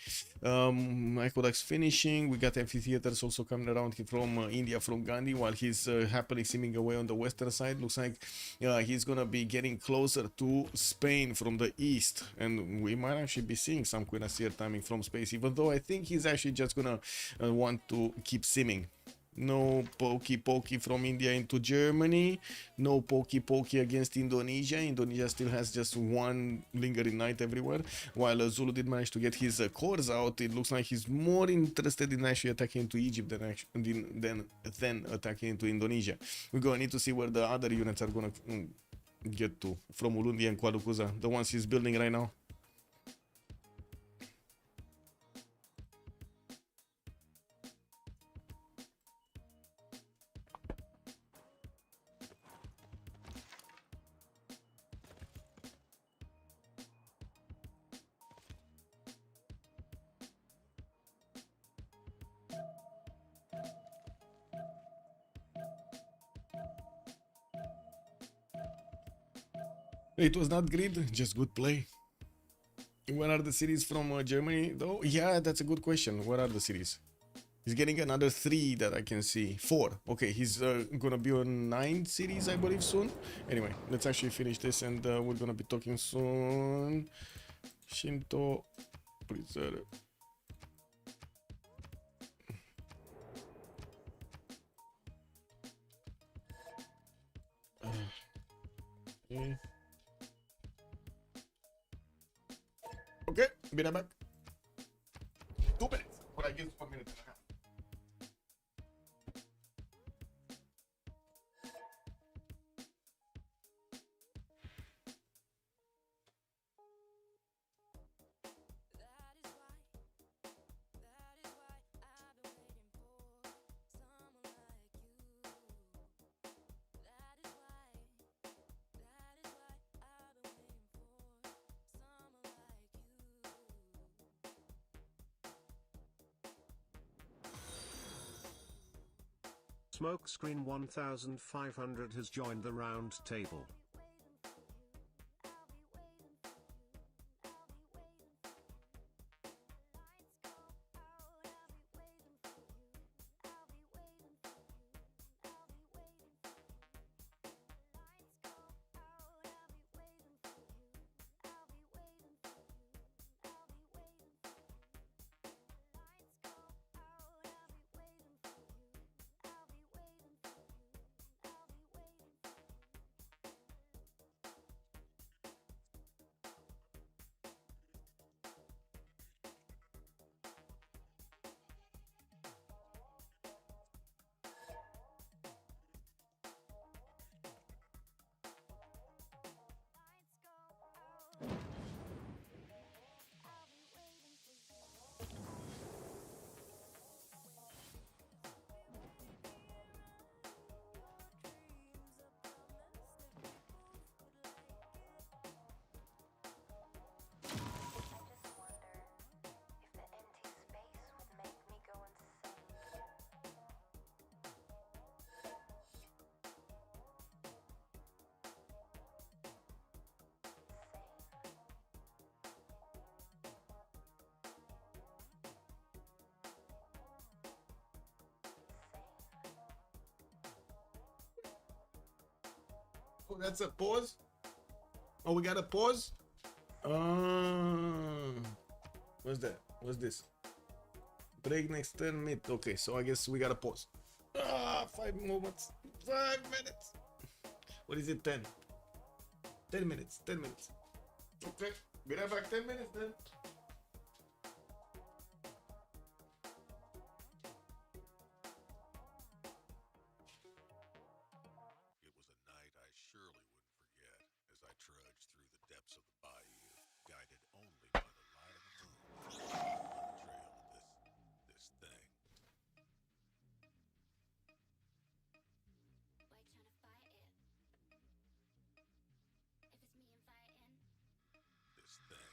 Aqueducts finishing. We got amphitheaters also coming around from India from Gandhi, while he's happily simming away on the western side. Looks like he's gonna be getting closer to Spain from the east, and we might actually be seeing some cuirassier timing from space. Even though I think he's actually just gonna want to keep simming. No pokey from India into Germany. No pokey against Indonesia. Indonesia still has just 1 lingering knight everywhere. While Zulu did manage to get his cores out, it looks like he's more interested in actually attacking into Egypt than attacking into Indonesia. We're going to need to see where the other units are going to get to from Ulundi and Quaducuza, the ones he's building right now. It was not greed, just good play. Where are the cities from Germany though? Yeah, that's a good question. Where are the cities? He's getting another 3 that I can see. 4. Okay, he's gonna be on 9 cities, I believe, soon. Anyway, let's actually finish this, and we're gonna be talking soon. Shinto Preserve. Okay. Okay, be right back. 2 minutes, but I guess 1 minute and a half. Smokescreen 1500 has joined the round table. Oh, that's a pause. Oh, we got a pause. What's that? What's this? Break next 10 minutes. Okay, so I guess we got a pause. 5 moments. 5 minutes. What is it? 10. 10 minutes. 10 minutes. Okay, be right back. 10 minutes then. It was a night I surely wouldn't forget as I trudged through the depths of the bayou, guided only by the light of the moon, on the trail of this thing. Why you trying to fight it? If it's me inviting. This thing.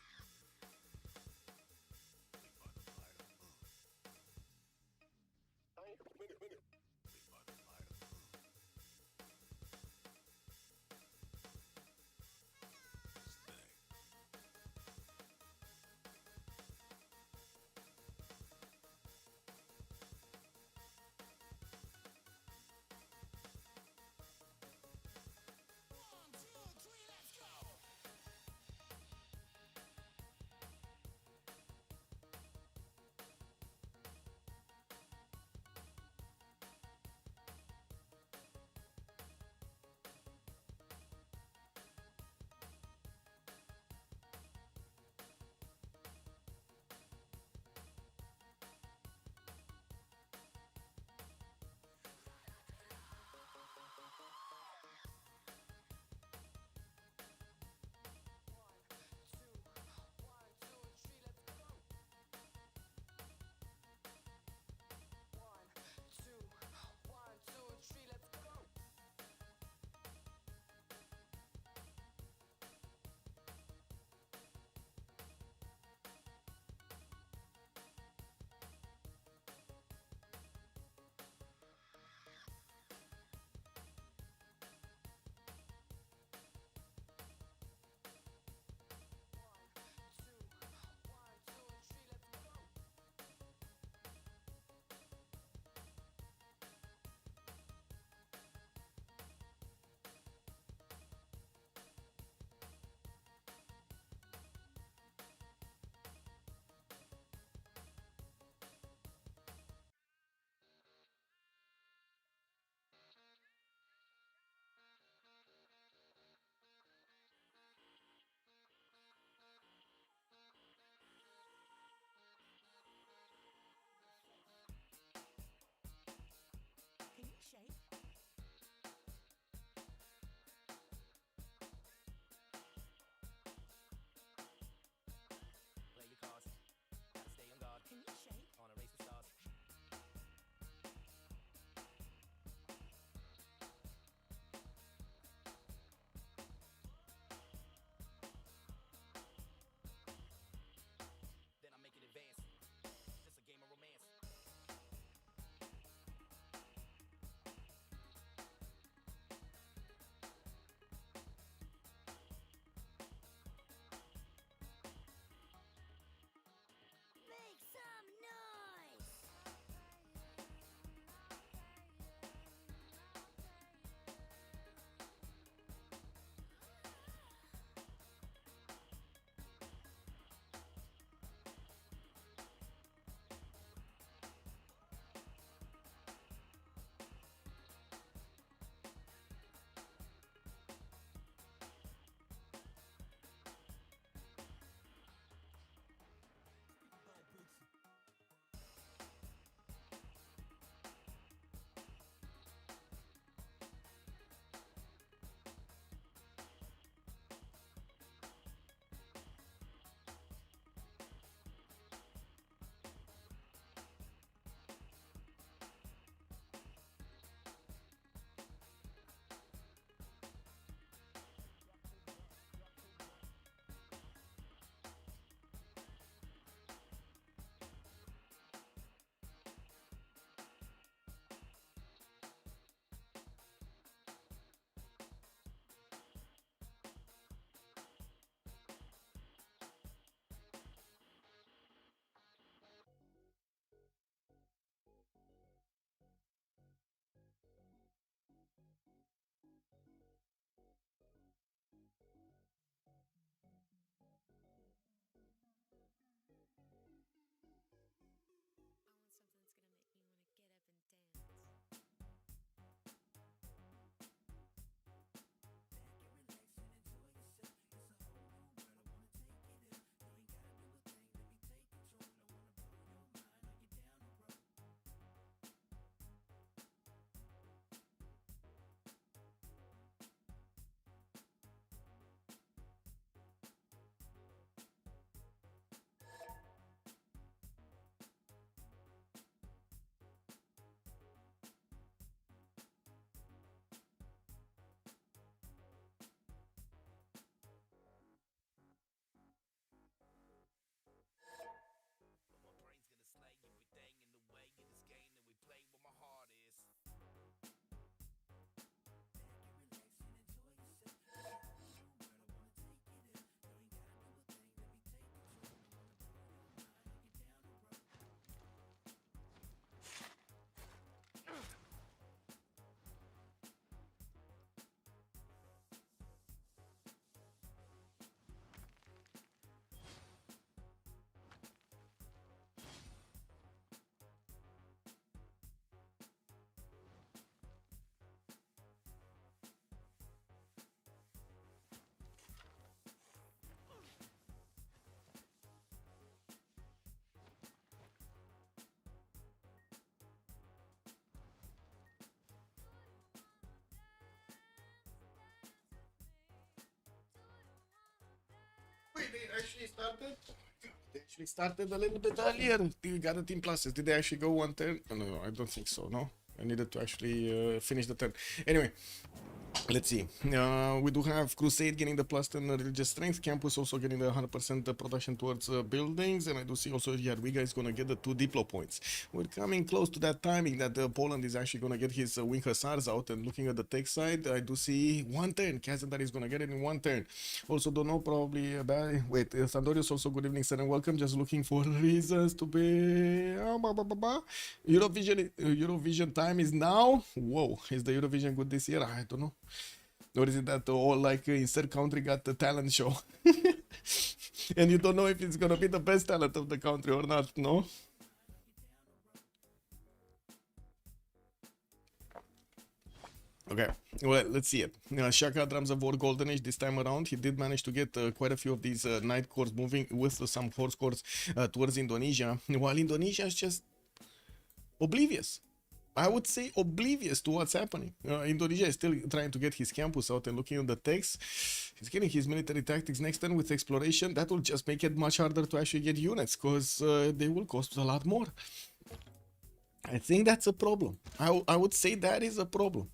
started? They actually started a little bit earlier. We got the team pluses. Did they actually go 1 turn? No, no, I don't think so. No, I needed to actually finish the turn. Anyway, let's see. We do have Crusade getting the plus 10 religious strength. Campus also getting the 100% production towards buildings. And I do see also Jadwiga is going to get the 2 Diplo points. We're coming close to that timing that Poland is actually going to get his Wing Hussars out. And looking at the tech side, I do see 1 turn. Kazandar is going to get it in 1 turn. Also don't know probably about... Wait, Sandorius also good evening, sir, and welcome. Just looking for reasons to be... Eurovision time is now. Whoa, is the Eurovision good this year? I don't know. Or is it that all like insert country got the talent show? And you don't know if it's gonna be the best talent of the country or not, no? Okay, well, let's see it. Shaka Drums of War Golden Age this time around. He did manage to get quite a few of these night cores moving with some horse cores towards Indonesia, while Indonesia is just oblivious. I would say oblivious to what's happening. Indonesia is still trying to get his campus out and looking at the text. He's getting his military tactics next turn with exploration. That will just make it much harder to actually get units because they will cost a lot more. I think that's a problem. I would say that is a problem.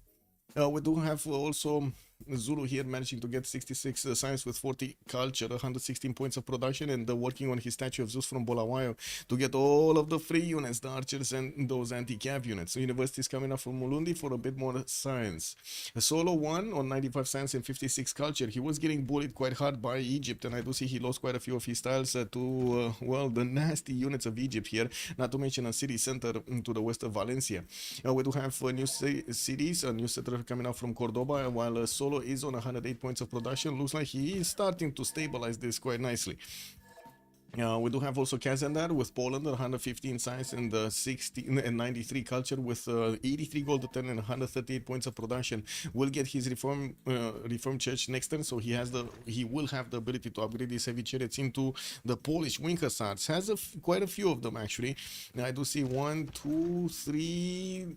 We do have also Zulu here managing to get 66 science with 40 culture, 116 points of production, and working on his statue of Zeus from Bulawayo to get all of the free units, the archers and those anti-cav units. So university is coming up from Mulundi for a bit more science. A solo 1 on 95 science and 56 culture. He was getting bullied quite hard by Egypt, and I do see he lost quite a few of his styles to, well, the nasty units of Egypt here, not to mention a city center to the west of Valencia. We do have new cities, a new settler coming out from Cordoba, while Solo is on 108 points of production. Looks like he is starting to stabilize this quite nicely. We do have also Kazandar with Poland, 115 science and 60 and 93 culture with 83 gold to 10 and 138 points of production. Will get his reform church next turn, so he will have the ability to upgrade these heavy chariots into the Polish Wing Hussars. Has quite a few of them actually. I do see 1, 2, 3.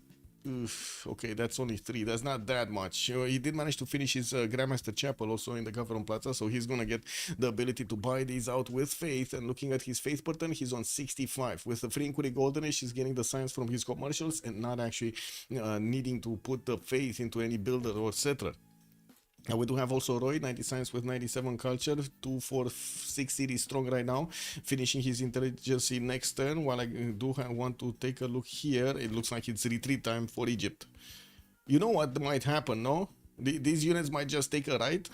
Okay, that's only 3. That's not that much. He did manage to finish his Grandmaster Chapel also in the Government Plaza, so he's gonna get the ability to buy these out with faith. And looking at his faith pattern, he's on 65. With the Free Inquiry Golden Age, he's getting the science from his commercials and not actually needing to put the faith into any builder or settler. We do have also Roy, 90 science with 97 culture, 2, 4, 6 cities strong right now, finishing his intelligence next turn. While I do want to take a look here, it looks like it's retreat time for Egypt. You know what might happen, no? These units might just take a right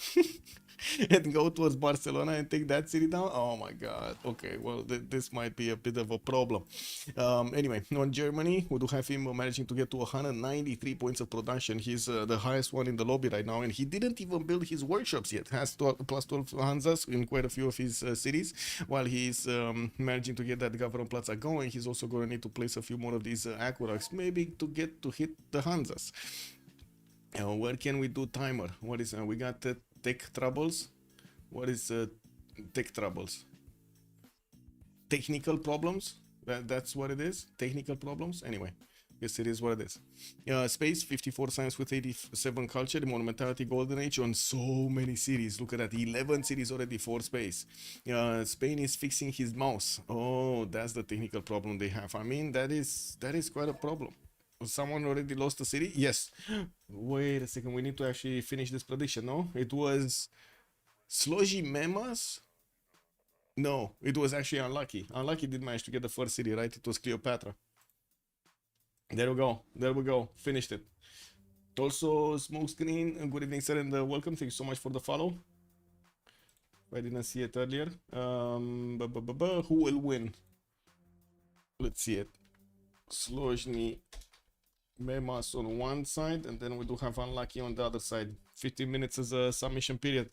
and go towards Barcelona and take that city down. Oh my god. Okay, well, this might be a bit of a problem. Anyway, on Germany, we do have him managing to get to 193 points of production. He's the highest one in the lobby right now, and he didn't even build his workshops yet. Has plus 12 Hanzas in quite a few of his cities. While he's managing to get that Government Plaza going, he's also going to need to place a few more of these aqueducts, maybe to get to hit the Hanzas. Where can we do timer? What is we got tech troubles? What is tech troubles? Technical problems? That's what it is? Technical problems? Anyway, yes, it is what it is. Space, 54 science with 87 culture, monumentality golden age on so many cities. Look at that, 11 cities already for space. Spain is fixing his mouse. Oh, that's the technical problem they have. I mean, that is quite a problem. Someone already lost the city? Yes. Wait a second, we need to actually finish this prediction, no? It was Slojnii Memas? No, it was actually Unlucky. Unlucky did manage to get the first city, right? It was Cleopatra. There we go. There we go. Finished it. Also, Smokescreen, good evening, sir, and welcome. Thank you so much for the follow. I didn't see it earlier. Who will win? Let's see it. Slojnii Memas on one side, and then we do have Unlucky on the other side. 15 minutes as a submission period.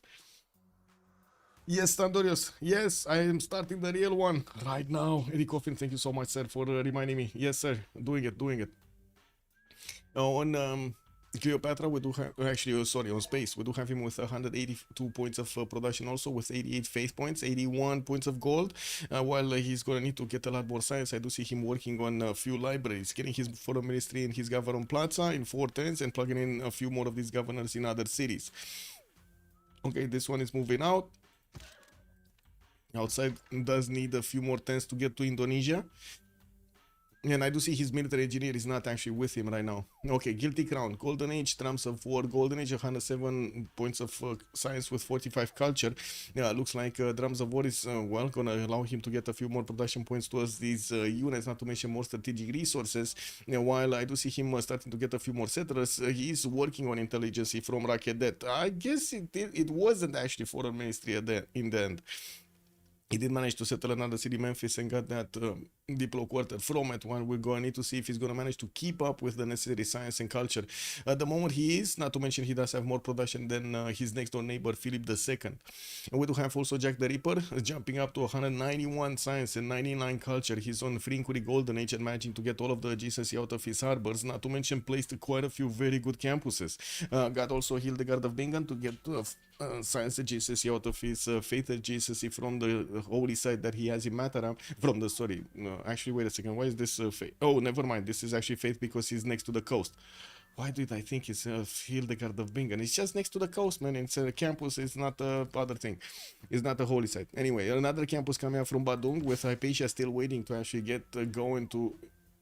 Yes, Tandorius. Yes, I am starting the real one right now. Eddie Coffin, thank you so much, sir, for reminding me. Yes, sir. Doing it. On Cleopatra, we do have, actually, sorry, on Space, we do have him with 182 points of production, also with 88 faith points, 81 points of gold, while he's going to need to get a lot more science. I do see him working on a few libraries, getting his foreign ministry in his Government Plaza in 4 turns and plugging in a few more of these governors in other cities. Okay, this one is moving out. Outside does need a few more turns to get to Indonesia. And I do see his military engineer is not actually with him right now. Okay, Guilty Crown, Golden Age, Trumps of War, Golden Age, 107 points of science with 45 culture. Yeah, looks like Drums of War is, well, gonna allow him to get a few more production points towards these units, not to mention more strategic resources. While I do see him starting to get a few more settlers, he is working on intelligence from Rakedet. I guess it wasn't actually Foreign Ministry in the end. He did manage to settle another city, Memphis, and got that Diplo quarter from it. One we're going to need to see if he's going to manage to keep up with the necessary science and culture. At the moment he is, not to mention he does have more production than his next door neighbor, Philip II. And we do have also Jack the Ripper, jumping up to 191 science and 99 culture. He's on Frinkuri Golden Age and managing to get all of the adjacency out of his harbors, not to mention placed quite a few very good campuses. Got also Hildegard of Bingen to get science adjacency out of his faith adjacency from the holy site that he has in Mataram, from the, sorry, actually wait a second, why is this faith? Oh, never mind, this is actually faith because he's next to the coast. Why did I think it's Hildegard of Bingen? It's just next to the coast, man. It's a campus, it's not a other thing. It's not a holy site. Anyway, another campus coming out from Badung, with Hypatia still waiting to actually get going to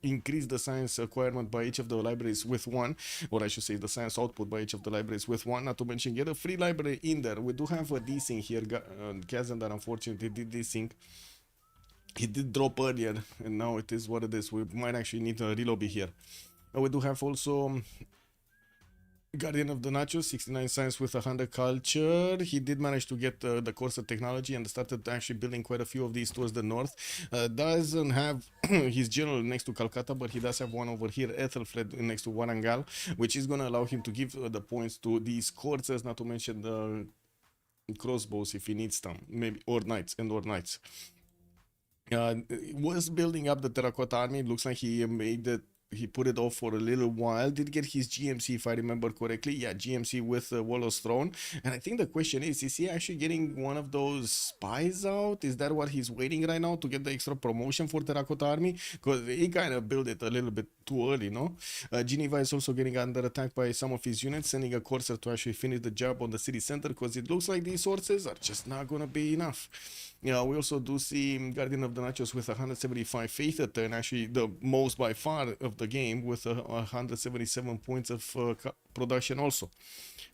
increase the science requirement by each of the libraries with one, or I should say the science output by each of the libraries with one, not to mention get a free library in there. We do have a desync here. Kazandar unfortunately did desync. He did drop earlier, and now it is what it is. We might actually need a relobby here. We do have also Guardian of the Nachos, 69 science with 100 culture. He did manage to get the course of technology and started actually building quite a few of these towards the north. Doesn't have his general next to Calcutta, but he does have one over here, Ethelfred, next to Warangal, which is going to allow him to give the points to these courses, not to mention the crossbows if he needs them, maybe, or knights. Was building up the terracotta army. It looks like he made it. He put it off for a little while. Did get his GMC, if I remember correctly. Yeah, GMC with Wallow's Throne. And I think the question is he actually getting one of those spies out? Is that what he's waiting right now to get the extra promotion for Terracotta Army? Because he kind of built it a little bit too early, no? Geneva is also getting under attack by some of his units, sending a courser to actually finish the job on the city center, because it looks like these sources are just not going to be enough. Yeah, we also do see Guardian of the Nachos with 175 faith a turn, actually the most by far of the game, with 177 points of production also.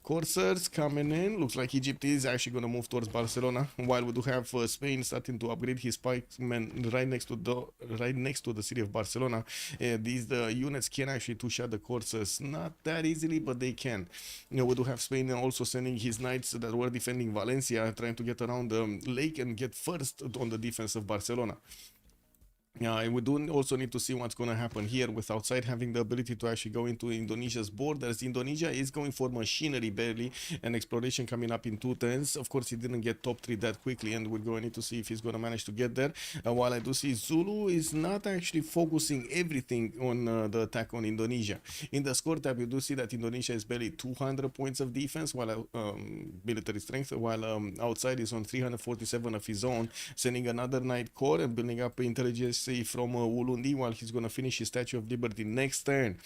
Coursers coming in. Looks like Egypt is actually going to move towards Barcelona, while we do have Spain starting to upgrade his pikemen right next to the city of Barcelona. These units can actually two-shot the coursers, not that easily, but they can. You know, we do have Spain also sending his knights that were defending Valencia, trying to get around the lake and get first on the defense of Barcelona. Yeah, and we do also need to see what's going to happen here with outside having the ability to actually go into Indonesia's borders. Indonesia is going for machinery barely, and exploration coming up in 2 turns. Of course, he didn't get top 3 that quickly, and we're going to need to see if he's going to manage to get there. While I do see Zulu is not actually focusing everything on the attack on Indonesia. In the score tab, you do see that Indonesia is barely 200 points of defense, while military strength, while outside is on 347 of his own, sending another Knight Corps and building up intelligence from Ulundi, while he's going to finish his Statue of Liberty next turn.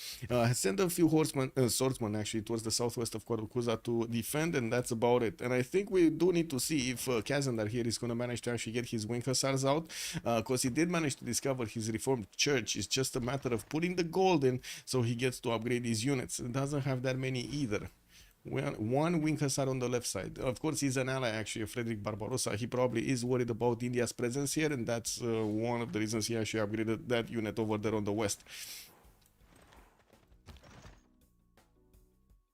Send a few swordsmen actually towards the southwest of Kwarukuza to defend, and that's about it. And I think we do need to see if Kazandar here is going to manage to actually get his Wing Hussars out, because he did manage to discover his Reformed Church. It's just a matter of putting the gold in so he gets to upgrade his units. It doesn't have that many either. One Wing Hussar on the left side. Of course, he's an ally actually of Frederick Barbarossa. He probably is worried about India's presence here, and that's one of the reasons he actually upgraded that unit over there on the west.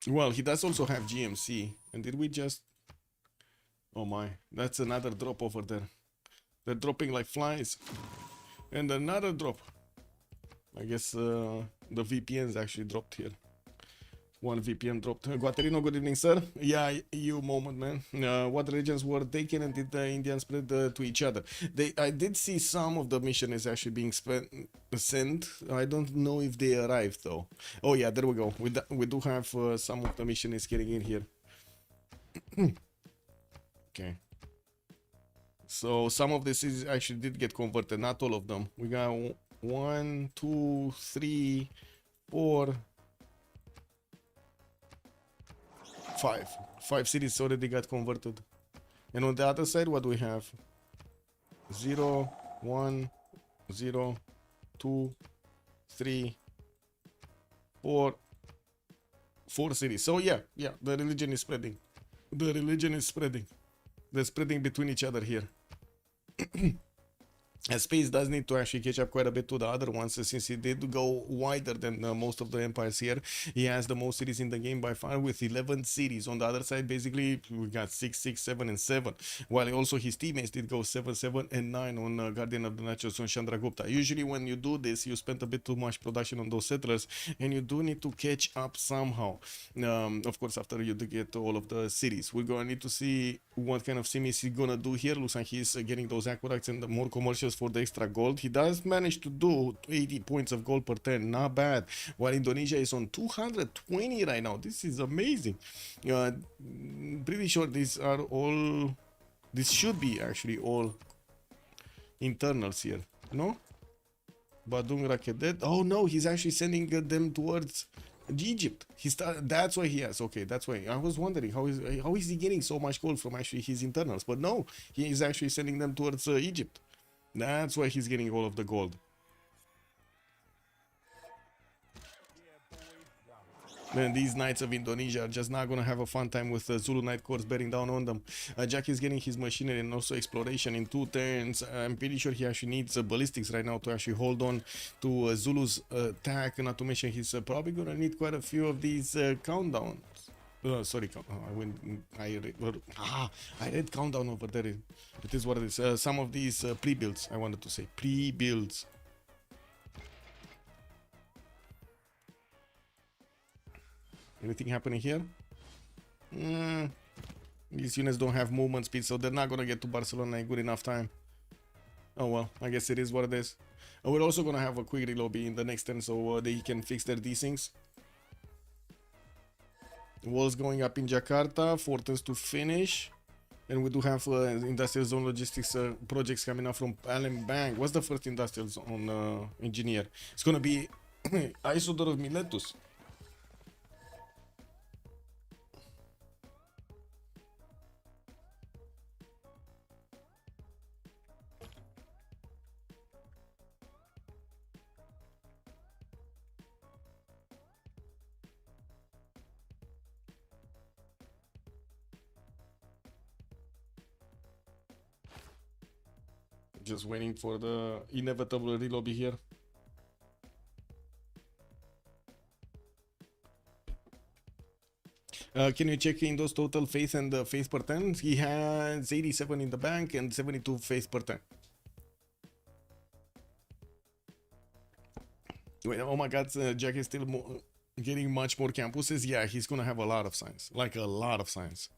Well, he does also have GMC. And did we just... Oh my, that's another drop over there. They're dropping like flies. And another drop. I guess the VPNs actually dropped here. One VPN dropped. Guaterino, good evening, sir. Yeah, you moment, man. What regions were taken and did the Indians spread to each other? I did see some of the missionaries actually being sent. I don't know if they arrived, though. Oh, yeah, there we go. We do have some of the missionaries getting in here. Okay. So some of this is actually did get converted, not all of them. We got 1, 2, 3, 4... 5 cities already got converted. And on the other side, what do we have? 0, 1, 0, 2, 3, 4, 4 cities. So yeah, the religion is spreading. The religion is spreading. They're spreading between each other here. And Space does need to actually catch up quite a bit to the other ones, since he did go wider than most of the empires here. He has the most cities in the game by far, with 11 cities. On the other side, basically, we got 6, 6, 7, and 7. While also his teammates did go 7, 7, and 9 on Guardian of the Naturals on Chandragupta. Usually when you do this, you spend a bit too much production on those settlers, and you do need to catch up somehow. Of course, after you do get all of the cities. We're going to need to see what kind of sim is he going to do here. Looks like he's getting those aqueducts and the more commercials for the extra gold. He does manage to do 80 points of gold per turn, not bad. While Indonesia is on 220 right now. This is amazing. Pretty sure these are all, this should be actually all internals here, no? Badung Rakedet. Oh no, he's actually sending them towards Egypt. That's why he has. Okay, that's why I was wondering how is he getting so much gold from actually his internals, but no, he is actually sending them towards Egypt. That's why he's getting all of the gold. Man, these Knights of Indonesia are just not gonna have a fun time with the Zulu Knight Corps bearing down on them. Jack is getting his machinery and also exploration in 2 turns. I'm pretty sure he actually needs ballistics right now to actually hold on to Zulu's attack. Not to mention he's probably gonna need quite a few of these countdowns. Sorry, I read countdown over there. It is what it is. Some of these pre-builds, I wanted to say pre-builds. Anything happening here? These units don't have movement speed, so they're not gonna get to Barcelona in good enough time. Oh well, I guess it is what it is. We're also gonna have a quick reload in the next turn, so they can fix their desyncs. Walls going up in Jakarta, 4 turns to finish. And we do have industrial zone logistics projects coming up from Palembang. What's the first industrial zone engineer? It's gonna be Isodor of Miletus. Just waiting for the inevitable reload here. Can you check in those total faith and faith per turn? He has 87 in the bank and 72 faith per turn. Wait, oh my god, Jack is still getting much more campuses. Yeah, he's gonna have a lot of signs. Like a lot of signs.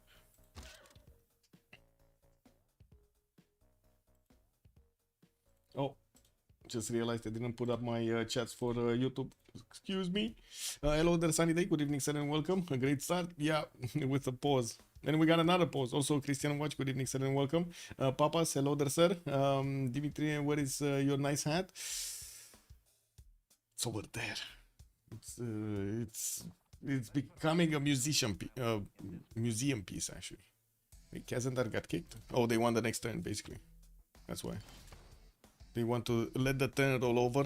Oh, just realized I didn't put up my chats for YouTube. Excuse me. Hello there, Sunny Day. Good evening, sir, and welcome. A great start. Yeah, with a pause. And we got another pause. Also, Christian Watch. Good evening, sir, and welcome. Papas, hello there, sir. Dimitri, where is your nice hat? It's over there. It's becoming a museum piece actually. Wait, Kazandar got kicked. Oh, they won the next turn basically. That's why. They want to let the turn roll over.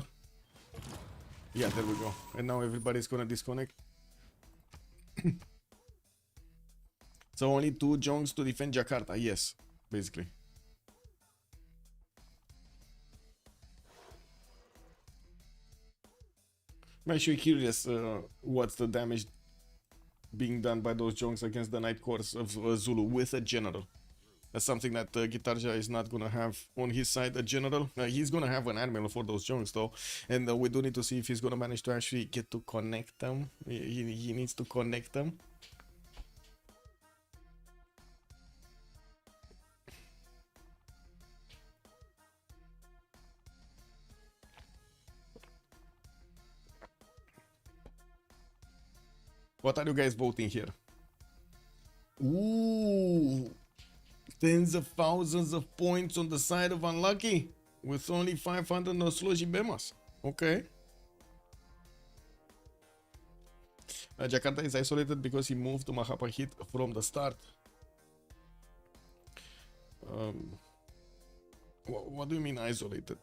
Yeah, there we go. And now everybody's gonna disconnect. So only 2 Jongs to defend Jakarta. Yes, basically. I'm actually curious what's the damage being done by those Jongs against the Knight Corps of Zulu with a general. That's something that Gitarja is not gonna have on his side, a general. He's gonna have an admiral for those Jongs though. And we do need to see if he's gonna manage to actually get to connect them. He needs to connect them. What are you guys voting here? Ooh, tens of thousands of points on the side of unlucky with only 500 on Slojnii Memas. Okay. Jakarta is isolated because he moved to Mahapahit from the start. What do you mean isolated?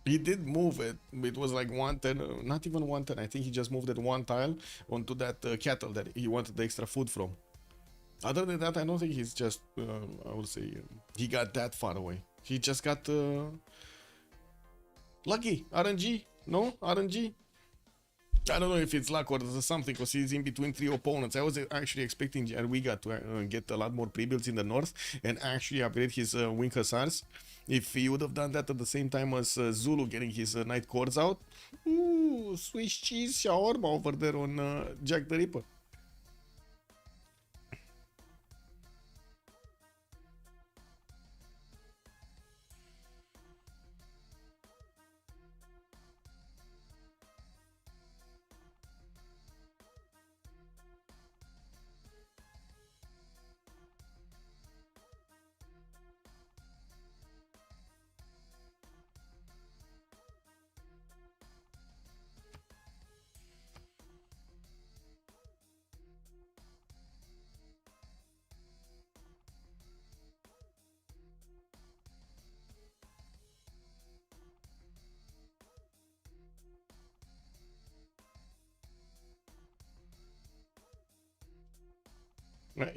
He did move it. It was like 110, not even 110. I think he just moved it one tile onto that cattle that he wanted the extra food from. Other than that, I don't think he's just, I would say, he got that far away. He just got lucky. RNG? No? RNG? I don't know if it's luck or something, because he's in between 3 opponents. I was actually expecting Jadwiga to get a lot more pre-builds in the north and actually upgrade his Wing Hussars. If he would have done that at the same time as Zulu getting his Night Courts out. Ooh, Swiss cheese shawarma over there on Jack the Ripper.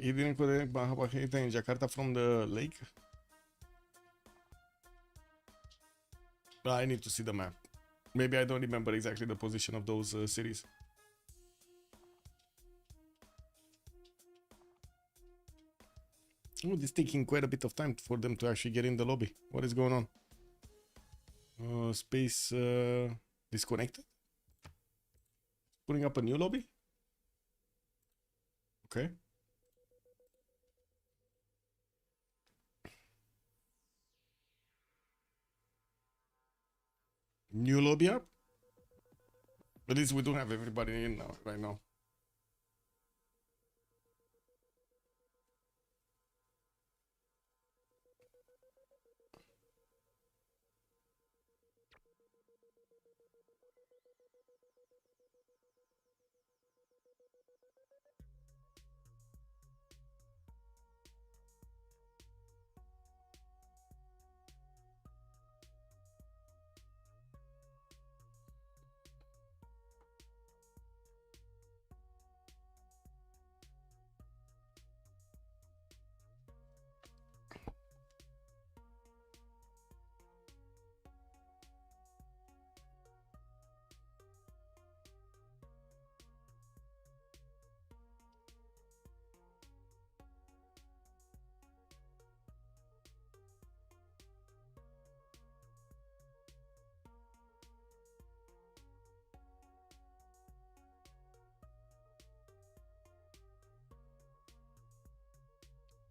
He didn't connect Bahita in Jakarta from the lake. I need to see the map. Maybe I don't remember exactly the position of those cities. Oh, this is taking quite a bit of time for them to actually get in the lobby. What is going on? Space disconnected? Putting up a new lobby? Okay. New lobby up? At least we don't have everybody in now, right now.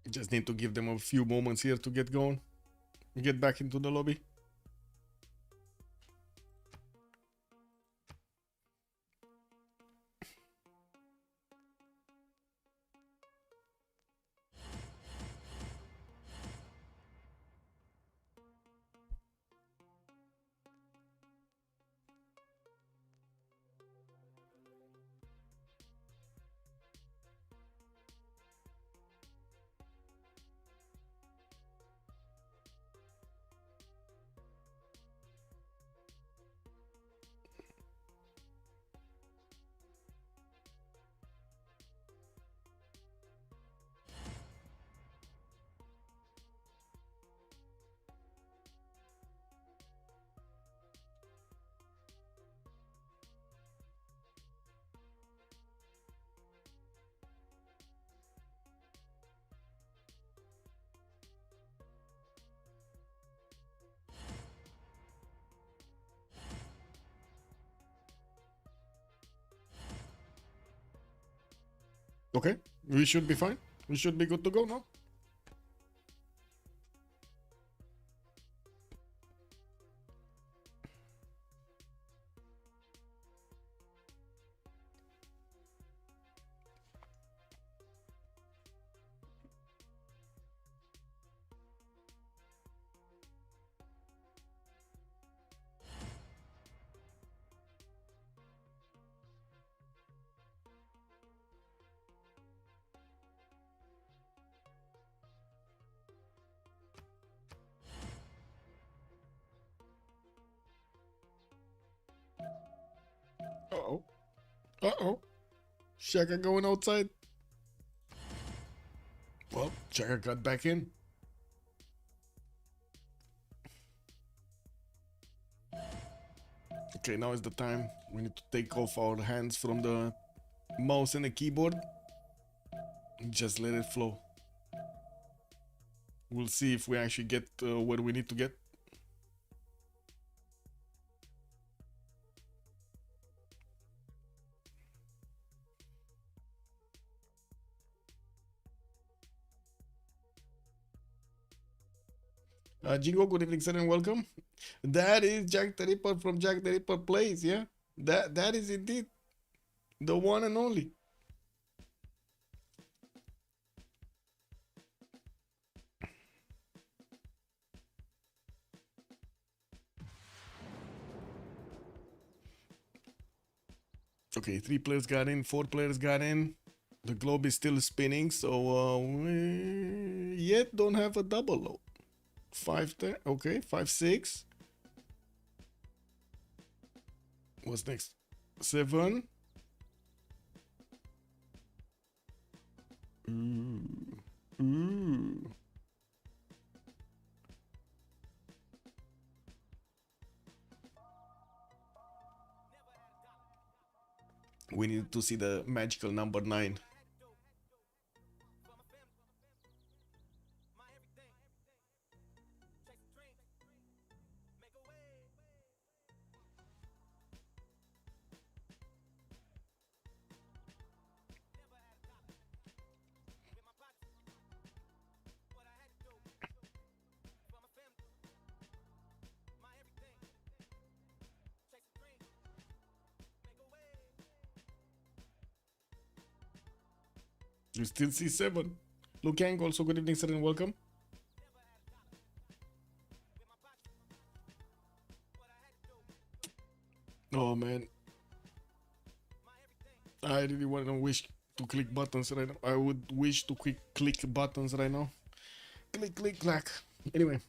Just need to give them a few moments here to get going. Get back into the lobby. Okay, we should be fine. We should be good to go now. Uh-oh. Shaka going outside. Well, Shaka got back in. Okay, now is the time. We need to take off our hands from the mouse and the keyboard. Just let it flow. We'll see if we actually get where we need to get. Jingo, good evening, sir, and welcome. That is Jack the Ripper from Jack the Ripper Plays, yeah? That is indeed the one and only. Okay, 3 players got in, 4 players got in. The globe is still spinning, so we yet don't have a double load. 5 there, okay, 5, 6. What's next? 7. Ooh. We need to see the magical number 9. You still see 7. Luke Yang, also good evening, sir, and welcome. Oh man, I really want to wish to click buttons right now. I would wish to click buttons right now. Click, click, clack. Anyway,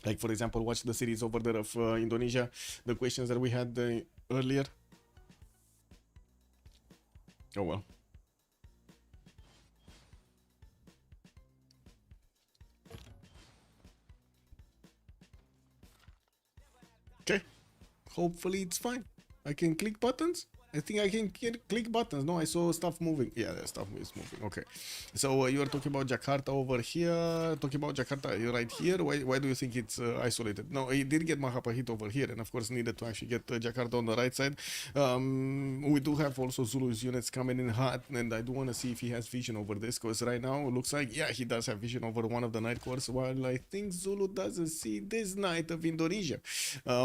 like for example, watch the series over there of Indonesia. The questions that we had earlier. Oh well. Okay, hopefully it's fine. I can click buttons. I think I can click buttons. No, I saw stuff moving. Yeah, the stuff is moving. Okay, so you are talking about Jakarta over here. Talking about Jakarta right here. Why do you think it's isolated? No, he did get Mahapa hit over here, and of course needed to actually get Jakarta on the right side. We do have also Zulu's units coming in hot, and I do want to see if he has vision over this, because right now it looks like, yeah, he does have vision over one of the night cores, while I think Zulu doesn't see this night of Indonesia.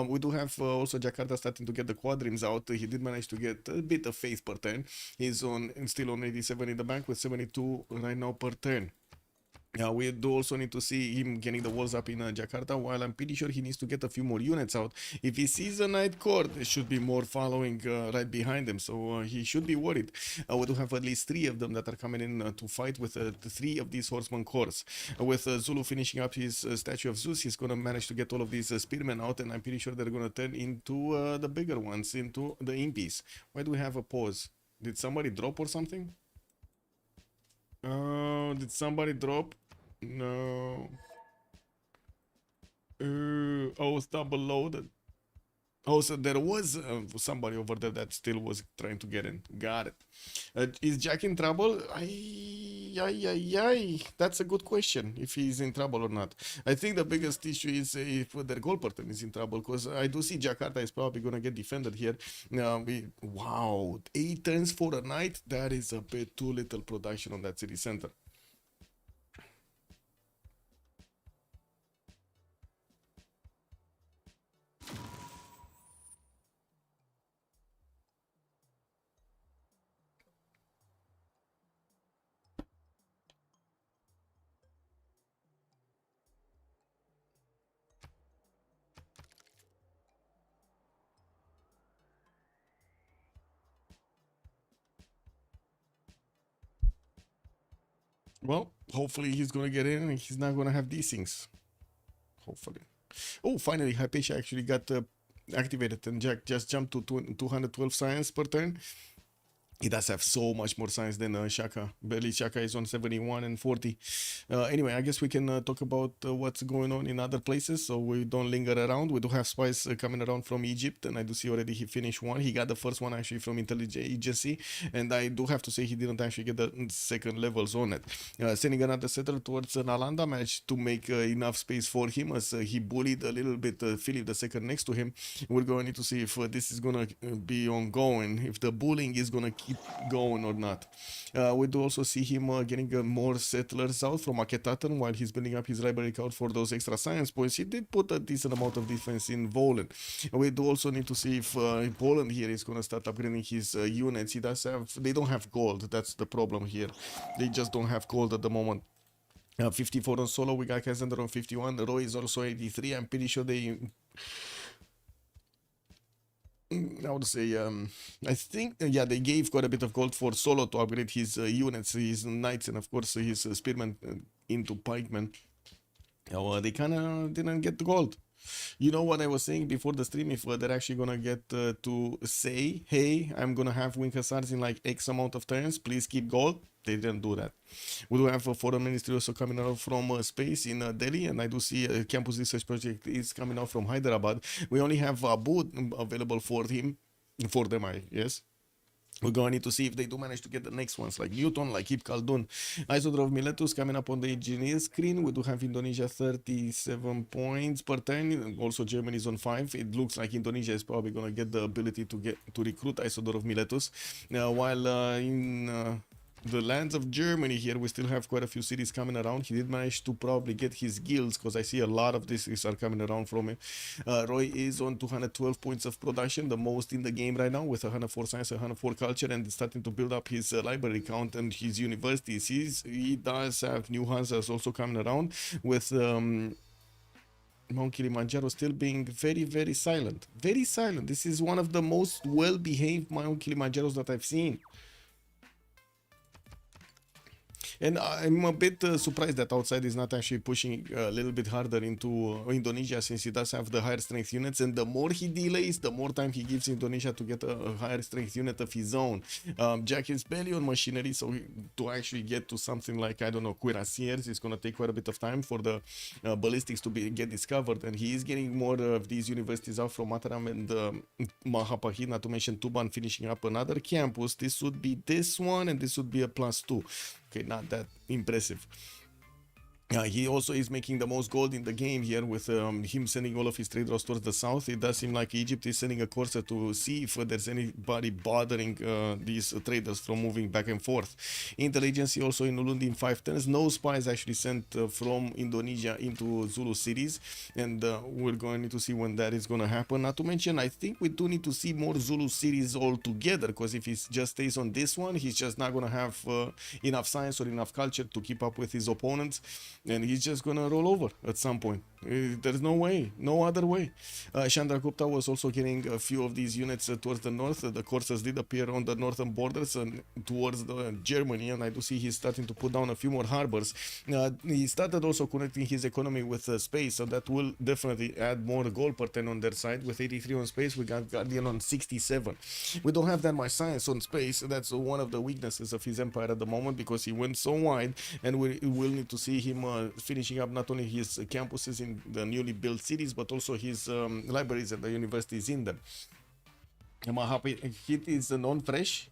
We do have also Jakarta starting to get the quadrims out. He did manage to get a bit of faith per turn. He's still on 87 in the bank with 72 right now per turn. We do also need to see him getting the walls up in Jakarta, while I'm pretty sure he needs to get a few more units out. If he sees a night core, there should be more following right behind him, so he should be worried. We do have at least 3 of them that are coming in to fight with the 3 of these horseman cores. With Zulu finishing up his statue of Zeus, he's going to manage to get all of these spearmen out, and I'm pretty sure they're going to turn into the bigger ones, into the impies. Why do we have a pause? Did somebody drop or something? Did somebody drop? No. Oh, it's double loaded. Oh, so there was somebody over there that still was trying to get in. Got it. Is Jack in trouble? That's a good question, if he's in trouble or not. I think the biggest issue is if their goal partner is in trouble, because I do see Jakarta is probably going to get defended here. Wow, 8 turns for a night? That is a bit too little production on that city center. Well, hopefully he's going to get in and he's not going to have these things. Hopefully. Oh, finally, Hypatia actually got activated, and Jack just jumped to 212 science per turn. He does have so much more science than Shaka. Barely Shaka is on 71 and 40. Anyway, I guess we can talk about what's going on in other places, so we don't linger around. We do have spies coming around from Egypt, and I do see already he finished one. He got the first one actually from intelligence agency, and I do have to say he didn't actually get the second levels on it. Sending another settler towards Nalanda, managed to make enough space for him as he bullied a little bit Philip II next to him. We're going to need to see if this is going to be ongoing, if the bullying is going to keep going or not. We do also see him getting more settlers out from Akhenaten while he's building up his library count for those extra science points. He did put a decent amount of defense in Poland. We do also need to see if Poland here is going to start upgrading his units. They don't have gold. That's the problem here. They just don't have gold at the moment. 54 on solo. We got Cassandra on 51. Roy is also 83. I'm pretty sure they... I would say, I think, yeah, they gave quite a bit of gold for Solo to upgrade his units, his knights, and of course his spearmen into pikemen. They kind of didn't get the gold. You know what I was saying before the stream, if they're actually gonna get to say, hey, I'm gonna have Wing Hussars in like X amount of turns, please keep gold. They didn't do that. We do have a foreign ministry also coming out from space in Delhi, and I do see a campus research project is coming out from Hyderabad. We only have a booth available for them, yes. We're going to need to see if they do manage to get the next ones, like Newton, like Ip Khaldun. Isodor of Miletus coming up on the engineer screen. We do have Indonesia 37 points per turn. Also, Germany is on 5. It looks like Indonesia is probably going to get the ability to recruit Isodor of Miletus. While in the lands of Germany here, we still have quite a few cities coming around. He did manage to probably get his guilds, because I see a lot of these are coming around from him. Roy is on 212 points of production, the most in the game right now, with 104 science, 104 culture, and starting to build up his library count and his universities. He does have new Hansas also coming around, with Mount Kilimanjaro still being very, very silent. Very silent. This is one of the most well-behaved Mount Kilimanjaros that I've seen. And I'm a bit surprised that outside is not actually pushing a little bit harder into Indonesia, since he does have the higher strength units, and the more he delays, the more time he gives Indonesia to get a higher strength unit of his own. Jack is barely on machinery, so to actually get to something like, I don't know, cuirassiers, it's going to take quite a bit of time for the ballistics to get discovered, and he is getting more of these universities out from Mataram and Mahapahi, not to mention Tuban finishing up another campus. This would be this one, and this would be a +2. Okay, not that impressive. He also is making the most gold in the game here, with him sending all of his trade routes towards the south. It does seem like Egypt is sending a courser to see if there's anybody bothering these traders from moving back and forth. Intelligence also in Ulundi in 5 turns. No spies actually sent from Indonesia into Zulu cities, and we're going to see when that is going to happen. Not to mention, I think we do need to see more Zulu cities altogether, because if he just stays on this one, he's just not going to have enough science or enough culture to keep up with his opponents, and he's just gonna roll over at some point. There's no way, no other way. Chandragupta was also getting a few of these units towards the north. The coursers did appear on the northern borders and towards Germany, and I do see he's starting to put down a few more harbors. He started also connecting his economy with space, so that will definitely add more gold per turn on their side. With 83 on space, we got Guardian on 67. We don't have that much science on space. That's one of the weaknesses of his empire at the moment, because he went so wide, and we will need to see him finishing up not only his campuses in the newly built cities, but also his libraries and the universities in them. Mahapa hit is non-fresh.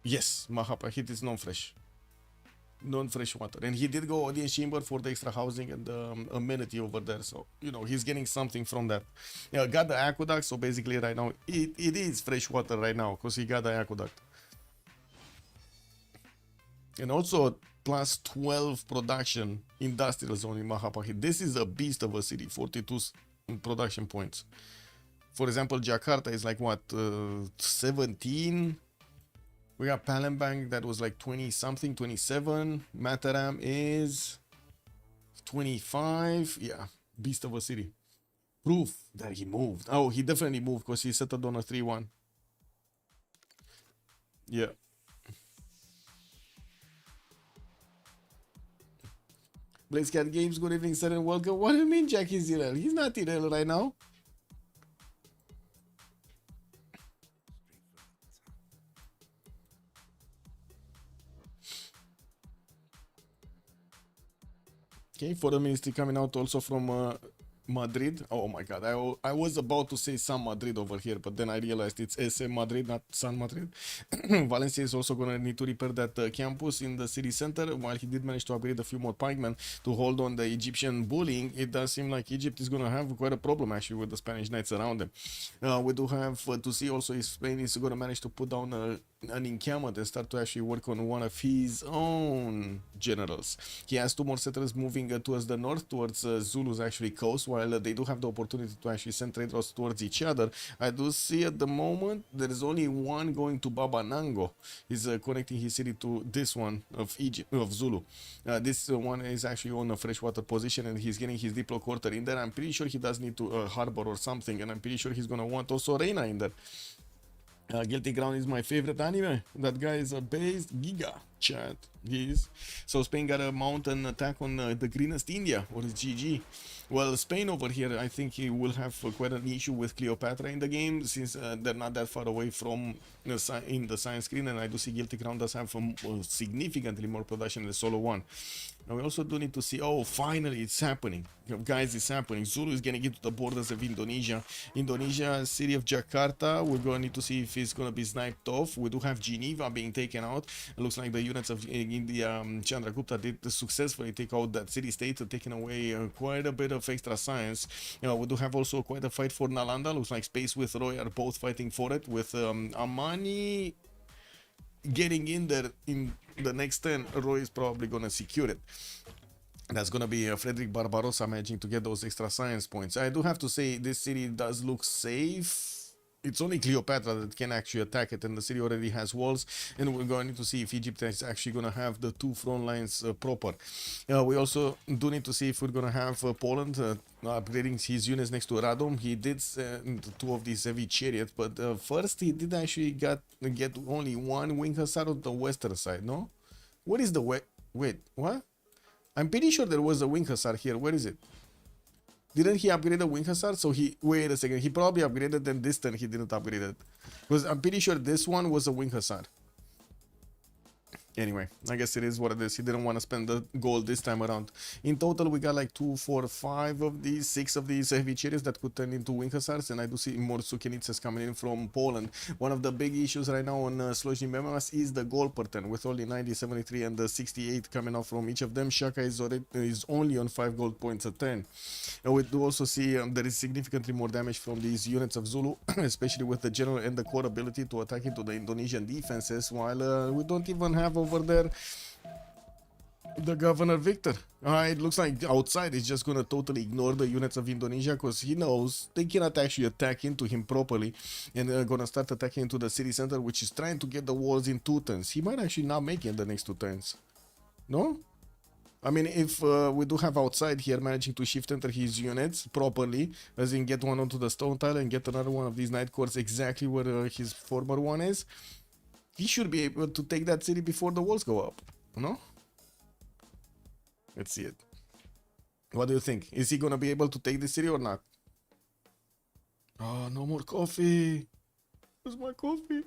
Yes, Mahapa hit is non-fresh. Non-fresh water. And he did go audience chamber for the extra housing and amenity over there. So, you know, he's getting something from that. Yeah, got the aqueduct. So basically right now, it is fresh water right now, because he got the aqueduct. And also +12 production industrial zone in Mahapahi. This is a beast of a city, 42 production points. For example, Jakarta is like what, 17? We got Palembang that was like 20 something, 27. Mataram is 25. Yeah, beast of a city. Proof that he moved. Oh, he definitely moved, because he settled on a 3-1. Yeah. BlazeCat Games, good evening, sir, and welcome. What do you mean Jack is Irel? He's not Irel right now. Okay, foreign ministry coming out also from Madrid. Oh my god, I was about to say San Madrid over here, but then I realized it's SM Madrid, not San Madrid. Valencia is also gonna need to repair that campus in the city center. While he did manage to upgrade a few more pikemen to hold on the Egyptian bullying, it does seem like Egypt is gonna have quite a problem actually with the Spanish knights around them. We do have to see also if Spain is gonna manage to put down an encampment and start to actually work on one of his own generals. He has 2 more settlers moving towards the north, towards Zulu's actually coast, while they do have the opportunity to actually send trade routes towards each other. I do see at the moment there is only one going to Babanango. He's connecting his city to this one of Egypt, of Zulu. This one is actually on a freshwater position and he's getting his diplo quarter in there. I'm pretty sure he does need to harbor or something, and I'm pretty sure he's gonna want also Reina in there. Guilty Crown is my favorite anime. That guy is a based giga chat. He is. So Spain got a mountain attack on the greenest India, or is GG. Well, Spain over here, I think he will have quite an issue with Cleopatra in the game, since they're not that far away from in the science screen, and I do see Guilty Crown does have significantly more production than Solo 1. Now we also do need to see, oh, finally it's happening. Guys, it's happening. Zulu is getting into the borders of Indonesia. Indonesia, city of Jakarta, we're going to need to see if it's going to be sniped off. We do have Geneva being taken out. It looks like the units of India, Chandragupta did successfully take out that city-state, taking away quite a bit of extra science. We do have also quite a fight for Nalanda. Looks like Space with Roy are both fighting for it, with Amani getting in there in the next 10. Roy is probably going to secure it. That's going to be Frederick Barbarossa managing to get those extra science points. I do have to say this city does look safe. It's only Cleopatra that can actually attack it, and the city already has walls, and we're going to see if Egypt is actually going to have the 2 front lines proper. We also do need to see if we're going to have Poland upgrading his units next to Radom. He did send 2 of these heavy chariots, but first he did actually get only 1 wing hussar on the western side, no? What is the wait, what? I'm pretty sure there was a wing hussar here. Where is it? Didn't he upgrade the wing hussar? So wait a second, he probably upgraded, then this turn he didn't upgrade it. Because I'm pretty sure this one was a wing hussar. Anyway, I guess it is what it is. He didn't want to spend the gold this time around. In total, we got like 2, 4, 5 of these, 6 of these heavy chariots that could turn into wing hussars, and I do see more Sukenitsas coming in from Poland. One of the big issues right now on Slojnii Memas is the gold per turn, with only 90, 73, and the 68 coming out from each of them. Shaka is only on 5 gold points a turn. And we do also see there is significantly more damage from these units of Zulu, especially with the general and the core ability to attack into the Indonesian defenses, while we don't even have over there the Governor Victor. It looks like outside is just gonna totally ignore the units of Indonesia, because he knows they cannot actually attack into him properly, and they're gonna start attacking into the city center, which is trying to get the walls in 2 turns. He might actually not make it the next 2 turns. No? I mean, if we do have outside here managing to shift enter his units properly, as in get one onto the stone tile and get another one of these night cores exactly where his former one is, he should be able to take that city before the walls go up, no? Let's see it. What do you think? Is he gonna be able to take the city or not? Oh, no more coffee. Where's my coffee?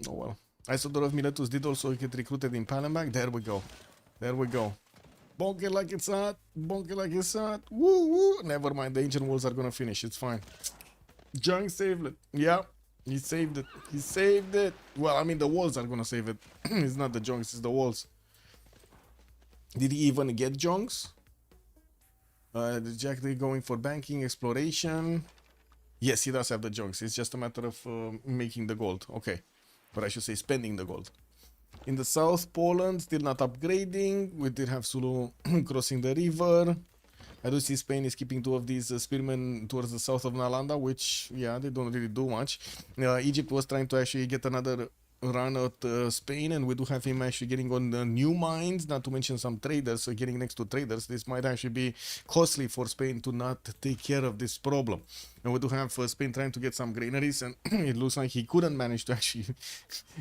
Oh well. Isodor of Miletus did also get recruited in Palembang. There we go. There we go. Bonk it like it's hot. Bonk it like it's hot. Woo woo. Never mind. The ancient walls are gonna finish. It's fine. Jung saved it. Yeah. He saved it. He saved it. Well, I mean, the walls are gonna save it. It's not the junks, it's the walls. Did he even get junks? The Jack they going for banking, exploration. Yes, he does have the junks. It's just a matter of making the gold. Okay. But I should say spending the gold. In the south, Poland still not upgrading. We did have Sulu crossing the river. I do see Spain is keeping 2 of these spearmen towards the south of Nalanda, which, yeah, they don't really do much. Egypt was trying to actually get another run at Spain, and we do have him actually getting on the new mines, not to mention some traders, getting next to traders. This might actually be costly for Spain to not take care of this problem. And we do have Spain trying to get some granaries, and it looks like he couldn't manage to actually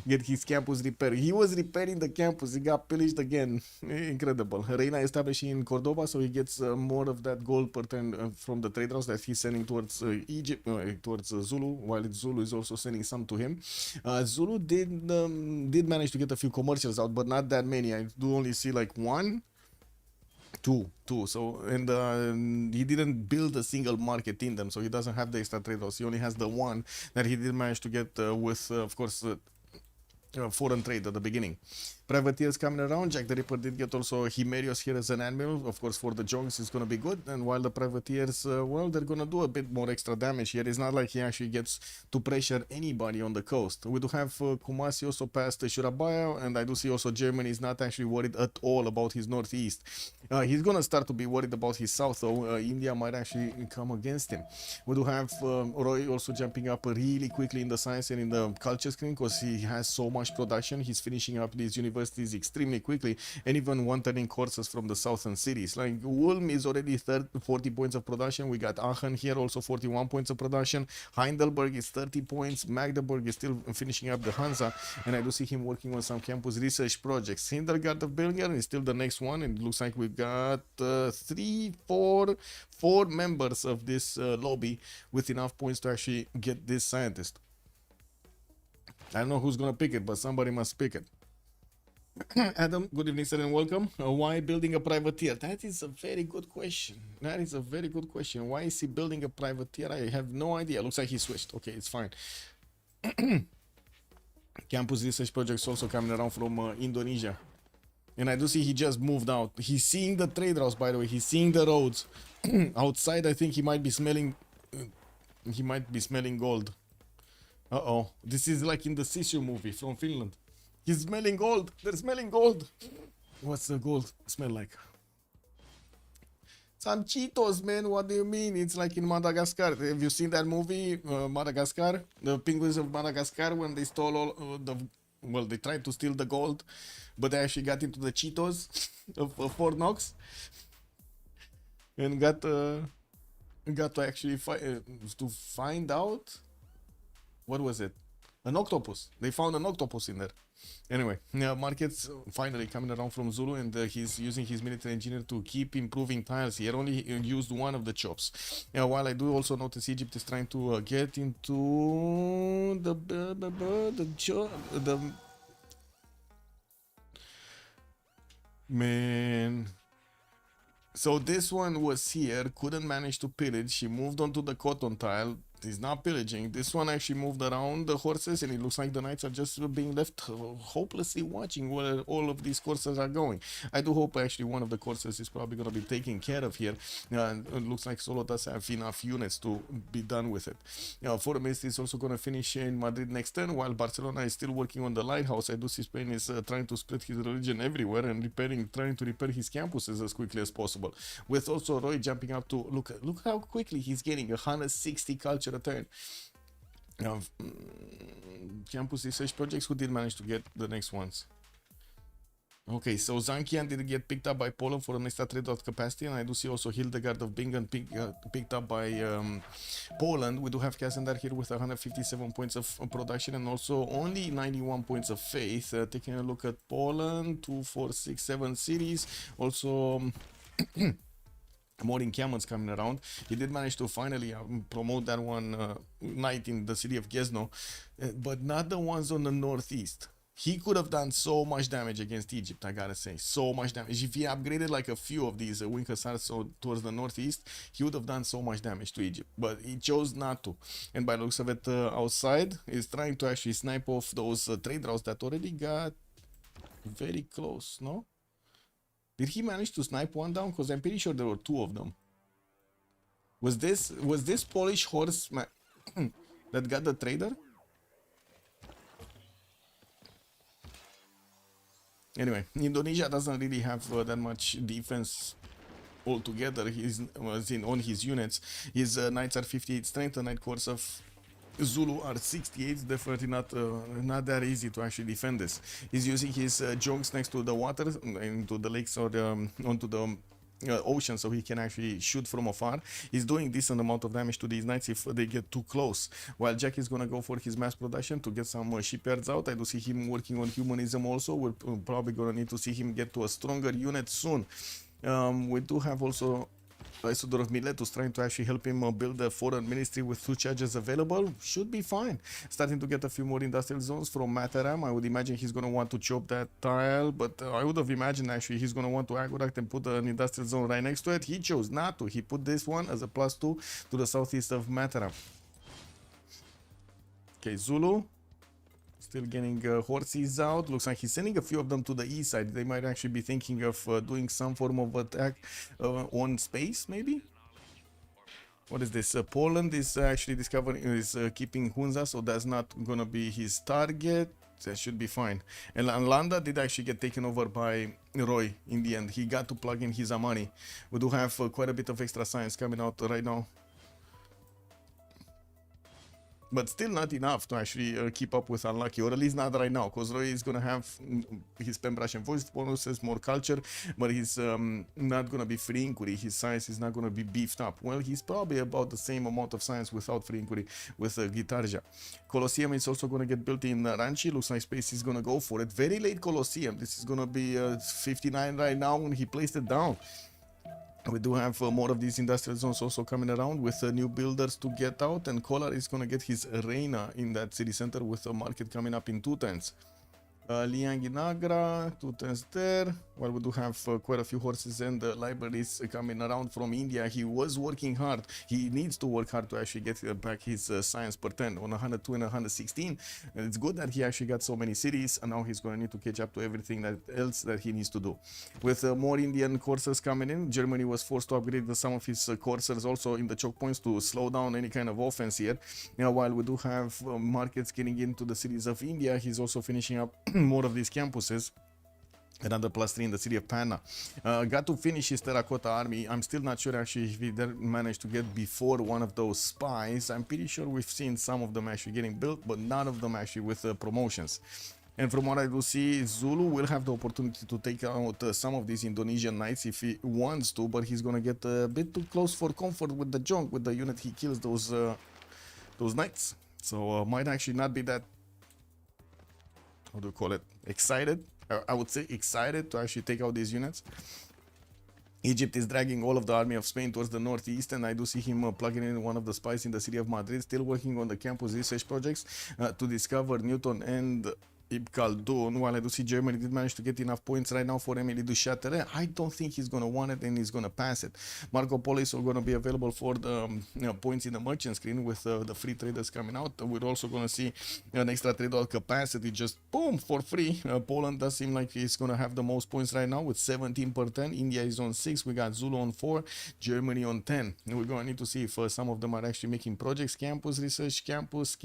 get his campus repaired. He was repairing the campus, he got pillaged again. Incredible. Reina establishing in Cordoba, so he gets more of that gold per turn from the trade routes that he's sending towards Egypt, towards Zulu, while Zulu is also sending some to him. Zulu did manage to get a few commercials out, but not that many. I do only see like 1 Two. So, and he didn't build a single market in them, so he doesn't have the extra trade routes. He only has the one that he did manage to get with, of course, foreign trade at the beginning. Privateers coming around. Jack the Ripper did get also Himerios here as an admiral. Of course, for the Jongs, it's going to be good. And while the Privateers, well, they're going to do a bit more extra damage here. It's not like he actually gets to pressure anybody on the coast. We do have Kumasi also past Surabaya, and I do see also Germany is not actually worried at all about his northeast. He's going to start to be worried about his south, though. India might actually come against him. We do have Roy also jumping up really quickly in the science and in the culture screen because he has so much production. He's finishing up these universities extremely quickly, and even one-turning courses from the southern cities. Like Ulm is already 40 points of production. We got Aachen here also 41 points of production. Heidelberg is 30 points. Magdeburg is still finishing up the Hansa, and I do see him working on some campus research projects. Hintergard of Belgium is still the next one, and it looks like we've got four members of this lobby with enough points to actually get this scientist. I don't know who's gonna pick it, but somebody must pick it. Adam, good evening, sir, and welcome. Why building a privateer? That is a very good question. Why is he building a privateer? I have no idea. Looks like he switched. Okay, it's fine. Campus research projects also coming around from Indonesia. And I do see he just moved out. He's seeing the trade routes, by the way. He's seeing the roads. Outside, I think he might be smelling... gold. Uh-oh. This is like in the Sishu movie from Finland. He's smelling gold. They're smelling gold. What's the gold smell like? Some Cheetos, man. What do you mean? It's like in Madagascar. Have you seen that movie, Madagascar? The penguins of Madagascar, when they stole all well, they tried to steal the gold, but they actually got into the Cheetos of Fort Knox and got to actually to find out, what was it? An octopus. They found an octopus in there. Anyway, markets finally coming around from Zulu, and he's using his military engineer to keep improving tiles. He had only used one of the chops. While I do also notice Egypt is trying to get into the man. So this one was here, couldn't manage to pillage. She moved on to the cotton tile. He's not pillaging. This one actually moved around the horses, and it looks like the knights are just being left hopelessly watching where all of these courses are going. I do hope actually one of the courses is probably going to be taken care of here. It looks like Solo does have enough units to be done with it. Foreign Ministry is also going to finish in Madrid next turn, while Barcelona is still working on the lighthouse. I do see Spain is trying to spread his religion everywhere and trying to repair his campuses as quickly as possible. With also Roy jumping up to look how quickly he's getting 160 culture a turn. Campus research projects, who did manage to get the next ones? Okay, so Zankian did get picked up by Poland for an extra trade out capacity, and I do see also Hildegard of Bingen picked up by Poland. We do have Kasendar here with 157 points of production and also only 91 points of faith. Taking a look at Poland, 2, 4, 6, 7 cities. Also more encampments coming around. He did manage to finally promote that one knight in the city of Gzno, but not the ones on the northeast. He could have done so much damage against Egypt, I gotta say. So much damage. If he upgraded like a few of these Wing Hussars so towards the northeast, he would have done so much damage to Egypt. But he chose not to. And by the looks of it, outside, he's trying to actually snipe off those trade routes that already got very close, no? Did he manage to snipe one down? Because I'm pretty sure there were two of them. Was this Polish horse that got the trader? Anyway, Indonesia doesn't really have that much defense altogether. He's on his units. His knights are 58 strength. The knight corps of Zulu are 68. Definitely not that easy to actually defend this. He's using his jonks next to the water, into the lakes or onto the ocean, so he can actually shoot from afar. He's doing decent amount of damage to these knights if they get too close. While Jack is gonna go for his mass production to get some shipyards out. I do see him working on humanism also. We're probably gonna need to see him get to a stronger unit soon. We do have also Isodor of Miletus trying to actually help him build a foreign ministry with 2 charges available. Should be fine. Starting to get a few more industrial zones from Mataram. I would imagine he's going to want to chop that tile, but I would have imagined actually he's going to want to aggregate and put an industrial zone right next to it. He chose not to. He put this one as a +2 to the southeast of Mataram. Okay, Zulu. Still getting horses out. Looks like he's sending a few of them to the east side. They might actually be thinking of doing some form of attack on space, maybe? What is this? Poland is actually keeping Hunza, so that's not gonna be his target. That should be fine. And Landa did actually get taken over by Roy in the end. He got to plug in his Amani. We do have quite a bit of extra science coming out right now. But still not enough to actually keep up with Unlucky, or at least not right now, because Roy is going to have his pen brush and voice bonuses, more culture, but he's not going to be free inquiry. His science is not going to be beefed up. Well, he's probably about the same amount of science without free inquiry with Guitarja. Colosseum is also going to get built in Ranchi. Looks like Space is going to go for it. Very late Colosseum. This is going to be 59 right now when he placed it down. We do have more of these industrial zones also coming around with new builders to get out, and Kolar is going to get his Reina in that city center with a market coming up in 2 turns. Liang in Agra, 2 turns there. Well, we do have quite a few horses and libraries coming around from India. He was working hard. He needs to work hard to actually get back his science per 10 on 102 and 116. And it's good that he actually got so many cities, and now he's going to need to catch up to everything else that he needs to do. With more Indian coursers coming in, Germany was forced to upgrade some of his coursers also in the choke points to slow down any kind of offense here. Now, while we do have markets getting into the cities of India, he's also finishing up more of these campuses. Another +3 in the city of Panna. Got to finish his terracotta army. I'm still not sure actually if he managed to get before one of those spies. I'm pretty sure we've seen some of them actually getting built, but none of them actually with promotions. And from what I do see, Zulu will have the opportunity to take out some of these Indonesian knights if he wants to, but he's gonna get a bit too close for comfort with the junk, with the unit he kills those knights. So might actually not be that, how do you call it, excited. I would say excited to actually take out these units. Egypt is dragging all of the army of Spain towards the northeast, and I do see him plugging in one of the spies in the city of Madrid, still working on the campus research projects to discover Newton and Ibn Khaldun. While I do see Germany did manage to get enough points right now for Emily du Châtelet, I don't think he's going to want it and he's going to pass it. Marco Polo is going to be available for the points in the merchant screen with the free traders coming out. We're also going to see an extra trade out capacity just boom for free. Poland does seem like he's going to have the most points right now with 17 per 10. India is on 6. We got Zulu on 4. Germany on 10. We're going to need to see if some of them are actually making projects. Campus research, campus.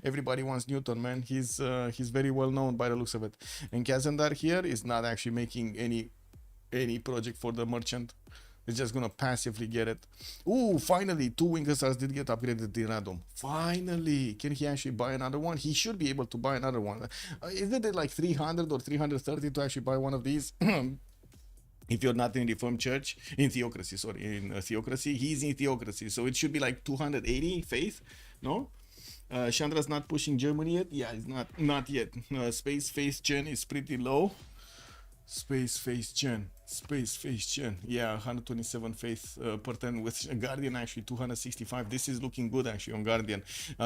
Everybody wants Newton, man. He's very well known by the looks of it. And Kazandar here is not actually making any project for the merchant. It's just gonna passively get it. Ooh, finally, 2 Wing Hussars did get upgraded in Radom. Finally, can he actually buy another one? He should be able to buy another one. Isn't it like 300 or 330 to actually buy one of these? If you're not in Reformed Church, in Theocracy, he's in Theocracy, so it should be like 280 faith, no? Chandra's not pushing Germany yet. Yeah, it's not yet. Space Face Chen is pretty low. Space Face Chen. Yeah, 127 faith per 10 with Guardian, actually 265. This is looking good actually on Guardian.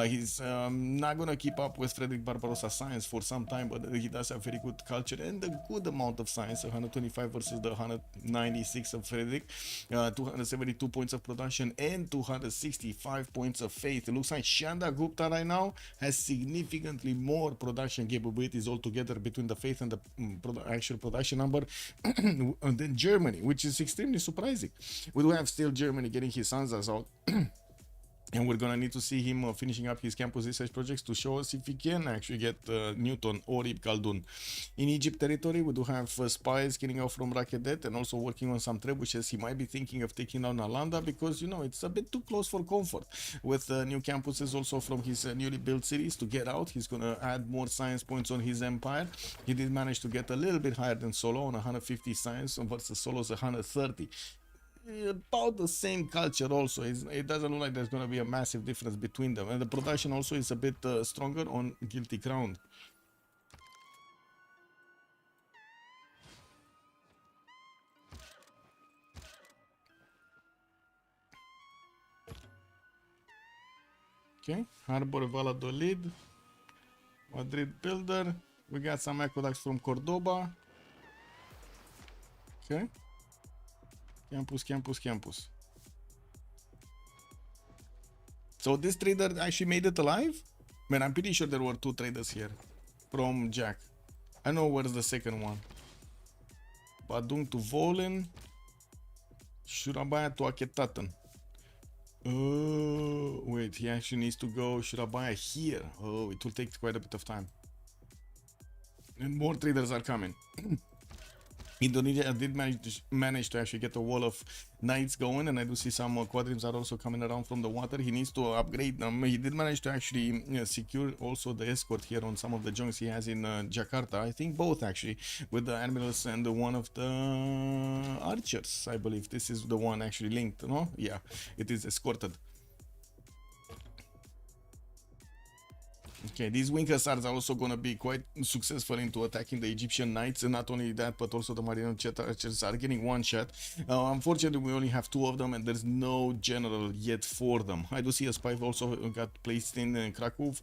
He's not gonna keep up with Frederick Barbarossa's science for some time, but he does have very good culture and a good amount of science. 125 versus the 196 of Frederick. 272 points of production and 265 points of faith. It looks like Shanda Gupta right now has significantly more production capabilities altogether between the faith and the actual production number than Germany, which is extremely surprising. We do have still Germany getting his sons out. And we're gonna need to see him finishing up his campus research projects to show us if he can actually get Newton or Ibn Khaldun. In Egypt territory, we do have spies getting out from Rakedet and also working on some trebuchets. He might be thinking of taking down Nalanda because, you know, it's a bit too close for comfort. With new campuses also from his newly built cities to get out, he's gonna add more science points on his empire. He did manage to get a little bit higher than Solo on 150 science versus Solo's 130. About the same culture also. It doesn't look like there's going to be a massive difference between them, and the production also is a bit stronger on Guilty Crown. Okay, Harbor Valladolid, Madrid Builder. We got some aqueducts from Cordoba. Okay. Campus. So this trader actually made it alive? Man, I'm pretty sure there were 2 traders here from Jack. I know where's the second one. Badung to Volen. Surabaya to Achetaten. Oh, wait, he actually needs to go Surabaya here. Oh, it will take quite a bit of time. And more traders are coming. Indonesia did manage to actually get a wall of knights going, and I do see some quadrims are also coming around from the water. He needs to upgrade them. He did manage to actually secure also the escort here on some of the junks he has in Jakarta. I think both actually, with the admirals and one of the archers. I believe this is the one actually linked, no? Yeah, it is escorted. Okay, these wing hussars are also going to be quite successful into attacking the Egyptian knights, and not only that, but also the Marino archers are getting one shot. Unfortunately, we only have 2 of them, and there's no general yet for them. I do see a spy also got placed in Krakow,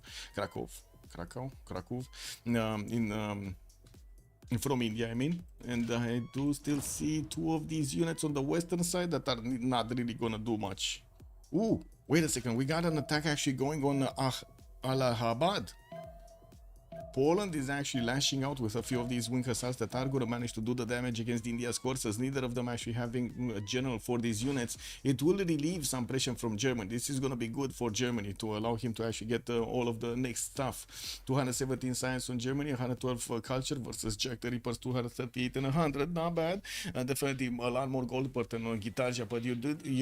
from India, I mean, and I do still see 2 of these units on the western side that are not really going to do much. Ooh, wait a second, we got an attack actually going on Allahabad. Poland is actually lashing out with a few of these wing hussars that are going to manage to do the damage against India's courses. Neither of them actually having a general for these units. It will relieve some pressure from Germany. This is going to be good for Germany to allow him to actually get all of the next stuff. 217 science on Germany, 112 culture versus Jack the Ripper's 238 and 100. Not bad. Definitely a lot more gold pattern on Gitarja, but you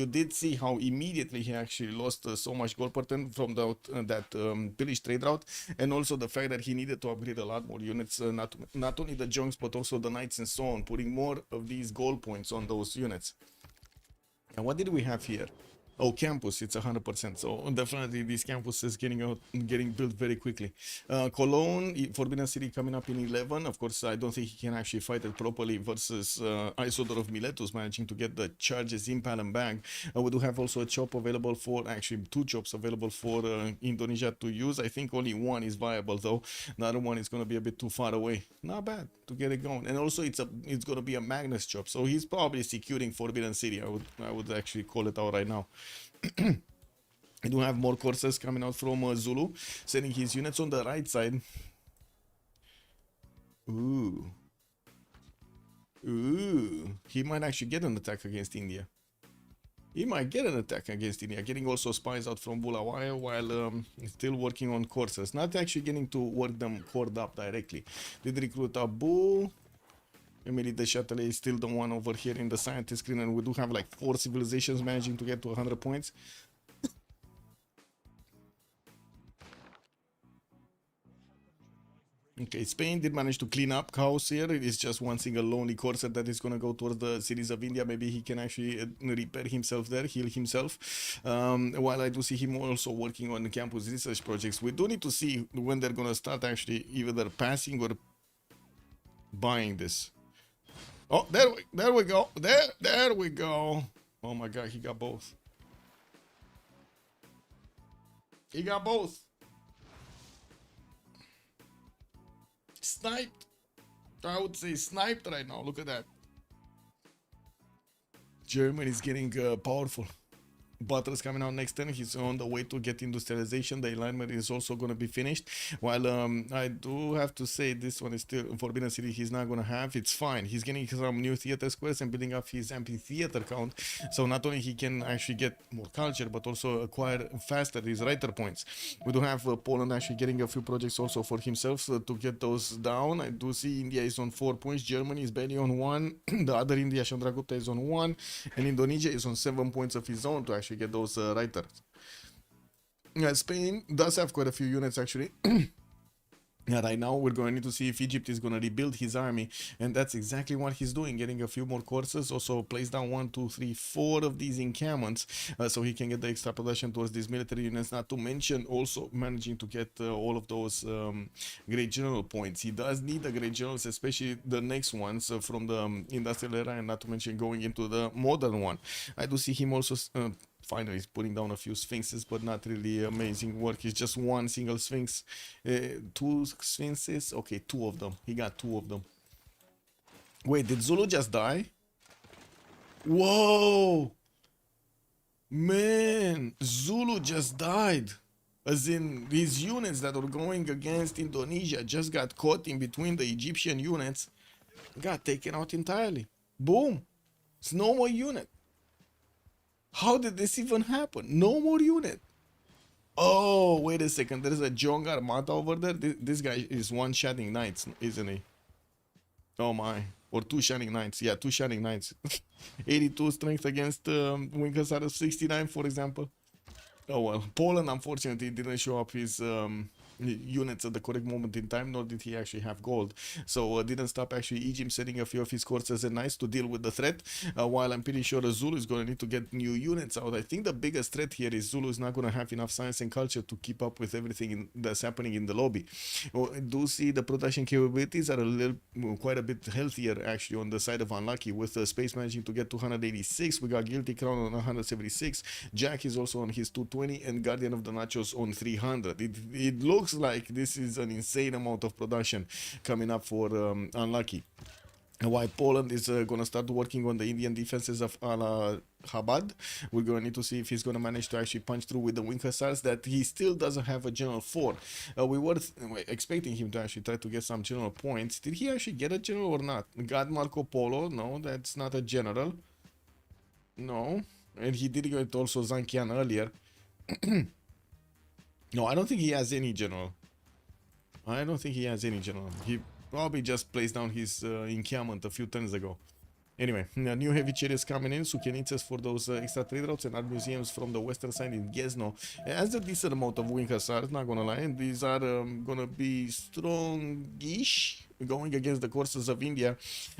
did see how immediately he actually lost so much gold pattern from that pillage trade route, and also the fact that he needed to upgrade a lot more units, not only the junks but also the knights and so on, putting more of these gold points on those units. And what did we have here? Oh, campus, it's 100%. So definitely this campus is getting built very quickly. Cologne, Forbidden City coming up in 11. Of course, I don't think he can actually fight it properly versus Isodor of Miletus managing to get the charges in Palembang. We do have also a chop available for, actually 2 chops available for Indonesia to use. I think only one is viable though. The other one is going to be a bit too far away. Not bad to get it going. And also it's going to be a Magnus chop. So he's probably securing Forbidden City. I would actually call it out right now. We do have more courses coming out from Zulu, sending his units on the right side. Ooh, he might actually get an attack against India. Getting also spies out from Bulawayo while still working on courses. Not actually getting to work them cored up directly. Did recruit Abu. Emily de Châtelet is still the one over here in the scientist screen, and we do have like 4 civilizations managing to get to 100 points. Okay, Spain did manage to clean up chaos here. It is just one single lonely courser that is going to go towards the cities of India. Maybe he can actually repair himself there, heal himself. While I do see him also working on the campus research projects. We do need to see when they're going to start actually either passing or buying this. Oh, there we go. There we go. Oh my god, he got both. Sniped. I would say sniped right now. Look at that. Germany is getting powerful. Butters coming out next turn. He's on the way to get industrialization. The alignment is also going to be finished. While I do have to say this one is still Forbidden City. He's not going to have. It's fine. He's getting some new theater squares and building up his amphitheater count. So not only he can actually get more culture, but also acquire faster his writer points. We do have Poland actually getting a few projects also for himself to get those down. I do see India is on 4 points. Germany is barely on 1. The other India, Chandragupta, is on 1. And Indonesia is on 7 points of his own to actually get those writers. Spain does have quite a few units actually. Right now we're going to need to see if Egypt is going to rebuild his army, and that's exactly what he's doing, getting a few more courses. Also place down 1, 2, 3, 4 of these encampments so he can get the extra production towards these military units, not to mention also managing to get all of those great general points. He does need the great generals, especially the next ones from the industrial era, and not to mention going into the modern one. I do see him also finally he's putting down a few sphinxes, but not really amazing work. It's just one single sphinx. 2 sphinxes. Okay, 2 of them. He got 2 of them. Wait, did Zulu just die? Whoa! Man, Zulu just died. As in, these units that were going against Indonesia just got caught in between the Egyptian units. Got taken out entirely. Boom! It's no more unit. How did this even happen? No more unit. Oh, wait a second. There's a Jong Armata over there. This guy is one Shining Knights, isn't he? Oh my. Or 2 Shining Knights. Yeah, 2 Shining Knights. 82 strength against Winkers of 69, for example. Oh well. Poland, unfortunately, didn't show up his units at the correct moment in time, nor did he actually have gold. So didn't stop actually Egypt sending a few of his corpses and knights to deal with the threat. While I'm pretty sure Zulu is going to need to get new units out. I think the biggest threat here is Zulu is not going to have enough science and culture to keep up with everything that's happening in the lobby. I do see the production capabilities are quite a bit healthier actually on the side of Unlucky, with Space managing to get 286. We got Guilty Crown on 176. Jack is also on his 220, and Guardian of the Nachos on 300. It looks like this is an insane amount of production coming up for Unlucky. While Poland is going to start working on the Indian defenses of Allahabad, we're going to need to see if he's going to manage to actually punch through with the Wing Hussars that he still doesn't have a general for. We were expecting him to actually try to get some general points. Did he actually get a general or not? Got Marco Polo? No, that's not a general. No. And he did get also Zankian earlier. No, I don't think he has any general. I don't think he has any general. He probably just placed down his encampment a few turns ago. Anyway, new heavy chariots coming in, Sukenitsas for those extra trade routes, and art museums from the western side in Gzno. It has a decent amount of wing hussars, not gonna lie, and these are gonna be strongish going against the courses of India.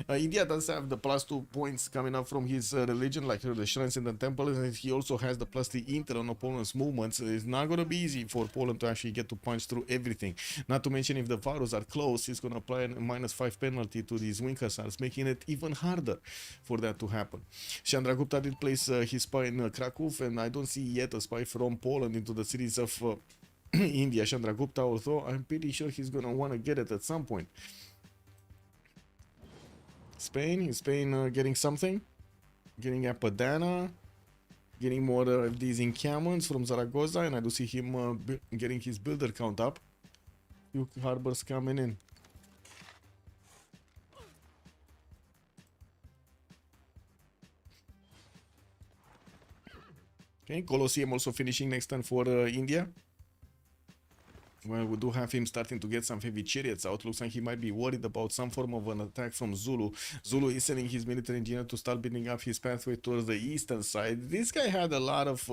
India does have the +2 points coming up from his religion, like the shrines and the temples, and he also has the +3 intel on opponent's movements. It's not gonna be easy for Poland to actually get to punch through everything. Not to mention, if the Varus are close, he's gonna apply a -5 penalty to these wing hussars, making it even harder for that to happen. Chandragupta did place his spy in Krakow, and I don't see yet a spy from Poland into the cities of India. Chandragupta, although I'm pretty sure he's gonna want to get it at some point. Spain, is Spain getting something? Getting Apadana, getting more of these encampments from Zaragoza, and I do see him getting his builder count up. Few harbors coming in. Okay, Colosseum also finishing next turn for India. Well, we do have him starting to get some heavy chariots out. Looks like he might be worried about some form of an attack from Zulu. Zulu is sending his military engineer to start building up his pathway towards the eastern side. This guy had a lot of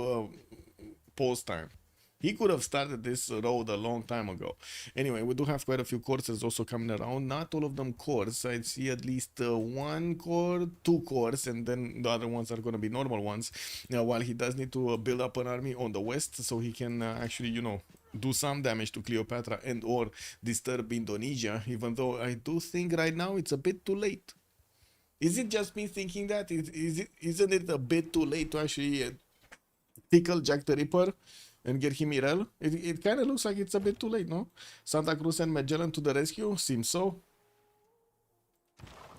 post time. He could have started this road a long time ago. Anyway, we do have quite a few courses also coming around. Not all of them cores. I'd see at least 1 core, 2 cores, and then the other ones are going to be normal ones. Now, while he does need to build up an army on the west, so he can actually, you know, do some damage to Cleopatra and or disturb Indonesia, even though I do think right now it's a bit too late. Is it just me thinking that? Isn't it a bit too late to actually tickle Jack the Ripper and get him Irel? It kind of looks like it's a bit too late, no? Santa Cruz and Magellan to the rescue? Seems so.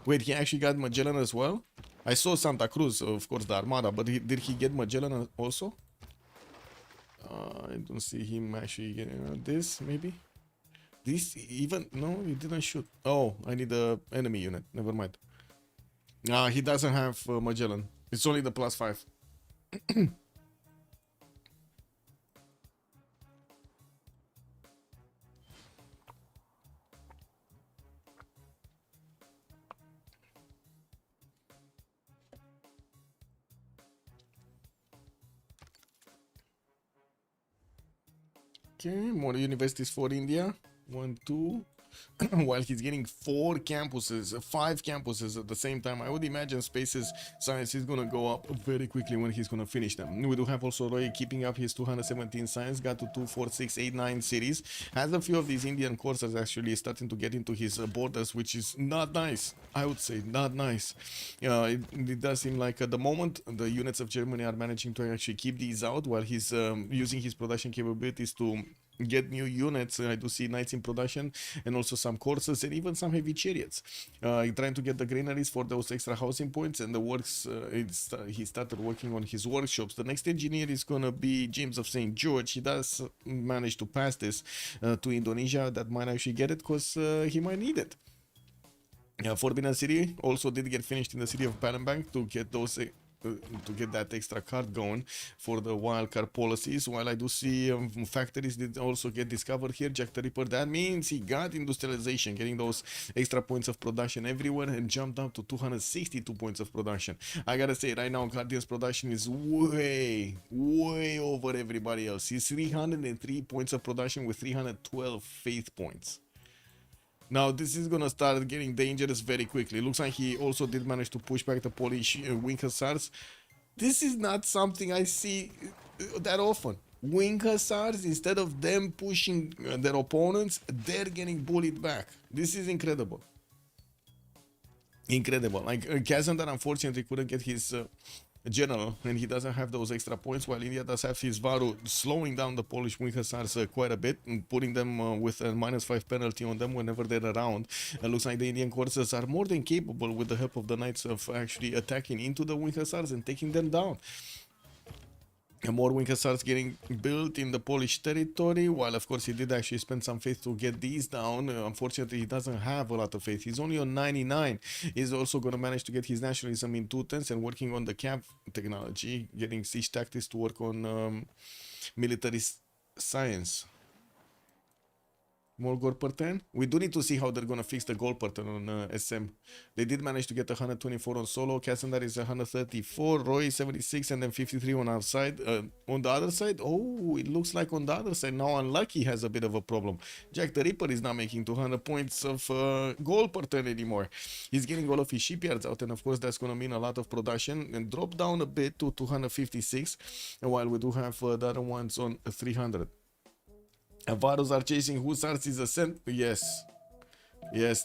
Wait, he actually got Magellan as well? I saw Santa Cruz, of course, the Armada, but did he get Magellan also? I don't see him actually getting this, maybe? This even? No, he didn't shoot. Oh, I need the enemy unit. Never mind. He doesn't have Magellan. It's only the +5. Okay, more universities for India. 1, 2. while he's getting 5 campuses at the same time. I would imagine Space's science is gonna go up very quickly when he's gonna finish them. We do have also Roy keeping up his 217 science, got to 2, 4, 6, 8, 9 cities. Has a few of these Indian courses actually starting to get into his borders, which is not nice. I would say not nice. It does seem like at the moment the units of Germany are managing to actually keep these out while he's using his production capabilities to get new units. I do see knights in production and also some courses and even some heavy chariots. Trying to get the granaries for those extra housing points and the works. He started working on his workshops. The next engineer is gonna be James of St. George. He does manage to pass this to Indonesia. That might actually get it because he might need it. Forbidden City also did get finished in the city of Palembang to get those to get that extra card going for the wild card policies. While I do see factories did also get discovered here, Jack the Ripper. That means he got industrialization, getting those extra points of production everywhere and jumped up to 262 points of production. I gotta say right now, Guardian's production is way over everybody else. He's 303 points of production with 312 faith points. Now this is gonna start getting dangerous very quickly. Looks like he also did manage to push back the Polish wing hussars. This is not something I see that often. Wing hussars, instead of them pushing their opponents, they're getting bullied back. This is incredible. Incredible. Like Kazandar unfortunately couldn't get his general, and he doesn't have those extra points, while India does have his Varu, slowing down the Polish wing hussars quite a bit and putting them with a -5 penalty on them whenever they're around. It looks like the Indian courses are more than capable with the help of the knights of actually attacking into the wing hussars and taking them down. And more wing hussars getting built in the Polish territory, while of course he did actually spend some faith to get these down. Unfortunately, he doesn't have a lot of faith. He's only on 99. He's also going to manage to get his nationalism in 2 tenths and working on the camp technology, getting siege tactics to work on military science. More goal per turn. We do need to see how they're going to fix the goal per turn on SM. They did manage to get 124 on solo. Cassandar is 134. Roy 76 and then 53 on our side. On the other side, oh, it looks like on the other side now Unlucky has a bit of a problem. Jack the Ripper is not making 200 points of goal per turn anymore. He's getting all of his shipyards out, and of course that's going to mean a lot of production and drop down a bit to 256. And while we do have the other ones on 300. Varus are chasing hussars is ascent. Yes,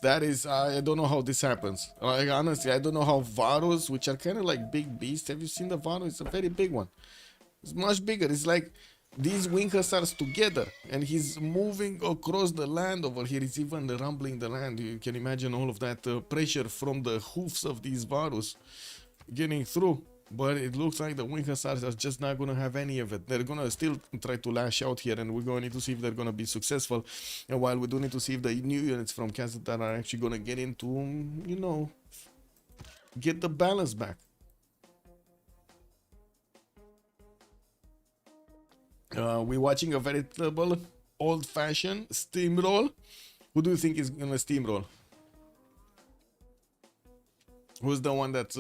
that is. I don't know how this happens. Like, honestly, I don't know how Varus, which are kind of like big beasts. Have you seen the Varus? It's a very big one. It's much bigger. It's like these wing hussars together, and he's moving across the land over here. It's even rumbling the land. You can imagine all of that pressure from the hoofs of these Varus getting through. But it looks like the wing hussars are just not going to have any of it. They're going to still try to lash out here, and we're going to need to see if they're going to be successful. And while we do need to see if the new units from Kazakhstan are actually going to get into, you know, get the balance back. We're watching a veritable old-fashioned steamroll. Who do you think is going to steamroll? Who's the one that's...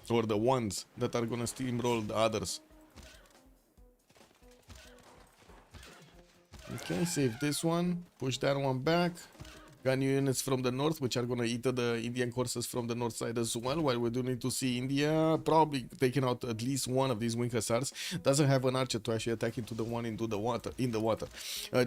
or the ones that are gonna steamroll the others? Okay, save this one, push that one back. Got new units from the north, which are gonna eat the Indian courses from the north side as well. While we do need to see India probably taking out at least one of these wing hussars. Doesn't have an archer to actually attack into the one into the water.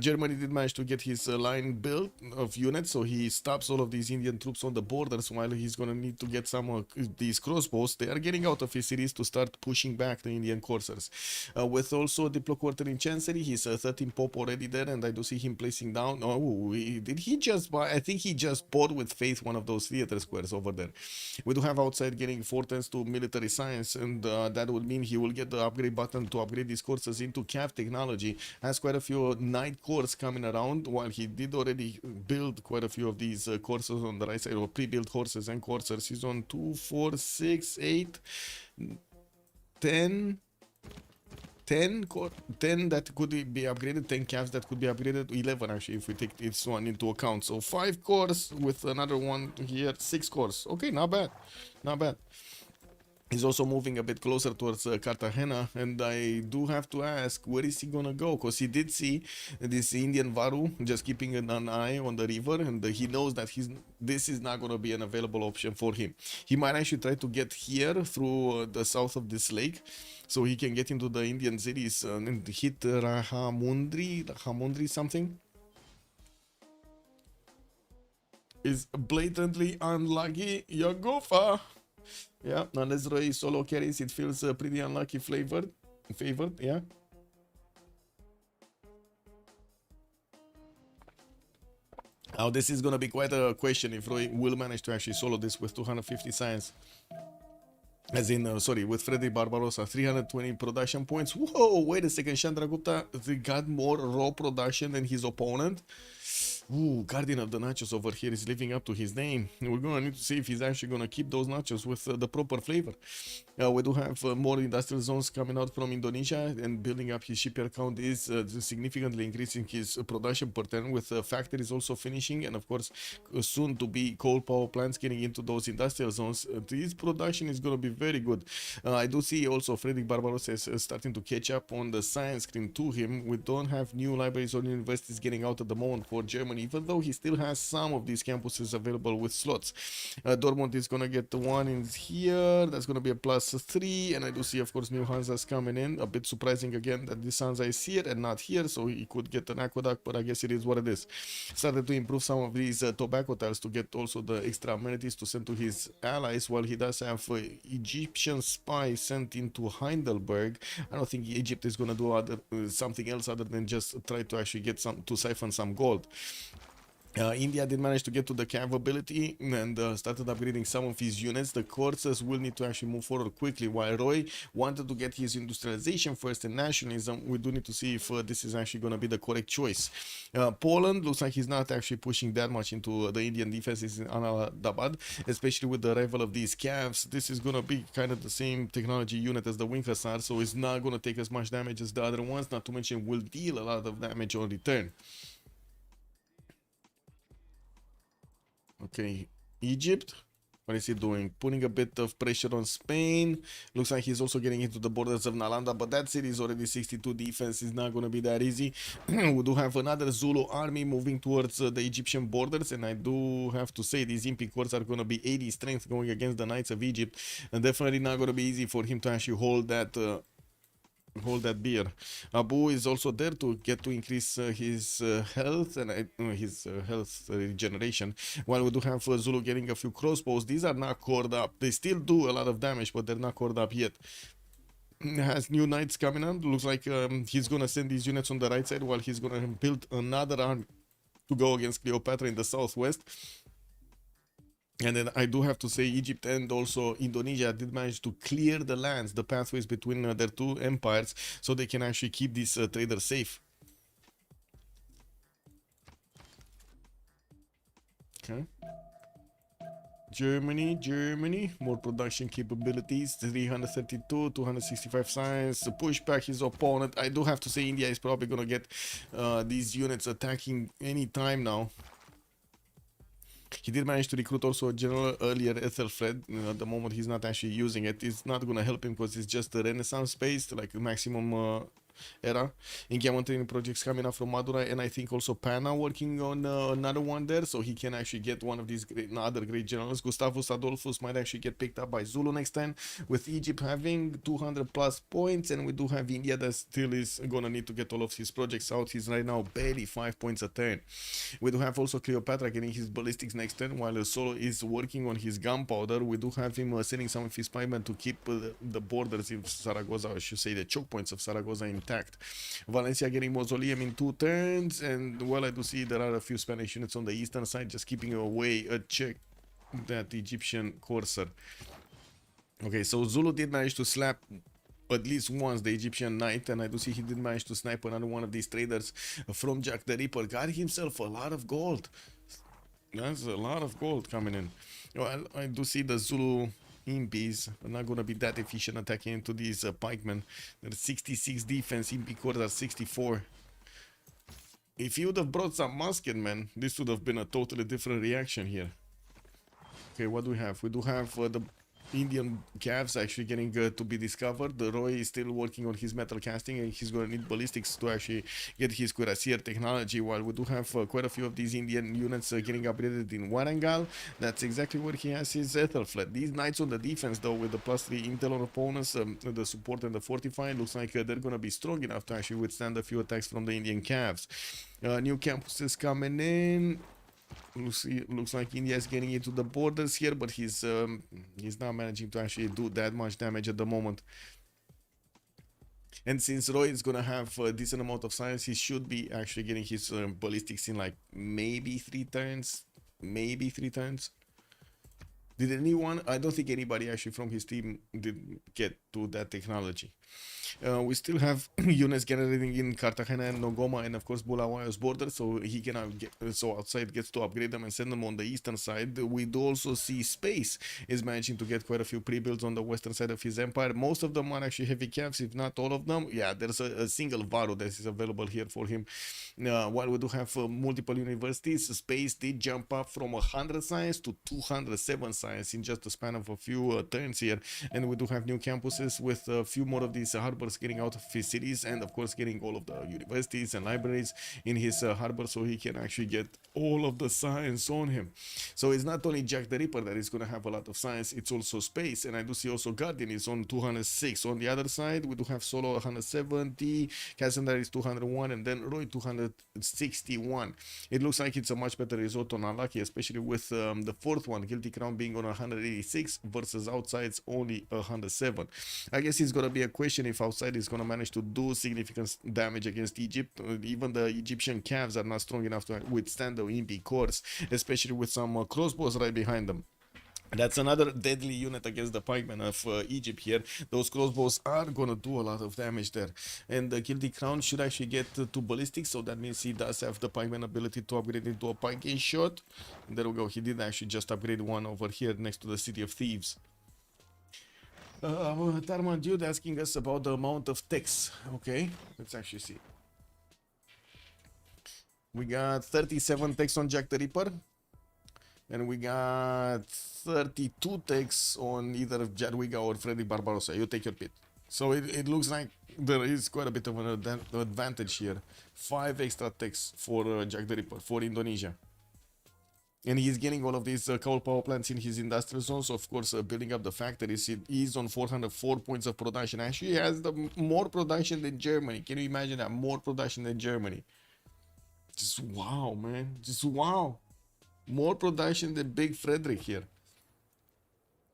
Germany did manage to get his line built of units, so he stops all of these Indian troops on the borders. While he's gonna need to get some of these crossbows, they are getting out of his cities to start pushing back the Indian coursers. With also Diplo quarter in Chancery, he's 13 pop already there, and I do see him placing down. Oh, did he just buy? I think he just bought with faith one of those theater squares over there. We do have outside getting 4 tenths to military science, and that would mean he will get the upgrade button to upgrade these courses into CAV technology. Has quite a few night cores coming around, while he did already build quite a few of these courses on the right side, or pre-built horses and coursers. He's on 2, 4, 6, 8, 10 that could be upgraded, 10 calves that could be upgraded, 11 actually if we take this one into account. So 5 cores with another one here, 6 cores. Okay, not bad, not bad. He's also moving a bit closer towards Cartagena, and I do have to ask, where is he gonna go? Because he did see this Indian Varu just keeping an eye on the river, and he knows that this is not gonna be an available option for him. He might actually try to get here through the south of this lake, so he can get into the Indian cities and hit Rahamundri something. Is blatantly unlucky. Yagofa. Yeah, unless Roy solo carries, it feels pretty unlucky favored, yeah. Now this is gonna be quite a question if Roy will manage to actually solo this with 250 science. As in, sorry, with Freddy Barbarossa, 320 production points. Whoa, wait a second, Chandra Gupta got more raw production than his opponent. Ooh, Guardian of the Nachos over here is living up to his name. We're gonna need to see if he's actually gonna keep those nachos with the proper flavor. We do have more industrial zones coming out from Indonesia, and building up his shipyard count is significantly increasing his production per turn, with factories also finishing, and of course soon to be coal power plants getting into those industrial zones. His production is gonna be very good. I do see also Frederick Barbaros is starting to catch up on the science screen to him. We don't have new libraries or universities getting out at the moment for Germany, even though he still has some of these campuses available with slots. Dortmund is gonna get the one in here. That's gonna be a +3, and I do see, of course, new Hansa's coming in. A bit surprising again that this Hansa is here and not here, so he could get an aqueduct, but I guess it is what it is. Started to improve some of these tobacco tiles to get also the extra amenities to send to his allies, while he does have Egyptian spy sent into Heidelberg. I don't think Egypt is gonna do something else other than just try to actually get to siphon some gold. India did manage to get to the cav ability and started upgrading some of his units. The courses will need to actually move forward quickly, while Roy wanted to get his industrialization first and nationalism. We do need to see if this is actually going to be the correct choice. Poland looks like he's not actually pushing that much into the Indian defenses in Ahmedabad, especially with the arrival of these cavs. This is going to be kind of the same technology unit as the Wing Hussar, so it's not going to take as much damage as the other ones, not to mention will deal a lot of damage on return. Okay, Egypt, what is he doing? Putting a bit of pressure on Spain. Looks like he's also getting into the borders of Nalanda, but that city is already 62 defense. It's not going to be that easy. We do have another Zulu army moving towards the Egyptian borders, and I do have to say these Impi corps are going to be 80 strength going against the Knights of Egypt, and definitely not going to be easy for him to actually hold that beer. Abu is also there to get to increase his health and his health regeneration, while we do have Zulu getting a few crossbows. These are not cored up. They still do a lot of damage, but they're not cored up yet. Has new knights coming up. Looks like he's gonna send these units on the right side, while he's gonna build another army to go against Cleopatra in the southwest. And then I do have to say Egypt and also Indonesia did manage to clear the lands, the pathways between their two empires, so they can actually keep these traders safe. Okay. Germany, more production capabilities, 332, 265 science, push back his opponent. I do have to say India is probably gonna get these units attacking any time now. He did manage to recruit also a general earlier, Ethelfred. At the moment he's not actually using it. It's not going to help him because it's just a Renaissance based, like maximum era. Engagement training projects coming up from Madura, and I think also Pana working on another one there, so he can actually get one of these other great generals. Gustavus Adolphus might actually get picked up by Zulu next time, with Egypt having 200 plus points, and we do have India that still is gonna need to get all of his projects out. He's right now barely 5 points a turn. We do have also Cleopatra getting his ballistics next turn, while Solo is working on his gunpowder. We do have him sending some of his pikemen to keep the borders of Zaragoza, I should say the choke points of Zaragoza, intact. Valencia getting Mausoleum in 2 turns, and well, I do see there are a few Spanish units on the eastern side just keeping away a check that Egyptian Corsair. Okay, so Zulu did manage to slap at least once the Egyptian knight, and I do see he did manage to snipe another one of these traders from Jack the Ripper. Got himself a lot of gold. That's a lot of gold coming in. Well, I do see the Zulu Impies are not going to be that efficient attacking into these pikemen. They're 66 defense, Impi cores are 64. If he would have brought some musket men, this would have been a totally different reaction here. Okay, what do we have? We do have the Indian calves actually getting to be discovered. Roy is still working on his metal casting, and he's going to need ballistics to actually get his cuirassier technology, while we do have quite a few of these Indian units getting upgraded in Warangal. That's exactly where he has his Ethelflaed. These knights on the defense, though, with the +3 intel on opponents, the support and the fortifying, looks like they're going to be strong enough to actually withstand a few attacks from the Indian calves. New campuses coming in. Looks like India is getting into the borders here, but he's not managing to actually do that much damage at the moment. And since Roy is gonna have a decent amount of science, he should be actually getting his ballistics in like maybe 3 turns. Maybe 3 turns. Did anyone? I don't think anybody actually from his team did get to that technology. We still have units generating in Cartagena and Nogoma, and of course Bulawayo's border, so he can so outside gets to upgrade them and send them on the eastern side. We do also see Space is managing to get quite a few pre-builds on the western side of his empire. Most of them are actually heavy calves, if not all of them. Yeah, there's a single Varo that is available here for him. While we do have multiple universities, Space did jump up from 100 science to 207 science in just a span of a few turns here, and we do have new campuses with a few more of these harbors getting out of his cities, and of course getting all of the universities and libraries in his harbor, so he can actually get all of the science on him. So it's not only Jack the Ripper that is going to have a lot of science, it's also Space, and I do see also Guardian is on 206. On the other side, we do have Solo 170, Cassandra is 201, and then Roy 261. It looks like it's a much better result on Unlucky, especially with the fourth one, Guilty Crown, being on 186 versus outside's only 107. I guess it's going to be a question if outside is going to manage to do significant damage against Egypt. Even the Egyptian calves are not strong enough to withstand the Impi cores, especially with some crossbows right behind them. That's another deadly unit against the pikemen of Egypt here. Those crossbows are going to do a lot of damage there. And the Guilty Crown should actually get to ballistics, so that means he does have the pikeman ability to upgrade into a pike shot. There we go. He did actually just upgrade one over here next to the City of Thieves. Tarman Dude asking us about the amount of techs. Okay, let's actually see. We got 37 techs on Jack the Ripper, and we got 32 techs on either Jadwiga or Freddy Barbarossa. You take your pick. So it looks like there is quite a bit of an advantage here. 5 extra techs for Jack the Ripper, for Indonesia. And he's getting all of these coal power plants in his industrial zones, of course, building up the factories. He's on 404 points of production. Actually, he has more production than Germany. Can you imagine that? More production than Germany. Just wow, man. Just wow. More production than Big Frederick here.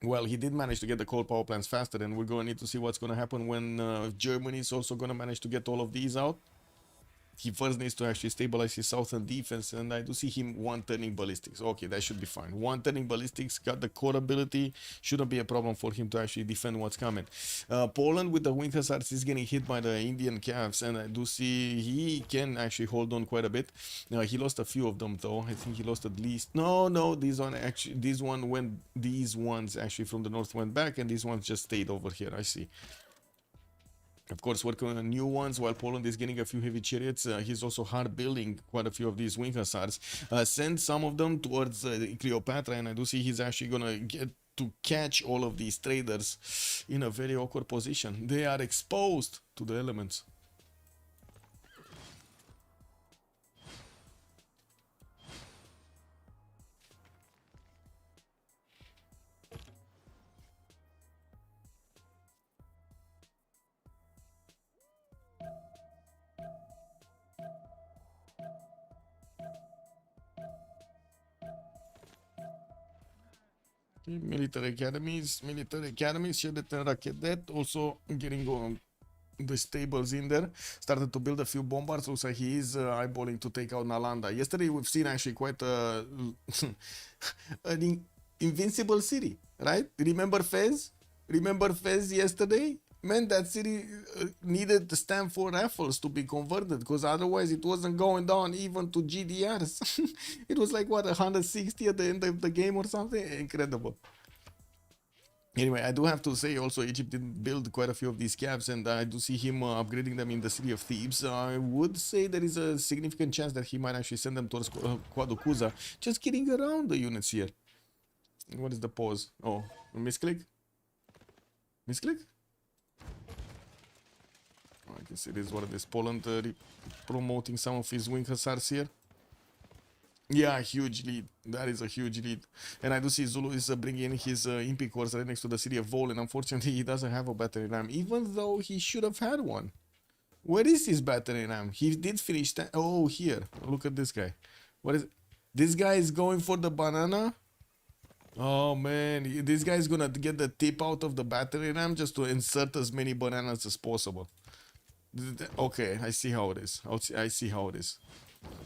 Well, he did manage to get the coal power plants faster, and we're going to need to see what's going to happen when Germany is also going to manage to get all of these out. He first needs to actually stabilize his southern defense, and I do see him one-turning ballistics. Okay, that should be fine. One-turning ballistics, got the core ability, shouldn't be a problem for him to actually defend what's coming. Poland with the Wing Hussars is getting hit by the Indian calves, and I do see he can actually hold on quite a bit. He lost a few of them though. I think he lost at least... No, these ones actually from the north went back, and these ones just stayed over here. I see. Of course, working on new ones while Poland is getting a few heavy chariots. He's also hard building quite a few of these Wing Hussars. Send some of them towards Cleopatra, and I do see he's actually gonna get to catch all of these traders in a very awkward position. They are exposed to the elements. Military academies, Sheddet Rakedet, also getting on the stables in there. Started to build a few bombards. Looks like he is eyeballing to take out Nalanda. Yesterday we've seen actually quite an invincible city, right? Remember Fez? Remember Fez yesterday? Man, that city needed the Stanford Raffles to be converted, because otherwise it wasn't going down even to GDRs. It was like, what, 160 at the end of the game or something? Incredible. Anyway, I do have to say also Egypt did build quite a few of these cabs, and I do see him upgrading them in the City of Thebes. I would say there is a significant chance that he might actually send them towards Quadukuza, just getting around the units here. What is the pause? Oh, misclick? Misclick? I guess it is what it is. Poland promoting some of his wing hussars here. Yeah, huge lead. That is a huge lead. And I do see Zulu is bringing in his Impi cores right next to the city of Vol, and unfortunately he doesn't have a battery ram, even though he should have had one. Where is his battery ram? He did finish that. Oh, here. Look at this guy. What is... This guy is going for the banana? Oh, man. This guy is going to get the tip out of the battery ram just to insert as many bananas as possible. Okay, I see how it is. I see how it is.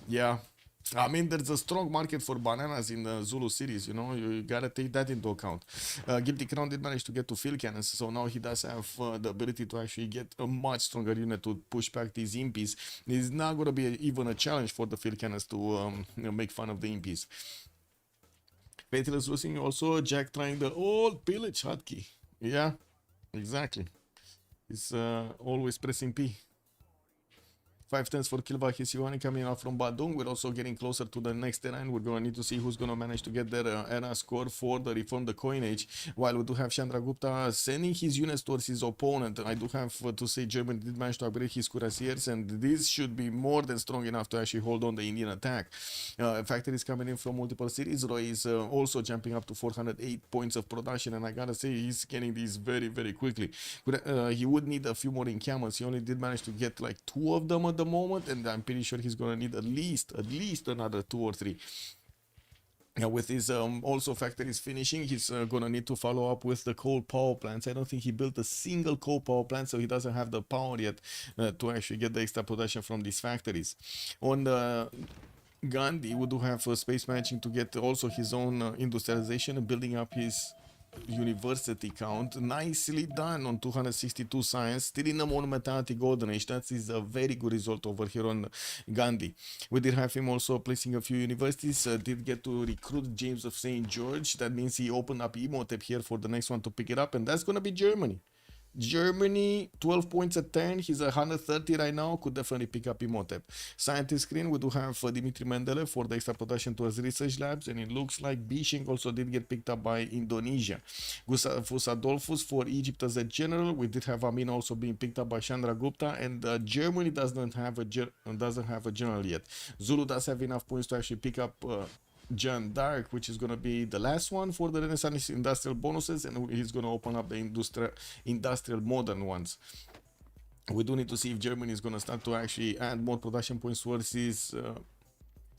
Yeah. I mean, there's a strong market for bananas in the Zulu cities, you know, you gotta take that into account. Guilty Crown did manage to get to field cannons, so now he does have the ability to actually get a much stronger unit to push back these impies. It's not gonna be even a challenge for the field cannons to make fun of the impies. Fatal is losing also, Jack trying the old pillage hotkey. Yeah, exactly. He's always pressing P. 5 turns for Kilva Hisiwani coming out from Badung. We're also getting closer to the next era, and we're going to need to see who's going to manage to get their era score for the Reform the Coinage. While we do have Chandragupta sending his units towards his opponent, I do have to say Germany did manage to upgrade his cuirassiers, and this should be more than strong enough to actually hold on the Indian attack. Factories coming in from multiple cities. Roy is also jumping up to 408 points of production, and I gotta say he's getting these very, very quickly. He would need a few more encampments. He only did manage to get like 2 of them at the moment, and I'm pretty sure he's gonna need at least another 2 or 3. With his also factories finishing, he's gonna need to follow up with the coal power plants. I don't think he built a single coal power plant, so he doesn't have the power yet to actually get the extra production from these factories. On the Gandhi, we do have space managing to get also his own industrialization and building up his university count. Nicely done on 262 science, still in the monumentality golden age. That is a very good result over here on Gandhi. We did have him also placing a few universities, did get to recruit James of St. George. That means he opened up Emotep here for the next one to pick it up, and that's gonna be Germany. Germany, 12 points a turn. He's 130 right now. Could definitely pick up Imhotep. Scientist screen, we do have Dimitri Mendeleev for the extra production towards research labs, and it looks like Bishing also did get picked up by Indonesia. Gustavus Adolphus for Egypt as a general. We did have Amin also being picked up by Chandragupta, and Germany doesn't have a general yet. Zulu does have enough points to actually pick up John Dark, which is going to be the last one for the Renaissance industrial bonuses, and he's going to open up the industrial modern ones. We do need to see if Germany is going to start to actually add more production points towards his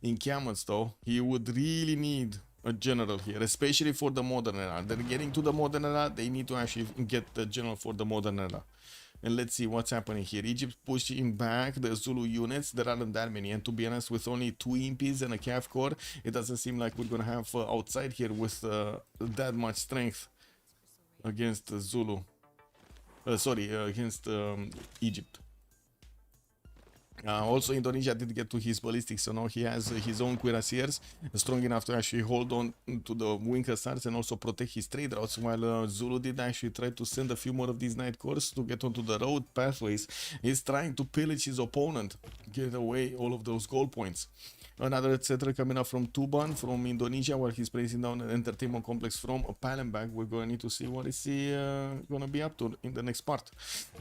encampments, though. He would really need a general here, especially for the modern era. They're getting to the modern era, they need to actually get the general for the modern era. And let's see what's happening here. Egypt pushing back the Zulu units. There aren't that many, and to be honest, with only 2 impies and a calf core, it doesn't seem like we're gonna have outside here with that much strength against Zulu. Against Egypt. Also, Indonesia did get to his ballistics, so now he has his own cuirassiers strong enough to actually hold on to the wing hussars and also protect his trade routes, while Zulu did actually try to send a few more of these night corps to get onto the road pathways. He's trying to pillage his opponent, get away all of those gold points. Another etc. coming up from Tuban from Indonesia, where he's placing down an entertainment complex from Palembang. We're going to need to see what is he going to be up to in the next part.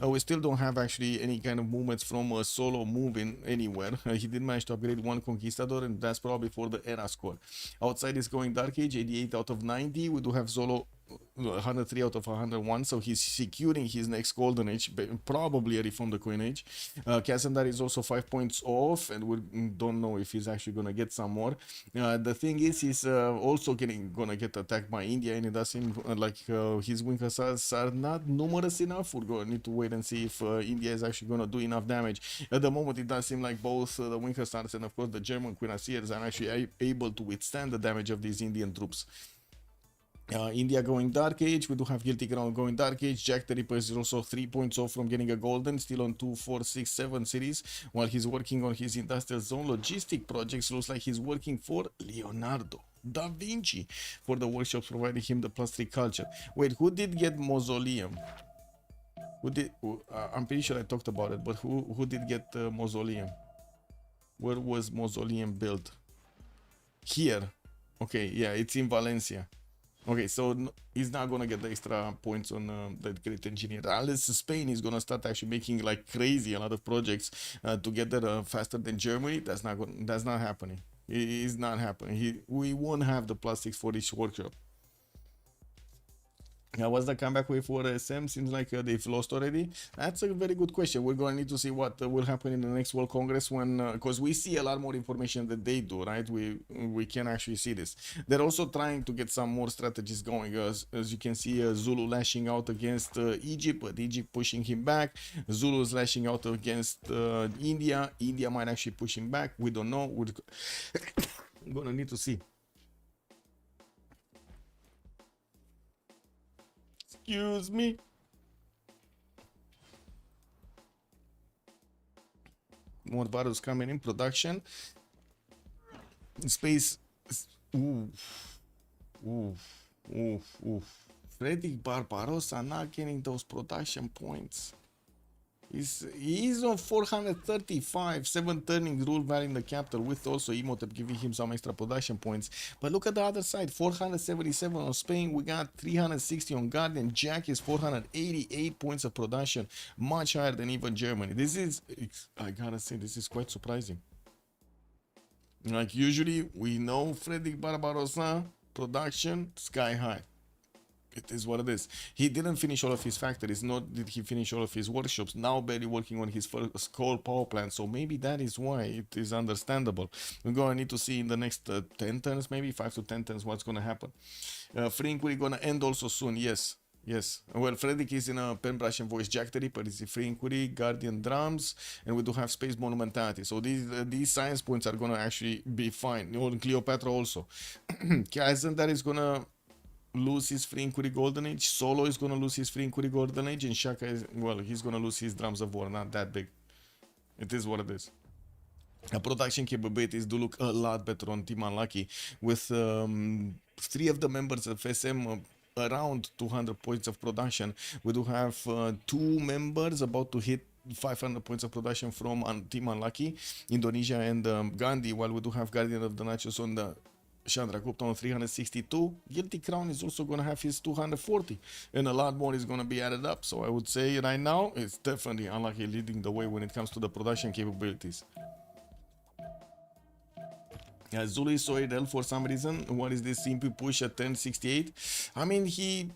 We still don't have actually any kind of movements from Solo moving anywhere. He did manage to upgrade 1 Conquistador, and that's probably for the era score. Outside is going Dark Age, 88 out of 90. We do have Solo 103 out of 101, so he's securing his next golden age, probably a Reform the Coin Age. Kazandar is also 5 points off, and we don't know if he's actually gonna get some more. The thing is, he's also gonna get attacked by India, and it does seem like his wing hussars are not numerous enough. We're gonna need to wait and see if India is actually gonna do enough damage. At the moment, it does seem like both the wing hussars and of course the German cuirassiers are actually able to withstand the damage of these Indian troops. India going Dark Age. We do have Guilty Crown going Dark Age. Jack the Ripper is also 3 points off from getting a golden, still on 2, 4, 6, 7 series, while he's working on his industrial zone logistic projects. Looks like he's working for Leonardo da Vinci for the workshops, providing him the +3 culture. Wait, who did get Mausoleum? Who did? I'm pretty sure I talked about it, but who did get Mausoleum? Where was Mausoleum built? Here. Okay, yeah, it's in Valencia. Okay, so he's not gonna get the extra points on the great engineer unless Spain is gonna start actually making like crazy a lot of projects to get there faster than Germany. That's not happening. It is not happening. We won't have the plastics for this workshop. What's the comeback way for SM? Seems like they've lost already. That's a very good question. We're going to need to see what will happen in the next World Congress when, because we see a lot more information than they do, right? We can actually see this. They're also trying to get some more strategies going. As you can see, Zulu lashing out against Egypt, but Egypt pushing him back. Zulu is lashing out against India. India might actually push him back. We don't know. We're going to need to see. Excuse me. More virus coming in production. Space. Freddy Barbarossa not getting those production points. He's on 435, 7 turning rule value in the capital with also Emotep giving him some extra production points. But look at the other side, 477 on Spain, we got 360 on Guardian. Jack is 488 points of production, much higher than even Germany. I gotta say, this is quite surprising. Like usually, we know Frederick Barbarossa production sky high. It is what it is. He didn't finish all of his factories, nor did he finish all of his workshops. Now barely working on his first coal power plant, so maybe that is why. It is understandable. We're going to need to see in the next 10 turns, maybe 5 to 10 turns, what's going to happen. Free inquiry going to end also soon, yes. Yes, well, Frederick is in a pen brush and voice Jack the Ripper is the free inquiry, Guardian drums, and we do have space monumentality. So these science points are gonna actually be fine. Cleopatra also. Kaizen that is gonna lose his free inquiry golden age. Solo is gonna lose his free inquiry golden age, and Shaka is, well, he's gonna lose his drums of war. Not that big. It is what it is. Production capabilities do look a lot better on Team Unlucky with 3 of the members of SM around 200 points of production. We do have 2 members about to hit 500 points of production from Team Unlucky, Indonesia and Gandhi, while we do have Guardian of the Nachos on the Chandra Gupta on 362. Guilty Crown is also going to have his 240, and a lot more is going to be added up. So I would say right now it's definitely Unlucky leading the way when it comes to the production capabilities. Zulu is so idle for some reason. What is this simple push at 1068? I mean, I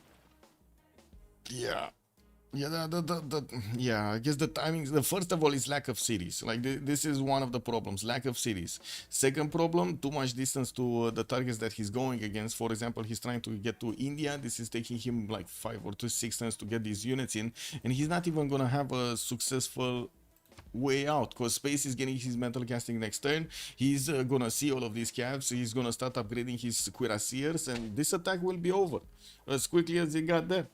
guess the timing. First of all, is lack of cities. Like this is one of the problems, lack of cities. Second problem, too much distance to the targets that he's going against. For example, he's trying to get to India. This is taking him like 5 or 6 turns to get these units in, and he's not even gonna have a successful way out because Space is getting his mental casting next turn. He's gonna see all of these calves. He's gonna start upgrading his cuirassiers, and this attack will be over as quickly as he got there.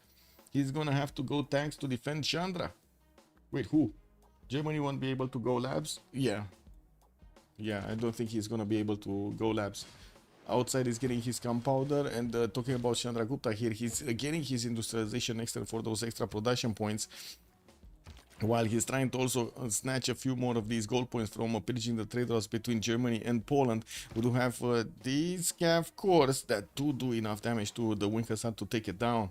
He's gonna have to go tanks to defend Chandra. Wait, who? Germany won't be able to go labs? Yeah, I don't think he's gonna be able to go labs. Outside is getting his compounder, and talking about Chandra Gupta here, he's getting his industrialization extra for those extra production points, while he's trying to also snatch a few more of these gold points from pillaging the trade routes between Germany and Poland. We do have these Cav cores that do enough damage to the Wing Hassan to take it down.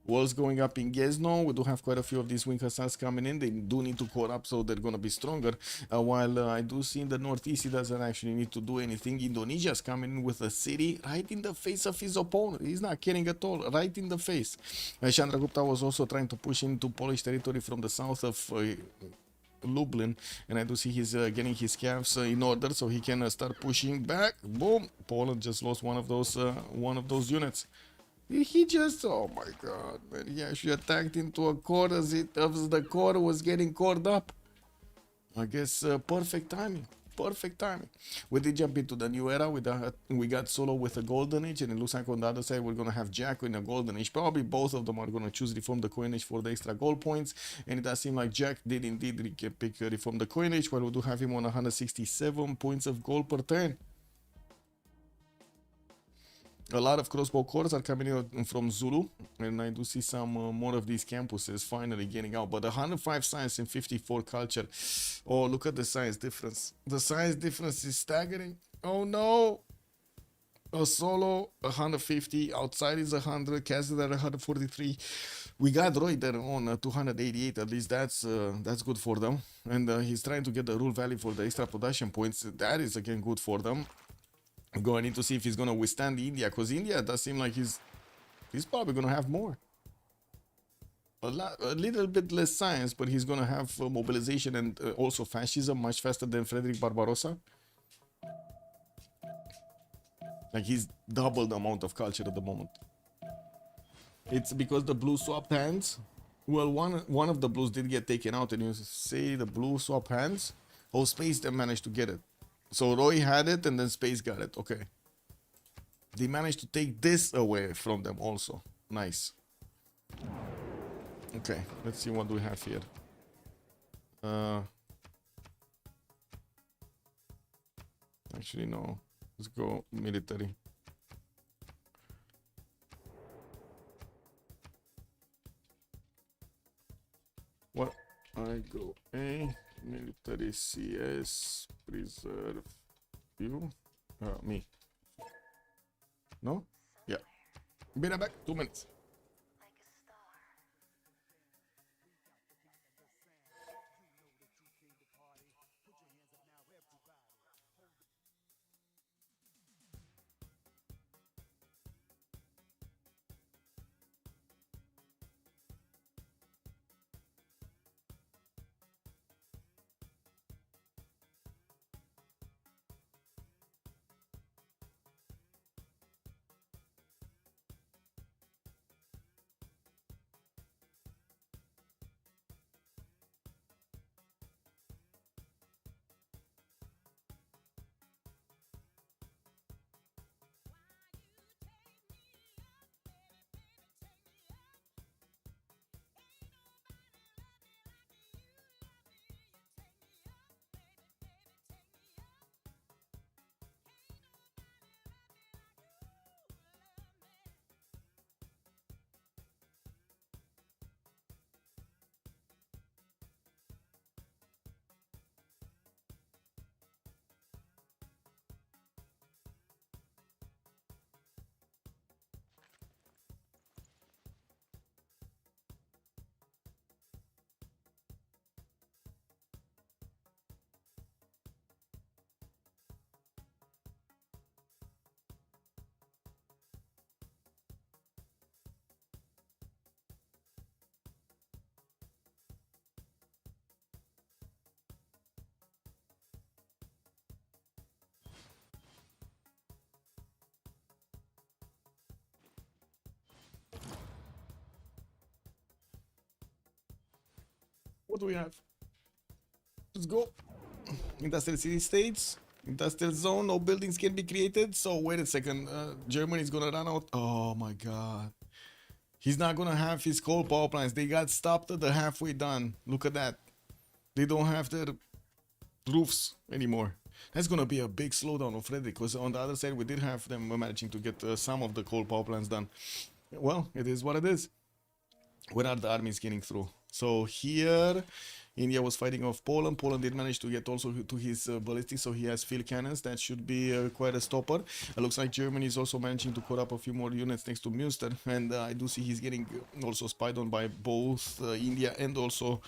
Walls going up in Gzno. We do have quite a few of these Wing Hassans coming in. They do need to core up, so they're going to be stronger. While I do see in the northeast, he doesn't actually need to do anything. Indonesia's coming in with a city right in the face of his opponent. He's not kidding at all. Right in the face. Chandra Gupta was also trying to push into Polish territory from the south of Lublin, and I do see he's getting his calves in order so he can start pushing back. Boom! Poland just lost one of those units. He just, oh my god, man, he actually attacked into a core as the core was getting cored up. I guess perfect timing. We did jump into the new era. We got Solo with a golden age, and it looks like on the other side we're gonna have Jack in a golden age. Probably both of them are gonna choose Reform the Coinage for the extra gold points, and it does seem like Jack did indeed pick Reform the Coinage, while we do have him on 167 points of gold per turn. A lot of crossbow cores are coming in from Zulu, and I do see some more of these campuses finally getting out. But 105 science and 54 culture. Oh, look at the science difference. The science difference is staggering. Oh no! A solo 150, outside is 100, casted at 143. We got Roy there on 288. At least that's good for them. And he's trying to get the rule value for the extra production points. That is again good for them. Going need to see if he's gonna withstand India, because India does seem like he's probably gonna have more. A little bit less science, but he's gonna have mobilization and also fascism much faster than Frederick Barbarossa. Like he's double the amount of culture at the moment. It's because the blue swapped hands. Well, one of the blues did get taken out, and you say the blue swap hands. Oh, Space then managed to get it. So Roy had it, and then Space got it. Okay. They managed to take this away from them also. Nice. Okay, let's see what we have here. Actually, no. Let's go military. What? I go A, military CS, preserve you. Me. No? Yeah. Be right back. 2 minutes. What do we have? Let's go. Industrial city states. Industrial zone. No buildings can be created. So wait a second. Germany is gonna run out. Oh my god. He's not gonna have his coal power plants. They got stopped at the halfway done. Look at that. They don't have their roofs anymore. That's gonna be a big slowdown of Frederick, because on the other side we did have them managing to get some of the coal power plants done. Well, it is what it is. Where are the armies getting through? So here, India was fighting off Poland. Poland did manage to get also to his ballistic, so he has field cannons. That should be quite a stopper. It looks like Germany is also managing to put up a few more units next to Münster, and I do see he's getting also spied on by both India and also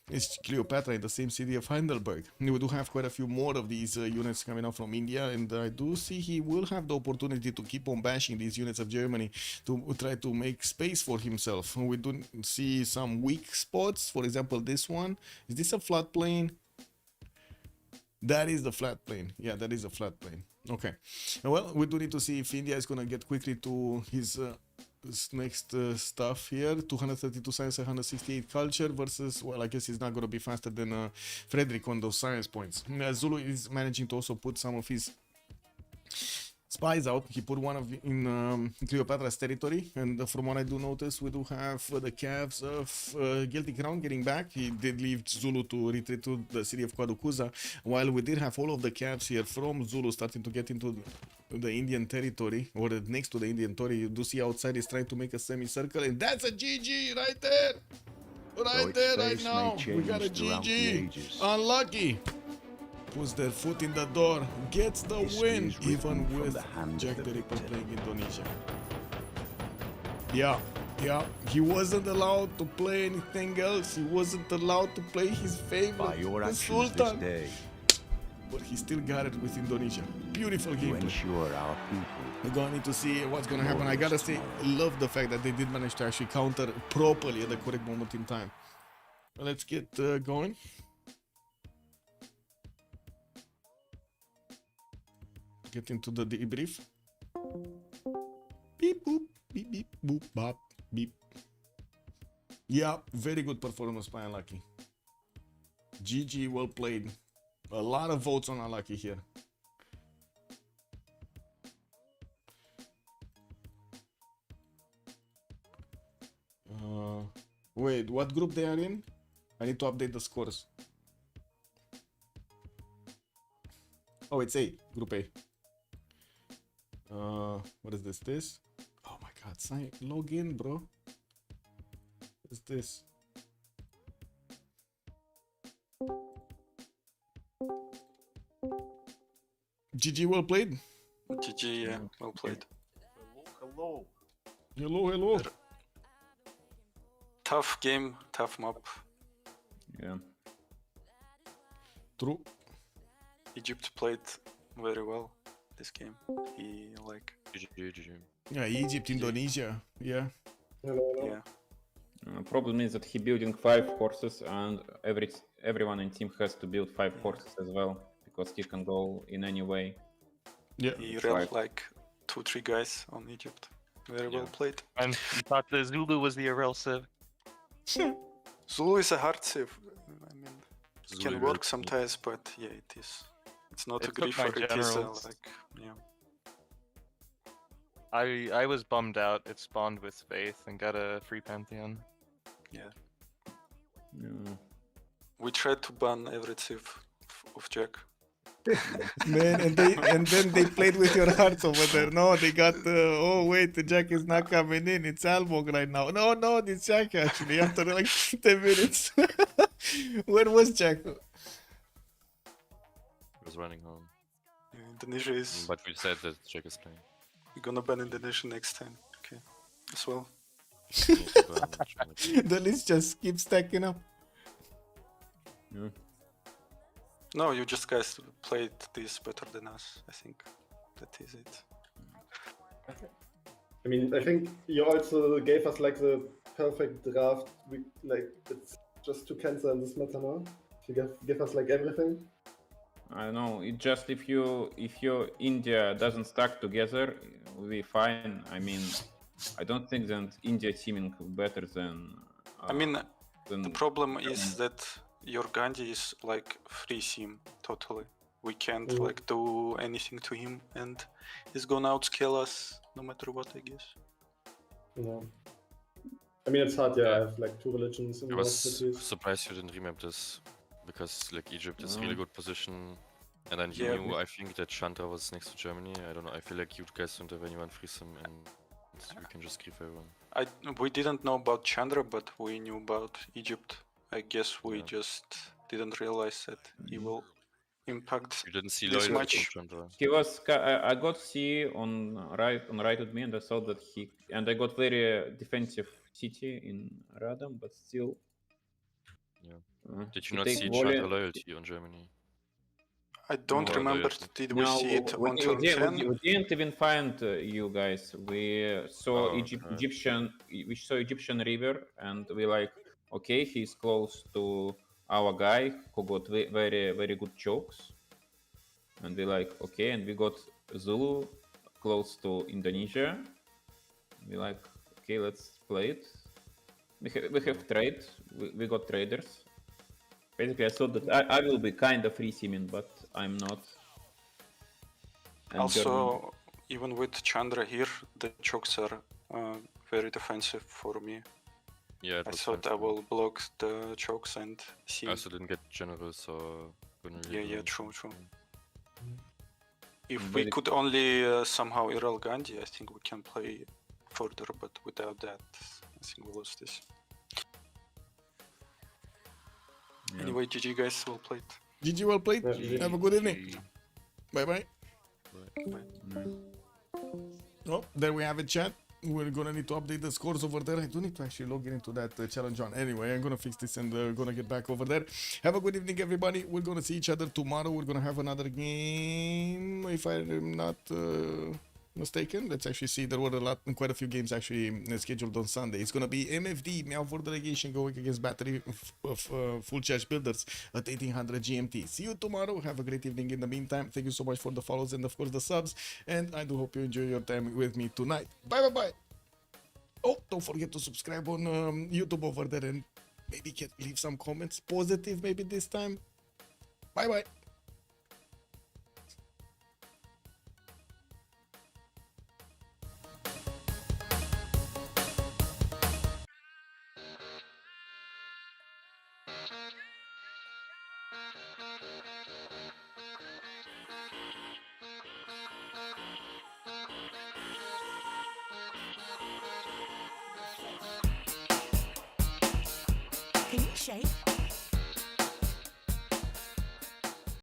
it's Cleopatra in the same city of Heidelberg. We do have quite a few more of these units coming out from India, and I do see he will have the opportunity to keep on bashing these units of Germany to try to make space for himself. We do see some weak spots. For example, this one. Is this a flat plane? That is the flat plane. Yeah, that is a flat plane. Okay. Well, we do need to see if India is going to get quickly to his next stuff here. 232 science, 168 culture versus, well, I guess he's not going to be faster than Frederick on those science points. Zulu is managing to also put some of his spies out. He put one of in Cleopatra's territory, and from what I do notice, we do have the calves of Guilty Crown getting back. He did leave Zulu to retreat to the city of Quaducuza, while we did have all of the calves here from Zulu starting to get into the Indian territory, or next to the Indian territory. You do see outside is trying to make a semicircle, and that's a GG right there. Right there, right now. We got a GG. Unlucky. puts their foot in the door, gets the win, is written even from with the hand Jack of the the Ripper victor. playing Indonesia. Yeah, he wasn't allowed to play anything else. He wasn't allowed to play his favorite, By your the actions Sultan. this day, But he still got it with Indonesia. Beautiful you gameplay. ensure our people. We're gonna need to see what's gonna happen. I gotta say, love the fact that they did manage to actually counter properly at the correct moment in time. Let's get going. Get into the debrief. Beep boop, beep beep boop bop beep. Yeah, very good performance by Unlucky. GG, well played. A lot of votes on Unlucky here. Wait, what group they are in? I need to update the scores. Oh, it's A, group A. What is this? Oh my god, log in, bro. What is this? GG, well played. GG, yeah, well played. Hello. Tough game, tough map. Yeah. True. Egypt played very well this game. He like. GG. Yeah, Egypt, Indonesia. Yeah. Yeah. Problem is that he building 5 horses, and everyone in team has to build 5 horses as well, because he can go in any way. Yeah. He read like 2-3 guys on Egypt. Very well played. And you thought the Zulu was the Arel Civ. Zulu is a hard civ. I mean, it Zulu can is work really sometimes, but yeah, it is. It's not It a took my griefer. It is generals. like yeah. I was bummed out. It spawned with Faith and got a free Pantheon. Yeah. Yeah. We tried to ban every civ of Jack. Man, and then they played with your hearts over there. No, they got oh wait, the Jack is not coming in. It's Albog right now. No, it's Jack actually after like 10 minutes. Where was Jack? I was running home. Yeah, Indonesia is. But we said that Jack is playing. We're gonna ban Indonesia next time. Okay, as well. The list just keeps stacking up. Yeah. No, you just guys played this better than us. I think that is it. I mean, I think you also gave us like the perfect draft. We like it's just to cancel in this matter now. You give us like everything. I don't know. It just if your India doesn't stack together, we'll be fine. I mean, I don't think that India teaming better than. I mean, the problem is that your Gandhi is like free sim totally. We can't like do anything to him, and he's gonna outscale us no matter what, I guess. No. I mean, it's hard. Yeah, I have like 2 religions in I one was cities. surprised you didn't remap this, because like Egypt is really good position, and then you Yeah, knew I think that Chandra was next to Germany. I don't know. I feel like you guys don't have anyone free sim, and we can just grief everyone. We didn't know about Chandra, but we knew about Egypt. I guess we just didn't realize that he will impact You didn't see this loyalty much. from Chandra. He was. I got C on right with me, and I saw that I got very defensive city in Radam, but still. Yeah. Did you he not take see volley- Chandra loyalty on Germany? I don't No, remember. loyalty. Did we No, see it we on turn 10? didn't even find you guys. We saw Oh, okay. Egyptian. We saw Egyptian river, and we like, okay, he's close to our guy who got very very good chokes, and we like, okay, and we got Zulu close to Indonesia. We like, okay, let's play it. We have trade. We got traders. Basically, I thought that I will be kind of free simming, but I'm not. And Also, even with Chandra here, the chokes are very defensive for me. Yeah, it I was thought fine I for me. will block the chokes and see. I also didn't get generals, so couldn't really Yeah, do true. anything. If we could only somehow Iral Gandhi, I think we can play further, but without that, I think we lose this. Yeah. Anyway, GG guys, well played. GG, well played. Have a good evening. Bye-bye. Oh, there we have it, chat. We're gonna need to update the scores over there. I do need to actually log into that challenge on. Anyway, I'm gonna fix this and gonna get back over there. Have a good evening, everybody. We're gonna see each other tomorrow. We're gonna have another game, if I'm not mistaken. Let's actually see. There were quite a few games actually scheduled on Sunday. It's gonna be MFD, Meow for Delegation, going against Battery of Full Charge Builders at 1800 GMT. See you tomorrow. Have a great evening in the meantime. Thank you so much for the follows and of course the subs. And I do hope you enjoy your time with me tonight. Bye bye bye. Oh, don't forget to subscribe on YouTube over there and maybe leave some comments. Positive maybe this time. Bye bye. Can you shake?